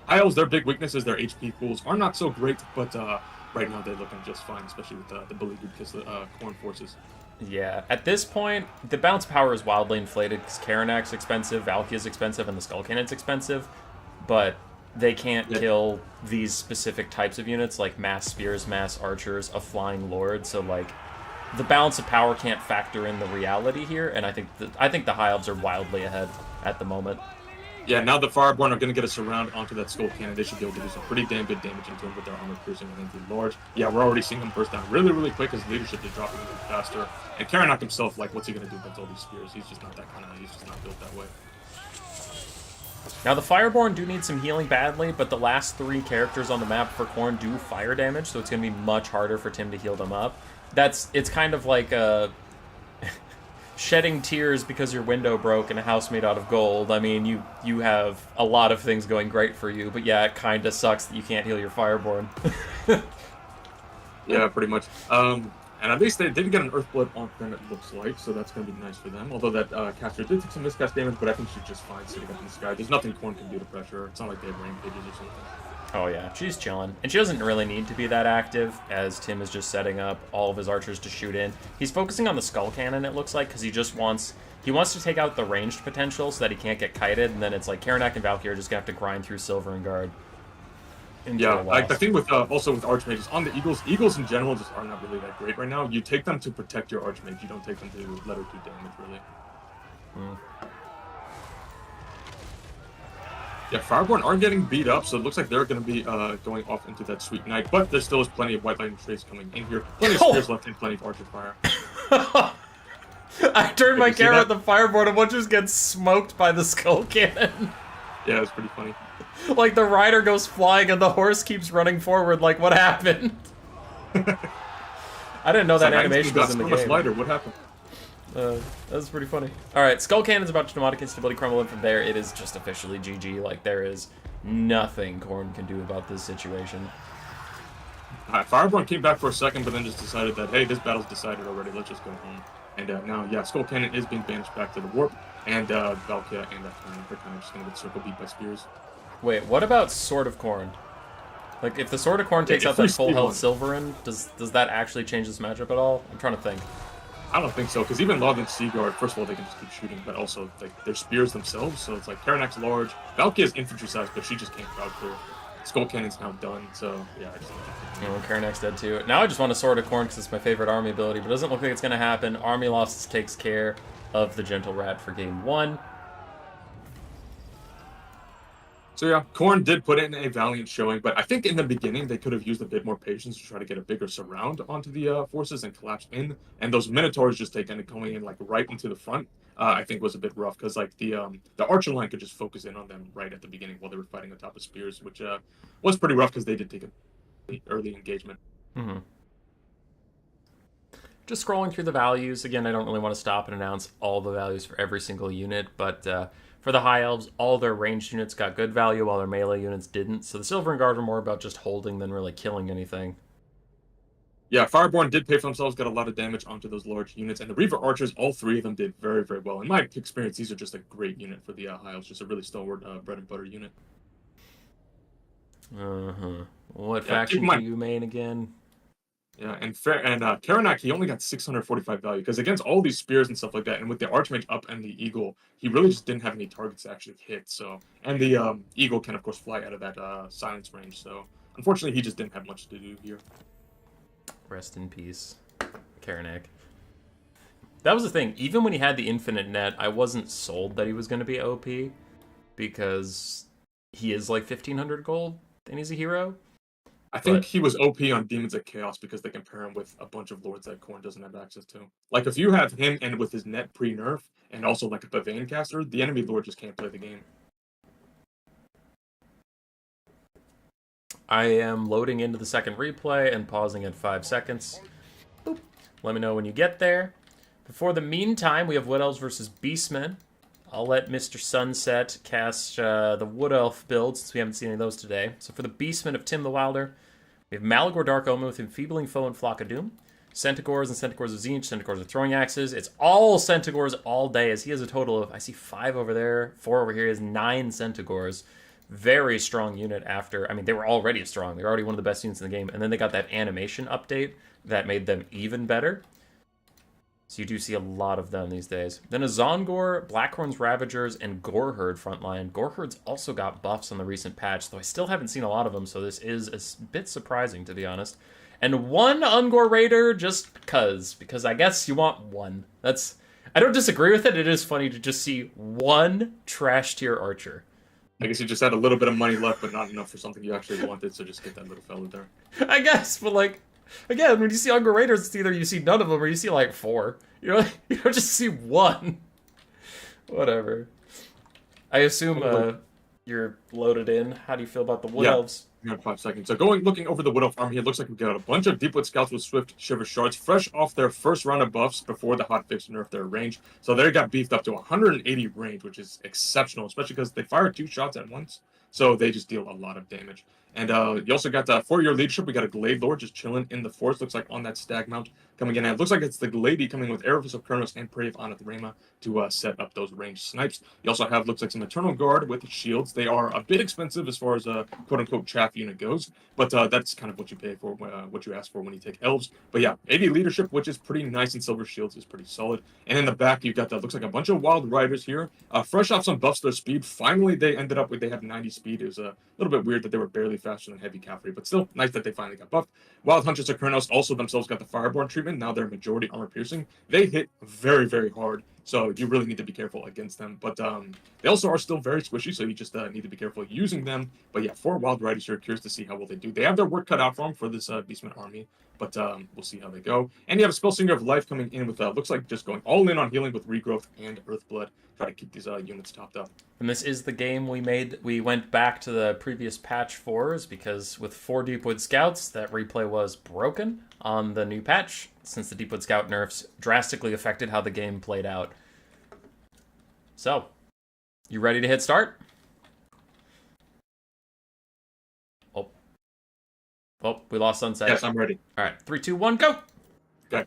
High Elves, their big weaknesses, their HP pools are not so great, but right now they're looking just fine, especially with the beleaguered Khorne forces. yeah, at this point, the bounce power is wildly inflated because Karanak's expensive, Valky's expensive, and the Skull Cannon's expensive, but they can't kill these specific types of units like mass spears, mass archers, a flying lord. So like, the balance of power can't factor in the reality here, and I think the High Elves are wildly ahead at the moment. Yeah, now the Fireborn are going to get a surround onto that Skull Cannon. They should be able to do some pretty damn good damage into him with their armor piercing and into large. Yeah, we're already seeing him burst down really, really quick. His leadership is dropping even faster. And Karanak himself, like, what's he going to do against all these spears? He's just not that kind of, he's just not built that way. Now, the Fireborn do need some healing badly, but the last 3 characters on the map for Khorne do fire damage, so it's going to be much harder for Tim to heal them up. It's kind of like shedding tears because your window broke in a house made out of gold. I mean, you have a lot of things going great for you, but yeah, it kind of sucks that you can't heal your Fireborn. Yeah, pretty much. And at least they did get an Earthblood on them, it looks like, so that's going to be nice for them. Although that caster did take some miscast damage, but I think she's just fine sitting up in the sky. There's nothing Khorne can do to pressure her. It's not like they have rampages or something. Oh yeah, she's chilling. And she doesn't really need to be that active, as Tim is just setting up all of his archers to shoot in. He's focusing on the Skull Cannon, it looks like, because he wants to take out the ranged potential so that he can't get kited, and then it's like Karanak and Valkyrie are just going to have to grind through Silver and Guard. Yeah, like the thing with also with Archmages, on the Eagles in general just are not really that great right now. You take them to protect your Archmage, you don't take them to let her do damage, really. Yeah, Fireborn are getting beat up, so it looks like they're going to be going off into that Sweet Night, but there still is plenty of White Lightning Trace coming in here. Plenty of spears left and plenty of Archer Fire. I turned my camera at the Fireborn and one just gets smoked by the Skull Cannon. Yeah, it's pretty funny. Like, the rider goes flying and the horse keeps running forward, like, what happened? I didn't know that animation was in the game. Much lighter. What happened? That was pretty funny. Alright, Skull Cannon's about to Pneumatic Instability crumble, and from there, it is just officially GG. Like, there is nothing Khorne can do about this situation. Fireborn came back for a second, but then just decided that, hey, this battle's decided already, let's just go home. And now, yeah, Skull Cannon is being banished back to the Warp, and Valkia and that Khorne are kind of just going to get circle beat by spears. Wait, what about Sword of Khorne? Like, if the Sword of Khorne takes out that full health Silverin, does that actually change this matchup at all? I'm trying to think. I don't think so, because even Log and Seaguard, first of all, they can just keep shooting, but also, like, they're spears themselves, so it's like, Karanak's large, Valkia is infantry size, but she just can't crowd clear. Skull Cannon's now done, so, yeah, I just Karanak's dead too. Now I just want a Sword of Khorne because it's my favorite army ability, but it doesn't look like it's going to happen. Army Lost takes care of the Gentle Rat for game 1. So yeah, Khorne did put in a valiant showing, but I think in the beginning they could have used a bit more patience to try to get a bigger surround onto the forces and collapse in. And those Minotaurs just going in like right into the front, I think was a bit rough because like the archer line could just focus in on them right at the beginning while they were fighting on top of spears, which was pretty rough because they did take an early engagement. Mm-hmm. Just scrolling through the values again. I don't really want to stop and announce all the values for every single unit, but. For the High Elves, all their ranged units got good value, while their melee units didn't. So the Silver and Guard are more about just holding than really killing anything. Yeah, Fireborn did pay for themselves, got a lot of damage onto those large units. And the Reaver Archers, all 3 of them did very, very well. In my experience, these are just a great unit for the High Elves, just a really stalwart bread and butter unit. Uh-huh. What faction do you main again? Yeah, and Karanak, he only got 645 value, because against all these spears and stuff like that, and with the Archmage up and the Eagle, he really just didn't have any targets to actually hit, so... And the Eagle can, of course, fly out of that silence range, so... Unfortunately, he just didn't have much to do here. Rest in peace, Karanak. That was the thing, even when he had the infinite net, I wasn't sold that he was going to be OP, because he is like 1,500 gold, and he's a hero. I think he was OP on Demons of Chaos because they compare him with a bunch of lords that Khorne doesn't have access to. Like, if you have him and with his net pre-nerf, and also like a Bavane caster, the enemy lord just can't play the game. I am loading into the second replay and pausing at 5 seconds. Boop. Let me know when you get there. Before the meantime, we have Wood Elves versus Beastmen I'll let Mr. Sunset cast the Wood Elf build, since we haven't seen any of those today. So for the Beastmen of Tim the Wilder, we have Malagor Dark Omen with Enfeebling Foe and Flock of Doom. Centaurs and Centaurs of Zinch. Centaurs with Throwing Axes. It's all Centaurs all day, as he has a total of, I see 5 over there, 4 over here. He has 9 Centaurs. Very strong unit after, I mean, they were already strong. They were already one of the best units in the game. And then they got that animation update that made them even better. So you do see a lot of them these days. Then a Zongor, Blackhorn's Ravagers, and Goreherd frontline. Goreherd's also got buffs on the recent patch, though I still haven't seen a lot of them, so this is a bit surprising, to be honest. And 1 Ungor Raider, just because I guess you want 1. I don't disagree with it. It is funny to just see 1 trash tier archer. I guess you just had a little bit of money left, but not enough for something you actually wanted, so just get that little fella there. I guess, but like, again, when you see Ungor Raiders, it's either you see none of them or you see like 4. You know, you don't just see 1. Whatever. I assume you're loaded in. How do you feel about the Wood Elves? We have 5 seconds. So looking over the Wood Elf army, it looks like we've got a bunch of Deepwood Scouts with Swift Shiver Shards, fresh off their first round of buffs before the hotfix nerfed their range. So they got beefed up to 180 range, which is exceptional, especially because they fire 2 shots at once. So they just deal a lot of damage. And you also got, for your leadership, we got a Glade Lord just chilling in the forest, looks like on that Stag Mount coming in. And it looks like it's the Glady coming with Erebus of Kronos and Prey of Anathema to set up those ranged snipes. You also have, looks like, some Eternal Guard with shields. They are a bit expensive as far as a quote-unquote chaff unit goes, but that's kind of what you pay for, what you ask for when you take Elves. But yeah, 80 leadership, which is pretty nice, and Silver Shields is pretty solid. And in the back, you got that, looks like a bunch of Wild Riders here. Fresh off some buffs to their speed. Finally, they ended up with, they have 90 speed. It was a little bit weird that they were barely faster than Heavy Cavalry, but still nice that they finally got buffed. Wild Hunters of Kronos also themselves got the Fireborn treatment. Now they're majority armor piercing. They hit very, very hard, so you really need to be careful against them. But they also are still very squishy, so you just need to be careful using them. But yeah, 4 Wild Riders here, curious to see how well they do. They have their work cut out for them for this Beastman army, but we'll see how they go. And you have a Spellsinger of Life coming in with, looks like just going all in on healing with Regrowth and Earthblood. Try to keep these units topped up. And this is the game we went back to the previous patch 4s, because with 4 Deepwood Scouts, that replay was broken on the new patch, since the Deepwood Scout nerfs drastically affected how the game played out. So, you ready to hit start? Oh, we lost Sunset. Yes, I'm ready. All right, 3, 2, 1, go! Okay.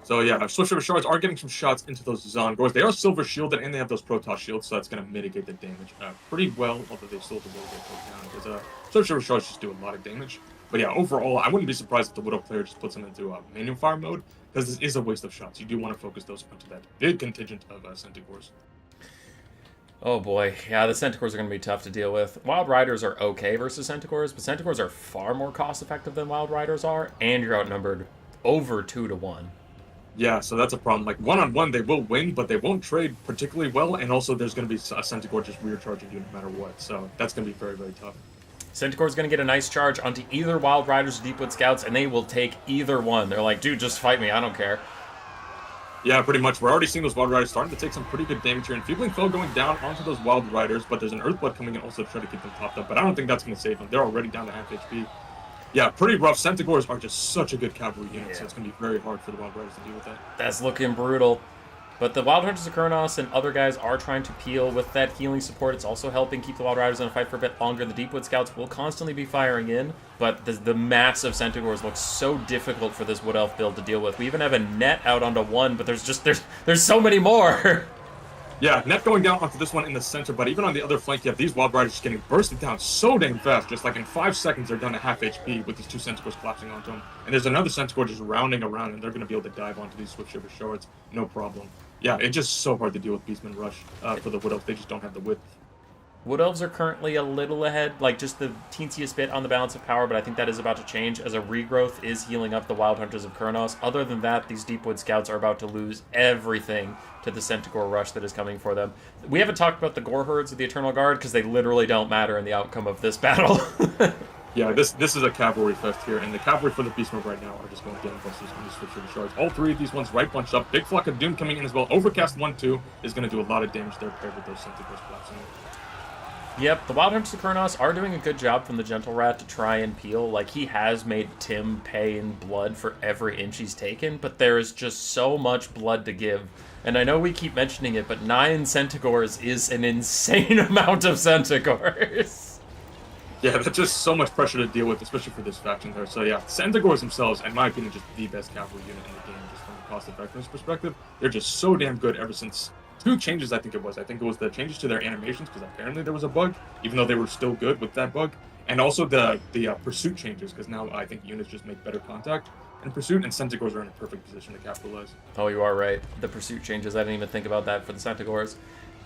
So yeah, Swift Shiver Shards are getting some shots into those Zongors. They are silver shielded, and they have those Protoss shields, so that's going to mitigate the damage pretty well, although they still have to get put down, because Swift Shiver Shards just do a lot of damage. But yeah, overall, I wouldn't be surprised if the Widow player just puts them into manual fire mode, because this is a waste of shots. You do want to focus those onto that big contingent of Centaurs. Oh boy, yeah, the Centaurs are going to be tough to deal with. Wild Riders are okay versus Centaurs, but Centaurs are far more cost-effective than Wild Riders are, and you're outnumbered over 2 to 1. Yeah, so that's a problem. Like, one-on-one, they will win, but they won't trade particularly well, and also there's going to be a Centaur just rear charging you no matter what, so that's going to be very, very tough. Centaur's going to get a nice charge onto either Wild Riders or Deepwood Scouts, and they will take either one. They're like, dude, just fight me, I don't care. Yeah, pretty much. We're already seeing those Wild Riders starting to take some pretty good damage here. And Enfeebling Foe going down onto those Wild Riders, but there's an Earthblood coming in also to try to keep them topped up. But I don't think that's going to save them. They're already down to half HP. Yeah, pretty rough. Centaurs are just such a good cavalry unit, so it's going to be very hard for the Wild Riders to deal with that. That's looking brutal. But the Wild Hunters of Kronos and other guys are trying to peel with that healing support. It's also helping keep the Wild Riders in a fight for a bit longer. The Deepwood Scouts will constantly be firing in, but the mass of Centaurs looks so difficult for this Wood Elf build to deal with. We even have a net out onto 1, but there's so many more. Yeah, net going down onto this one in the center, but even on the other flank, you have these Wild Riders just getting bursted down so dang fast. Just like in 5 seconds, they're down to half HP with these 2 Centaurs collapsing onto them. And there's another Centaur just rounding around, and they're going to be able to dive onto these Swift Shiver Shards, no problem. Yeah, it's just so hard to deal with Beastman Rush for the Wood Elves. They just don't have the width. Wood Elves are currently a little ahead, like just the teensiest bit on the balance of power, but I think that is about to change as a regrowth is healing up the Wild Hunters of Kronos. Other than that, these Deepwood Scouts are about to lose everything to the Centaur rush that is coming for them. We haven't talked about the Gore Herds of the Eternal Guard because they literally don't matter in the outcome of this battle. Yeah, this is a cavalry fest here, and the cavalry for the Beastmen right now are just going gangbusters on these Swift Shiver Shards. All 3 of these ones right bunched up. Big Flock of Doom coming in as well. Overcast 1-2 is going to do a lot of damage there paired with those Centaurs collapsing. Yep, the Wild Hunters of Kronos are doing a good job from the Gentle Rat to try and peel. Like, he has made Tim pay in blood for every inch he's taken, but there is just so much blood to give. And I know we keep mentioning it, but 9 Centigores is an insane amount of Centigores. Yeah, that's just so much pressure to deal with, especially for this faction there. So yeah, Centigores themselves, in my opinion, just the best cavalry unit in the game, just from a cost effectiveness perspective. They're just so damn good ever since 2 changes, I think it was. I think it was the changes to their animations, because apparently there was a bug, even though they were still good with that bug. And also the pursuit changes, because now I think units just make better contact in pursuit, and Centigores are in a perfect position to capitalize. Oh, you are right. The pursuit changes. I didn't even think about that for the Centigores.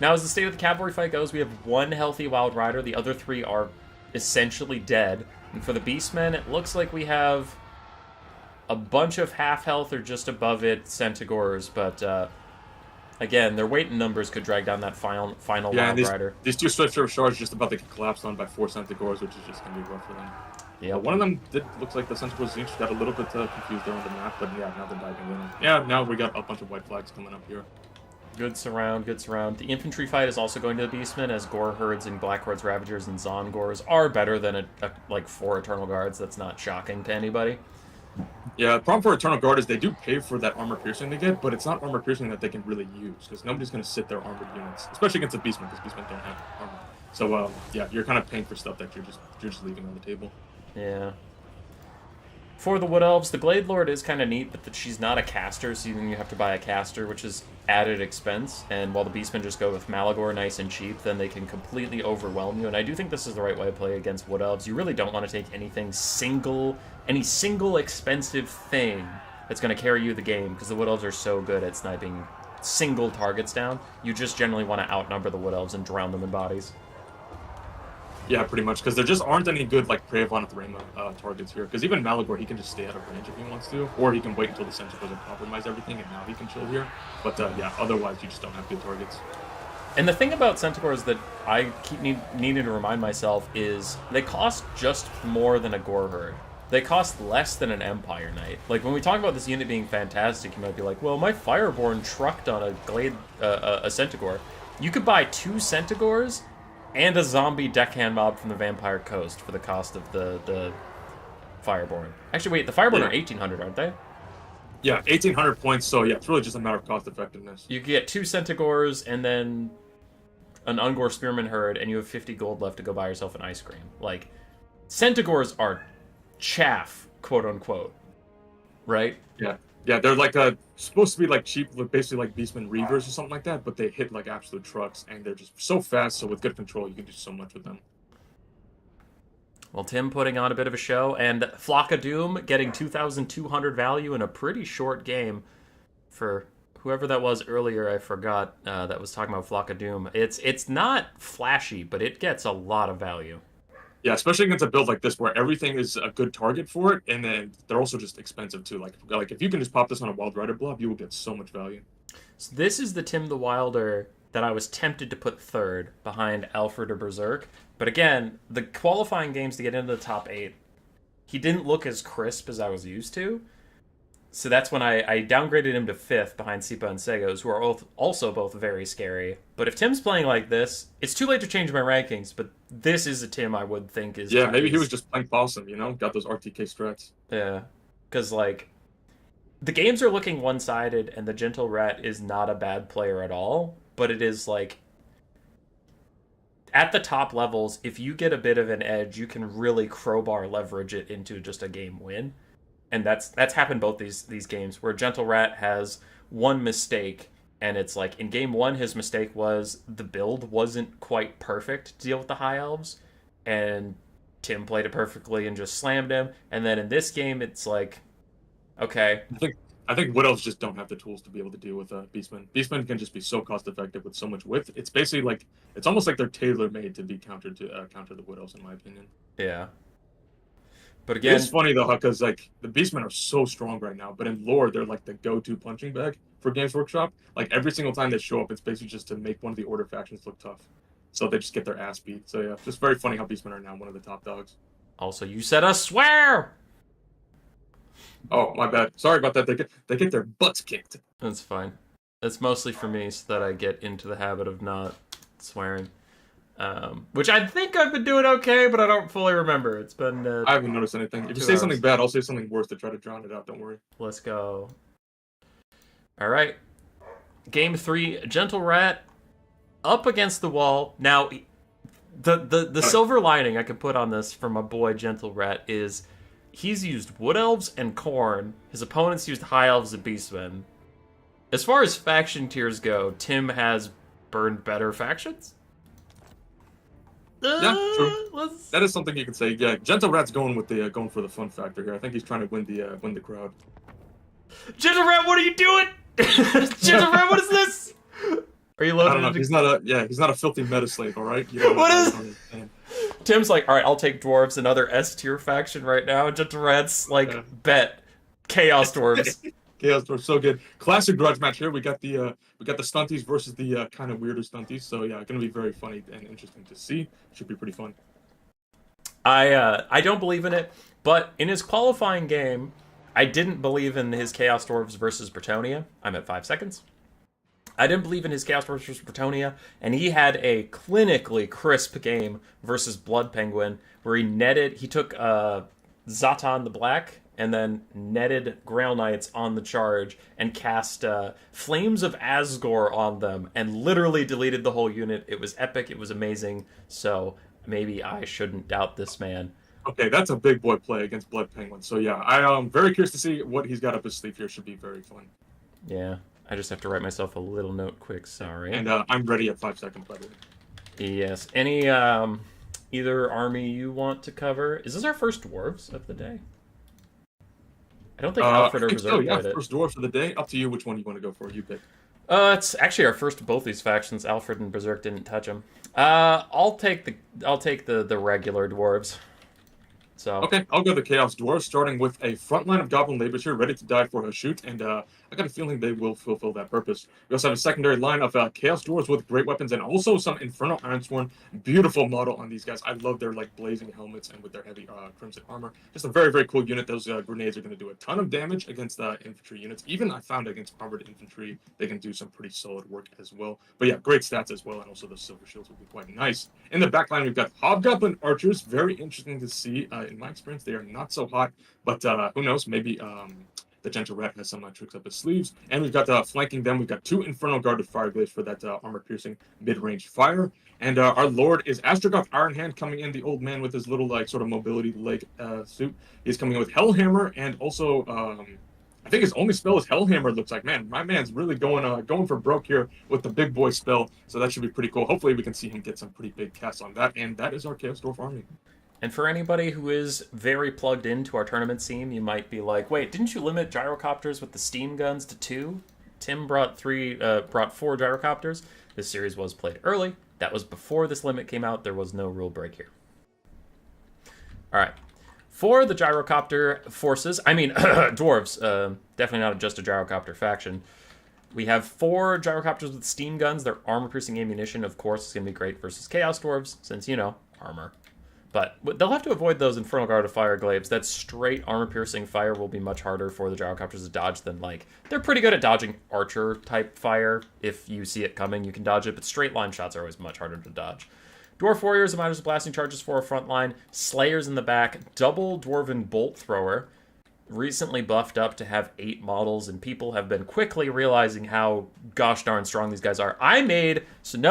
Now, as the state of the cavalry fight goes, we have 1 healthy Wild Rider. The other 3 are essentially dead. And for the Beastmen, it looks like we have a bunch of half health or just above it Centigores, but again, their weight and numbers could drag down that final Wild Rider. These 2 Swift Charge just about to get collapsed on by 4 Centigores, which is just going to be rough for them. Yeah, one of them looks like the Centigores each got a little bit confused there on the map, but yeah, now they're diving in. Yeah, now we got a bunch of white flags coming up here. Good surround, good surround. The infantry fight is also going to the Beastmen, as Gore Herds and Black Hordes Ravagers and Zongors are better than like 4 Eternal Guards. That's not shocking to anybody. Yeah, the problem for Eternal Guard is they do pay for that armor piercing they get, but it's not armor piercing that they can really use, because nobody's going to sit their armored units, especially against the Beastmen, because Beastmen don't have armor. So yeah, you're kind of paying for stuff that you're just leaving on the table. Yeah. For the Wood Elves, the Glade Lord is kind of neat, but she's not a caster, so then you have to buy a caster, which is added expense. And while the Beastmen just go with Malagor nice and cheap, then they can completely overwhelm you. And I do think this is the right way to play against Wood Elves. You really don't want to take any single expensive thing that's going to carry you the game, because the Wood Elves are so good at sniping single targets down. You just generally want to outnumber the Wood Elves and drown them in bodies. Yeah, pretty much, because there just aren't any good, like, Prey of Anathrema targets here. Because even Malagor, he can just stay out of range if he wants to, or he can wait until the Centaur doesn't compromise everything, and now he can chill here. But yeah, otherwise, you just don't have good targets. And the thing about Centaurs that I keep needing to remind myself is they cost just more than a Gore Herd. They cost less than an Empire Knight. Like, when we talk about this unit being fantastic, you might be like, well, my Fireborn trucked on a Glade, a Centaur. You could buy 2 Centaurs and a zombie deckhand mob from the Vampire Coast for the cost of the Fireborn. Actually, wait, the Fireborn are 1,800, aren't they? Yeah, 1,800 points, so yeah, it's really just a matter of cost effectiveness. You get 2 Centaurs and then an Ungor Spearman Herd, and you have 50 gold left to go buy yourself an ice cream. Like, Centaurs are chaff, quote-unquote, right? Yeah, they're like supposed to be like cheap, basically like Beastmen Reavers or something like that, but they hit like absolute trucks, and they're just so fast, so with good control, you can do so much with them. Well, Tim putting on a bit of a show, and Flock of Doom getting 2,200 value in a pretty short game for whoever that was earlier, I forgot, that was talking about Flock of Doom. It's not flashy, but it gets a lot of value. Yeah, especially against a build like this where everything is a good target for it, and then they're also just expensive too. Like if you can just pop this on a Wild Rider blob, you will get so much value. So this is the Tim the Wilder that I was tempted to put third behind Alfred or Berserk. But again, the qualifying games to get into the top 8, he didn't look as crisp as I was used to. So that's when I downgraded him to 5th behind Sipa and Segos, who are also both very scary. But if Tim's playing like this, it's too late to change my rankings, but this is a Tim I would think is... Yeah, maybe he was just playing Possum, you know? Got those RTK strats. Yeah, because, like, the games are looking one-sided, and the Gentle Rat is not a bad player at all, but it is, like... At the top levels, if you get a bit of an edge, you can really crowbar leverage it into just a game win. And that's happened both these games, where Gentle Rat has one mistake, and it's like, in game 1, his mistake was the build wasn't quite perfect to deal with the High Elves, and Tim played it perfectly and just slammed him. And then in this game, it's like, okay. I think Wood Elves just don't have the tools to be able to deal with Beastmen. Beastmen can just be so cost effective with so much width. It's basically like, it's almost like they're tailor made to be counter the Wood Elves, in my opinion. Yeah. But again, it's funny though, because like the Beastmen are so strong right now, but in lore they're like the go-to punching bag for Games Workshop. Like every single time they show up, it's basically just to make one of the Order factions look tough. So they just get their ass beat. So yeah, just very funny how Beastmen are now one of the top dogs. Also, you said a swear. Oh, my bad. Sorry about that. They get their butts kicked. That's fine. It's mostly for me so that I get into the habit of not swearing. Which I think I've been doing okay, but I don't fully remember. It's been I haven't noticed anything. If you 2 say hours. something bad, I'll say something worse to try to drown it out. Don't worry. Let's go. All right. Game 3, Gentle Rat up against the wall. Now, the silver lining I could put on this for my boy Gentle Rat is he's used Wood Elves and Khorne. His opponents used High Elves and Beastmen. As far as faction tiers go, Tim has burned better factions. Yeah, true. That is something you can say. Yeah, Gentle Rat's going with the going for the fun factor here. I think he's trying to win the crowd. Gentle Rat, what are you doing? Gentle Rat, what is this? Are you loaded? I don't know. He's not a filthy meta slave, all right? What is? Tim's like, all right, I'll take Dwarves, another S tier faction right now. Gentle Rat's like, bet Chaos Dwarves. Chaos Dwarves, so good. Classic grudge match here. We got the stunties versus the kind of weirder stunties. So yeah, gonna be very funny and interesting to see. Should be pretty fun. I don't believe in it, but in his qualifying game, I didn't believe in his Chaos Dwarves versus Bretonia. I'm at 5 seconds. I didn't believe in his Chaos Dwarves versus Bretonia, and he had a clinically crisp game versus Blood Penguin where he took Zatan the Black and then netted Grail Knights on the charge and cast Flames of Asgore on them and literally deleted the whole unit. It was epic. It was amazing. So maybe I shouldn't doubt this man. Okay, that's a big boy play against Blood Penguin. So yeah, I'm very curious to see what he's got up his sleeve here. Should be very fun. Yeah, I just have to write myself a little note quick. Sorry. And I'm ready at 5 seconds, by the way. Yes. Any either army you want to cover? Is this our first Dwarves of the day? I don't think Alfred or Berserk played it. First Dwarfs of the day. Up to you which one you want to go for. You pick. It's actually our first of both these factions. Alfred and Berserk didn't touch them. I'll take the regular Dwarves. So okay, I'll go the Chaos Dwarves, starting with a front line of Goblin Labors here, ready to die for a shoot, and I got a feeling they will fulfill that purpose. We also have a secondary line of Chaos Dwarves with great weapons, and also some Infernal Ironsworn. Beautiful model on these guys. I love their like blazing helmets and with their heavy crimson armor. Just a very, very cool unit. Those grenades are going to do a ton of damage against infantry units. Even I found against armored infantry, they can do some pretty solid work as well. But yeah, great stats as well, and also the silver shields will be quite nice. In the back line, we've got Hobgoblin Archers. Very interesting to see. In my experience, they are not so hot, but who knows? Maybe the Gentle Rat has some tricks up his sleeves. And we've got flanking them. We've got 2 Infernal Guarded Fireglaives for that armor-piercing mid-range fire. And our Lord is Astrogoth Ironhand coming in, the old man with his little like sort of mobility leg suit. He's coming in with Hellhammer and also I think his only spell is Hellhammer. Looks like, man, my man's really going for broke here with the big boy spell. So that should be pretty cool. Hopefully we can see him get some pretty big casts on that. And that is our Chaos Dwarf army. And for anybody who is very plugged into our tournament scene, you might be like, wait, didn't you limit gyrocopters with the steam guns to 2? Tim brought 4 gyrocopters. This series was played early. That was before this limit came out. There was no rule break here. All right. For the gyrocopter forces, dwarves, definitely not just a gyrocopter faction. We have 4 gyrocopters with steam guns. Their armor-piercing ammunition, of course, is going to be great versus Chaos Dwarves, since, armor. But they'll have to avoid those Infernal Guard of Fireglaives. That straight armor-piercing fire will be much harder for the gyrocopters to dodge than, they're pretty good at dodging archer-type fire. If you see it coming, you can dodge it, but straight-line shots are always much harder to dodge. Dwarf Warriors, Midas Blasting Charges for a front line. Slayers in the back. Double Dwarven Bolt Thrower. Recently buffed up to have 8 models, and people have been quickly realizing how gosh darn strong these guys are. I'm getting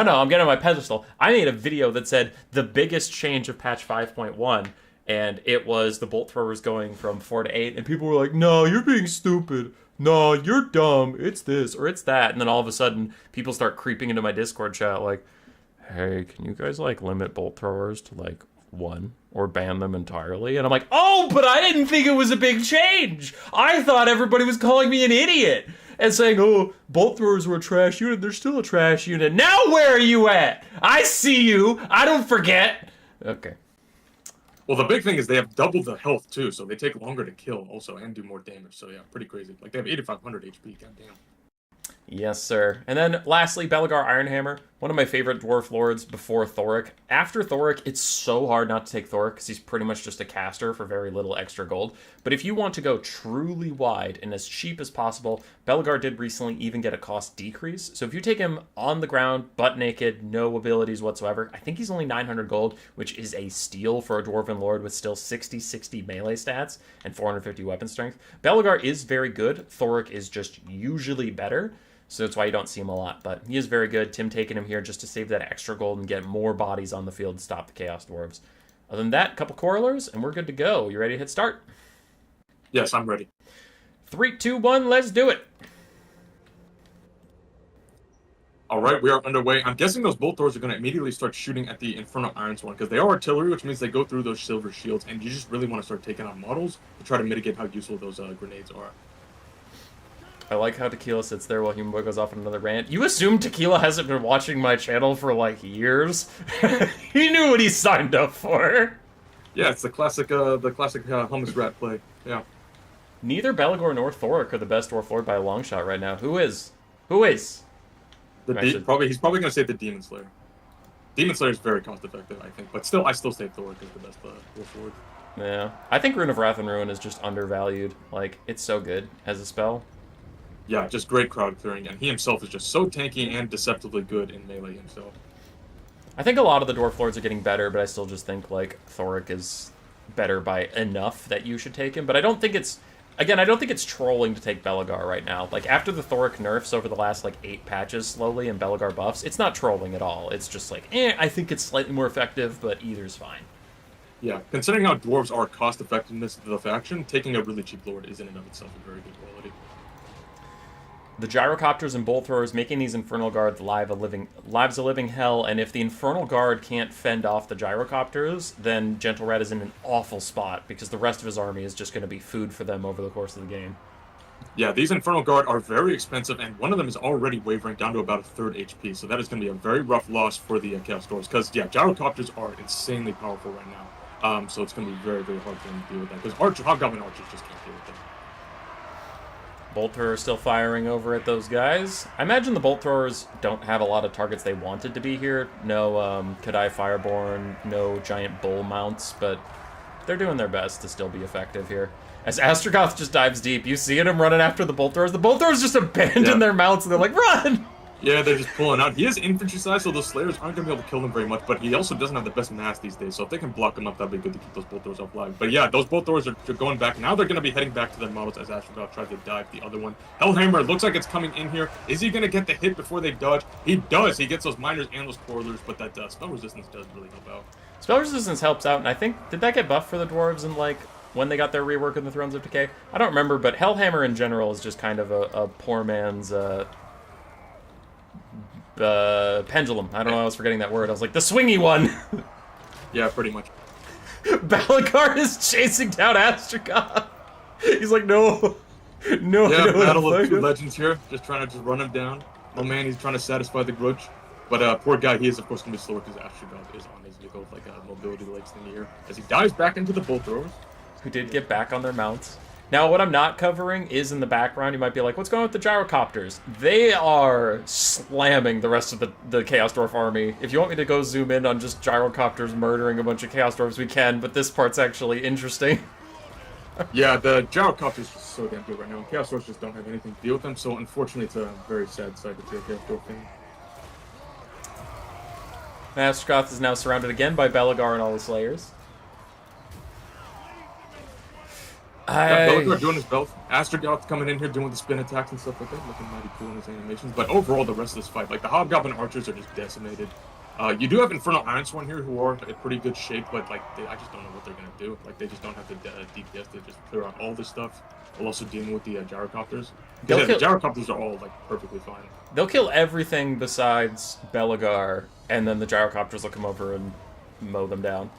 on my pedestal. I made a video that said the biggest change of patch 5.1, and it was the bolt throwers going from 4 to 8, and people were like, no, you're being stupid. No, you're dumb. It's this or it's that. And then all of a sudden, people start creeping into my Discord chat like, hey, can you guys limit bolt throwers to 1 or ban them entirely? And I'm like, oh, but I didn't think it was a big change. I thought everybody was calling me an idiot and saying, oh, bolt throwers were a trash unit. They're still a trash unit. Now where are you at? I see you. I don't forget. Okay. Well, the big thing is they have double the health too, so they take longer to kill also and do more damage. So yeah, pretty crazy. They have 8,500 HP. Goddamn. Yes, sir. And then lastly, Belagar Ironhammer. One of my favorite Dwarf Lords before Thoric. After Thoric, it's so hard not to take Thoric because he's pretty much just a caster for very little extra gold. But if you want to go truly wide and as cheap as possible, Bellegar did recently even get a cost decrease. So if you take him on the ground, butt naked, no abilities whatsoever, I think he's only 900 gold, which is a steal for a Dwarven Lord with still 60 melee stats and 450 weapon strength. Bellegar is very good. Thoric is just usually better. So that's why you don't see him a lot, but he is very good. Tim taking him here just to save that extra gold and get more bodies on the field to stop the Chaos Dwarves. Other than that, a couple Corollars, and we're good to go. You ready to hit start? Yes, I'm ready. 3, 2, 1, let's do it. All right, we are underway. I'm guessing those bolt throwers are going to immediately start shooting at the Infernal Irons one because they are artillery, which means they go through those silver shields, and you just really want to start taking out models to try to mitigate how useful those grenades are. I like how Tequila sits there while Human Boy goes off on another rant. You assume Tequila hasn't been watching my channel for, like, years? He knew what he signed up for. Yeah, it's the classic hummus rat play. Yeah. Neither Bellegar nor Thoric are the best Dwarf Lord by a long shot right now. Who is? Who is? He's probably going to say the Demon Slayer. Demon Slayer is very cost effective, I think, but still, I still say Thoric is the best Dwarf Lord. Yeah. I think Rune of Wrath and Ruin is just undervalued. Like, it's so good as a spell. Yeah, just great crowd clearing, and he himself is just so tanky and deceptively good in melee himself. I think a lot of the Dwarf Lords are getting better, but I still just think, like, Thoric is better by enough that you should take him. But I don't think it's... Again, I don't think it's trolling to take Bellegar right now. Like, after the Thoric nerfs over the last, like, 8 patches slowly and Bellegar buffs, it's not trolling at all. It's just like, I think it's slightly more effective, but either's fine. Yeah, considering how Dwarves are cost-effectiveness of the faction, taking a really cheap Lord is in and of itself a very good quality. The Gyrocopters and Bolt Throwers making these Infernal Guards lives a living hell, and if the Infernal Guard can't fend off the Gyrocopters, then Gentle Rat is in an awful spot, because the rest of his army is just going to be food for them over the course of the game. Yeah, these Infernal Guard are very expensive, and one of them is already wavering down to about a third HP, so that is going to be a very rough loss for the Chaos Dwarves, because, yeah, Gyrocopters are insanely powerful right now, so it's going to be very, very hard for them to deal with that, because Hobgoblin Archers just can't deal with them. Bolt Throwers still firing over at those guys. I imagine the Bolt Throwers don't have a lot of targets they wanted to be here. No Kadai Fireborn, no Giant Bull Mounts, but they're doing their best to still be effective here. As Astrogoth just dives deep, you see him running after the Bolt Throwers. The Bolt Throwers just abandon their mounts and they're like, run! Yeah, they're just pulling out. He is infantry size, so those Slayers aren't going to be able to kill him very much, but he also doesn't have the best mass these days, so if they can block him up, that'd be good to keep those Bolt Throwers alive. But yeah, those Bolt Throwers are going back. Now they're going to be heading back to their models as Astrogoth tries to dive the other one. Hellhammer looks like it's coming in here. Is he going to get the hit before they dodge? He does. He gets those Miners and those Corridors, but that spell resistance does really help out. Spell resistance helps out, and I think, did that get buffed for the Dwarves in, like, when they got their rework in the Thrones of Decay? I don't remember, but Hellhammer in general is just kind of a poor man's... pendulum. I don't know, I was forgetting that word. I was like, the swingy one! Yeah, pretty much. Bellegar is chasing down Astrogoth. He's like, no. No, yeah, I don't battle of two legends here. Just trying to run him down. Oh man, he's trying to satisfy the grudge. But poor guy, he is of course going to be slower because Astrogoth is on his vehicle with like a mobility legs thing here. As he dives back into the Bolt Throwers. Who did get back on their mounts. Now, what I'm not covering is in the background. You might be like, what's going on with the Gyrocopters? They are slamming the rest of the Chaos Dwarf army. If you want me to go zoom in on just Gyrocopters murdering a bunch of Chaos Dwarves, we can, but this part's actually interesting. Yeah, the Gyrocopters are just so damn good right now. Chaos Dwarves just don't have anything to deal with them, so unfortunately it's a very sad sight to see a Chaos Dwarf thing. Astrogoth is now surrounded again by Bellegar and all the Slayers. Yeah, Bellegar doing his belt. Astrogoth coming in here doing the spin attacks and stuff like that, looking mighty cool in his animations. But overall, the rest of this fight, like the Hobgoblin Archers are just decimated. You do have Infernal Ironsworn here who are in pretty good shape, but like I just don't know what they're gonna do. Like they just don't have the DPS to just clear out all this stuff while also dealing with the Gyrocopters. Because the Gyrocopters are all like perfectly fine. They'll kill everything besides Bellegar, and then the Gyrocopters will come over and mow them down.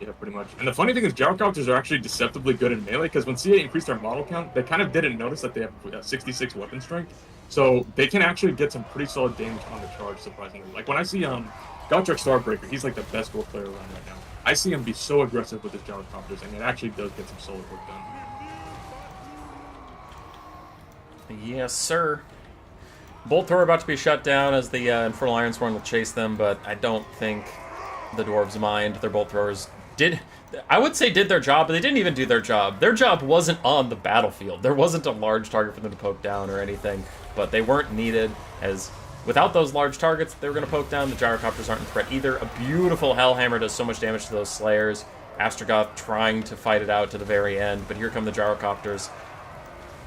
Yeah, pretty much. And the funny thing is, Gyrocopters are actually deceptively good in melee, because when CA increased their model count, they kind of didn't notice that they have 66 weapon strength. So they can actually get some pretty solid damage on the charge, surprisingly. Like when I see Gotrek Starbreaker, he's like the best dwarf player around right now. I see him be so aggressive with his Gyrocopters, and it actually does get some solid work done. Yes, sir. Bolt Thrower about to be shut down as the Infernal Ironsworn will chase them, but I don't think the Dwarves mind. Their Bolt Throwers did their job, but they didn't even do their job. Their job wasn't on the battlefield. There wasn't a large target for them to poke down or anything, but they weren't needed, as without those large targets they were going to poke down, the Gyrocopters aren't in threat either. A beautiful Hellhammer does so much damage to those Slayers. Astragoth trying to fight it out to the very end, but here come the Gyrocopters.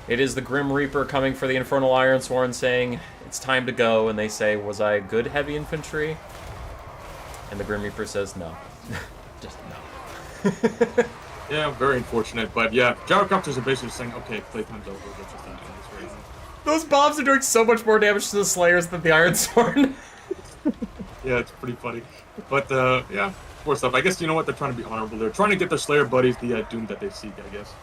It is the Grim Reaper coming for the Infernal Ironsworn, saying, it's time to go, and they say, was I good heavy infantry? And the Grim Reaper says, no. Just no. Yeah, very unfortunate, but yeah, Gyrocopters are basically saying, okay, playtime's over, let's just end this race. Those bombs are doing so much more damage to the Slayers than the Ironsworn. Yeah, it's pretty funny. But, yeah, poor stuff. I guess, you know what, they're trying to be honorable. They're trying to get their Slayer buddies the doom that they seek, I guess.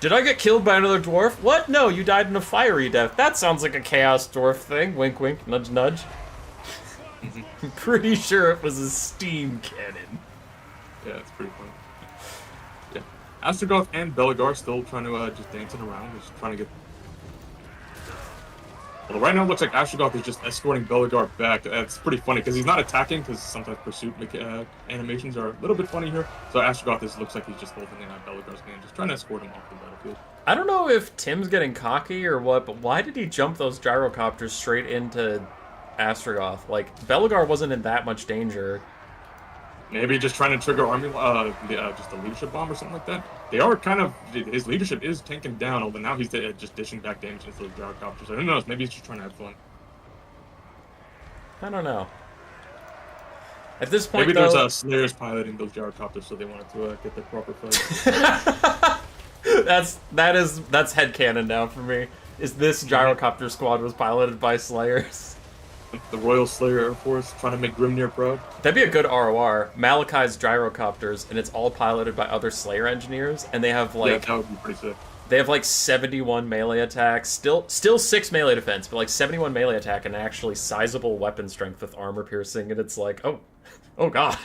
Did I get killed by another dwarf? What? No, you died in a fiery death. That sounds like a Chaos Dwarf thing. Wink, wink, nudge, nudge. I'm pretty sure it was a steam cannon. Yeah, it's pretty funny. Yeah. Astragoth and Belegar still trying to just dancing around, just trying to get... Well, right now it looks like Astragoth is just escorting Belegar back. That's pretty funny, because he's not attacking, because sometimes pursuit animations are a little bit funny here. So Astragoth looks like he's just holding in Belegar's hand, just trying to escort him off the battlefield. I don't know if Tim's getting cocky or what, but why did he jump those Gyrocopters straight into Astragoth? Like, Belegar wasn't in that much danger. Maybe just trying to trigger army, just a leadership bomb or something like that. They are kind of, his leadership is tanking down, although now he's just dishing back damage into the Gyrocopters. So who knows, maybe he's just trying to have fun. I don't know. At this point, maybe though, there's Slayers piloting those Gyrocopters, so they wanted to get the proper fight. that's headcanon now for me. Is this Gyrocopter squad was piloted by Slayers? The Royal Slayer Air Force trying to make Grimnir proud. That'd be a good ROR. Malachi's Gyrocopters, and it's all piloted by other Slayer engineers, and they have like... Yeah, that would be pretty sick. They have like 71 melee attacks, still 6 melee defense, but like 71 melee attack and actually sizable weapon strength with armor piercing, and it's like, oh god.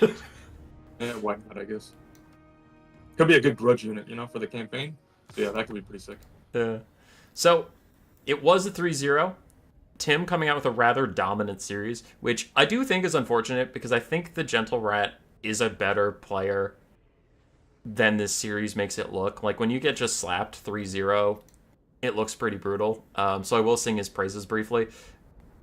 Yeah, why not, I guess. Could be a good grudge unit, you know, for the campaign. So yeah, that could be pretty sick. Yeah. So, it was a 3-0. Tim coming out with a rather dominant series, which I do think is unfortunate because I think the Gentle Rat is a better player than this series makes it look. Like, when you get just slapped 3-0, it looks pretty brutal. So I will sing his praises briefly.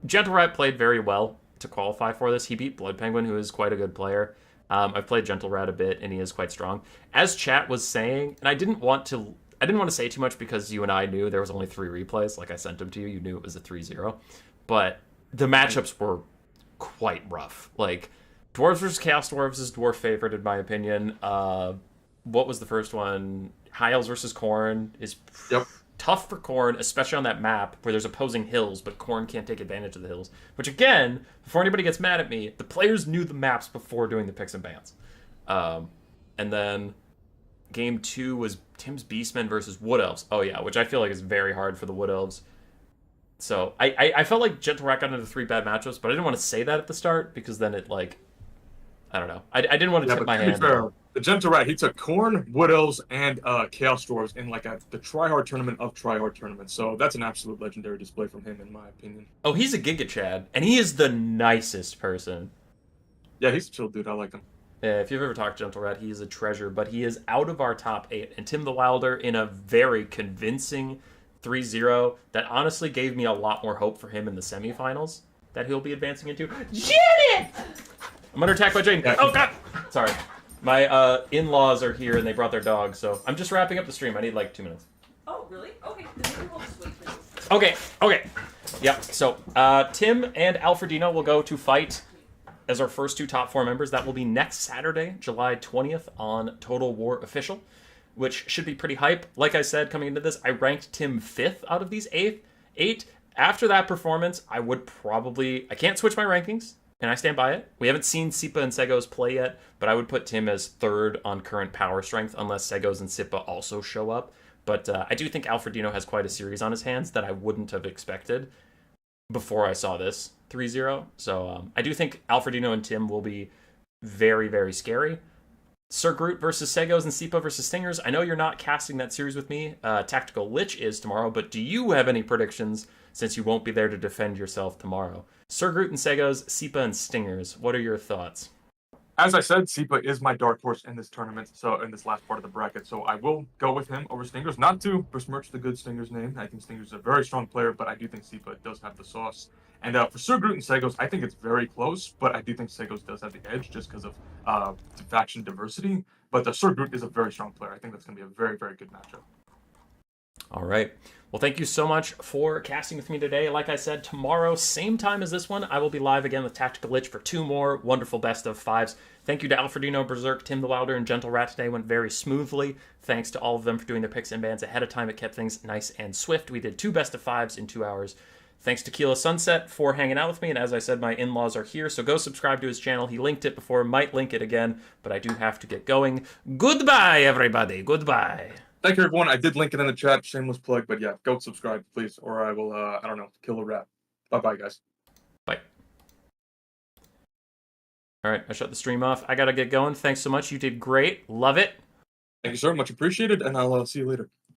Gentle Rat played very well to qualify for this. He beat Blood Penguin, who is quite a good player. I've played Gentle Rat a bit, and he is quite strong. As chat was saying, and I didn't want to say too much because you and I knew there was only 3 replays. Like, I sent them to you. You knew it was a 3-0. But the matchups were quite rough. Like, Dwarves versus Chaos Dwarves is Dwarf favorite, in my opinion. What was the first one? High Elves versus Khorne is tough for Khorne, especially on that map where there's opposing hills, but Khorne can't take advantage of the hills. Which, again, before anybody gets mad at me, the players knew the maps before doing the picks and bans. And then... Game 2 was Tim's Beastmen versus Wood Elves. Oh, yeah, which I feel like is very hard for the Wood Elves. So, I felt like Gentle Rat got into 3 bad matchups, but I didn't want to say that at the start, because then it, like... I don't know. I didn't want to tip my hand. To be fair, the Gentle Rat, he took Khorne, Wood Elves, and Chaos Dwarves in, like, the tryhard tournament of tryhard tournaments. So, that's an absolute legendary display from him, in my opinion. Oh, he's a Giga Chad, and he is the nicest person. Yeah, he's a chill dude. I like him. Yeah, if you've ever talked to Gentle Rat, he is a treasure, but he is out of our top 8. And Tim the Wilder, in a very convincing 3-0, that honestly gave me a lot more hope for him in the semifinals that he'll be advancing into. Janet! I'm under attack by Jane. Oh, God! Sorry. My in-laws are here, and they brought their dog, so I'm just wrapping up the stream. I need, like, 2 minutes. Oh, really? Okay, then maybe we'll just wait for this. Okay. Yep, so Tim and Alfredino will go to fight as our first 2 top 4 members. That will be next Saturday, July 20th on Total War Official, which should be pretty hype. Like I said, coming into this, I ranked Tim 5th out of these 8. After that performance, I can't switch my rankings, and I stand by it. We haven't seen Sipa and Segos play yet, but I would put Tim as 3rd on current power strength, unless Segos and Sipa also show up. But I do think Alfredino has quite a series on his hands that I wouldn't have expected before I saw this 3-0. So I do think Alfredino and Tim will be very, very scary. Sir Groot versus Segos and Sipa versus Stingers. I know you're not casting that series with me. Tactical Lich is tomorrow, but do you have any predictions? since you won't be there to defend yourself tomorrow. Sir Groot and Segos, Seepa and Stingers. What are your thoughts? As I said, Seepa is my dark horse in this tournament, so in this last part of the bracket, so I will go with him over Stingers. Not to besmirch the good Stingers name. I think Stingers is a very strong player, but I do think Seepa does have the sauce. And for Sir Groot and Segos, I think it's very close, but I do think Segos does have the edge just because of faction diversity. But Sir Groot is a very strong player. I think that's going to be a very, very good matchup. All right. Well, thank you so much for casting with me today. Like I said, tomorrow, same time as this one, I will be live again with Tactical Lich for 2 more wonderful best of 5s. Thank you to Alfredino, Berserk, Tim the Wilder, and Gentle Rat today. Went very smoothly. Thanks to all of them for doing their picks and bans ahead of time. It kept things nice and swift. We did 2 best of 5s in 2 hours. Thanks to Keela Sunset for hanging out with me. And as I said, my in-laws are here, so go subscribe to his channel. He linked it before, might link it again, but I do have to get going. Goodbye, everybody. Goodbye. Thank you, everyone. I did link it in the chat. Shameless plug, but yeah, go subscribe, please, or I will, I don't know, kill a rat. Bye-bye, guys. Bye. All right, I shut the stream off. I got to get going. Thanks so much. You did great. Love it. Thank you, sir. Much appreciated, and I'll see you later.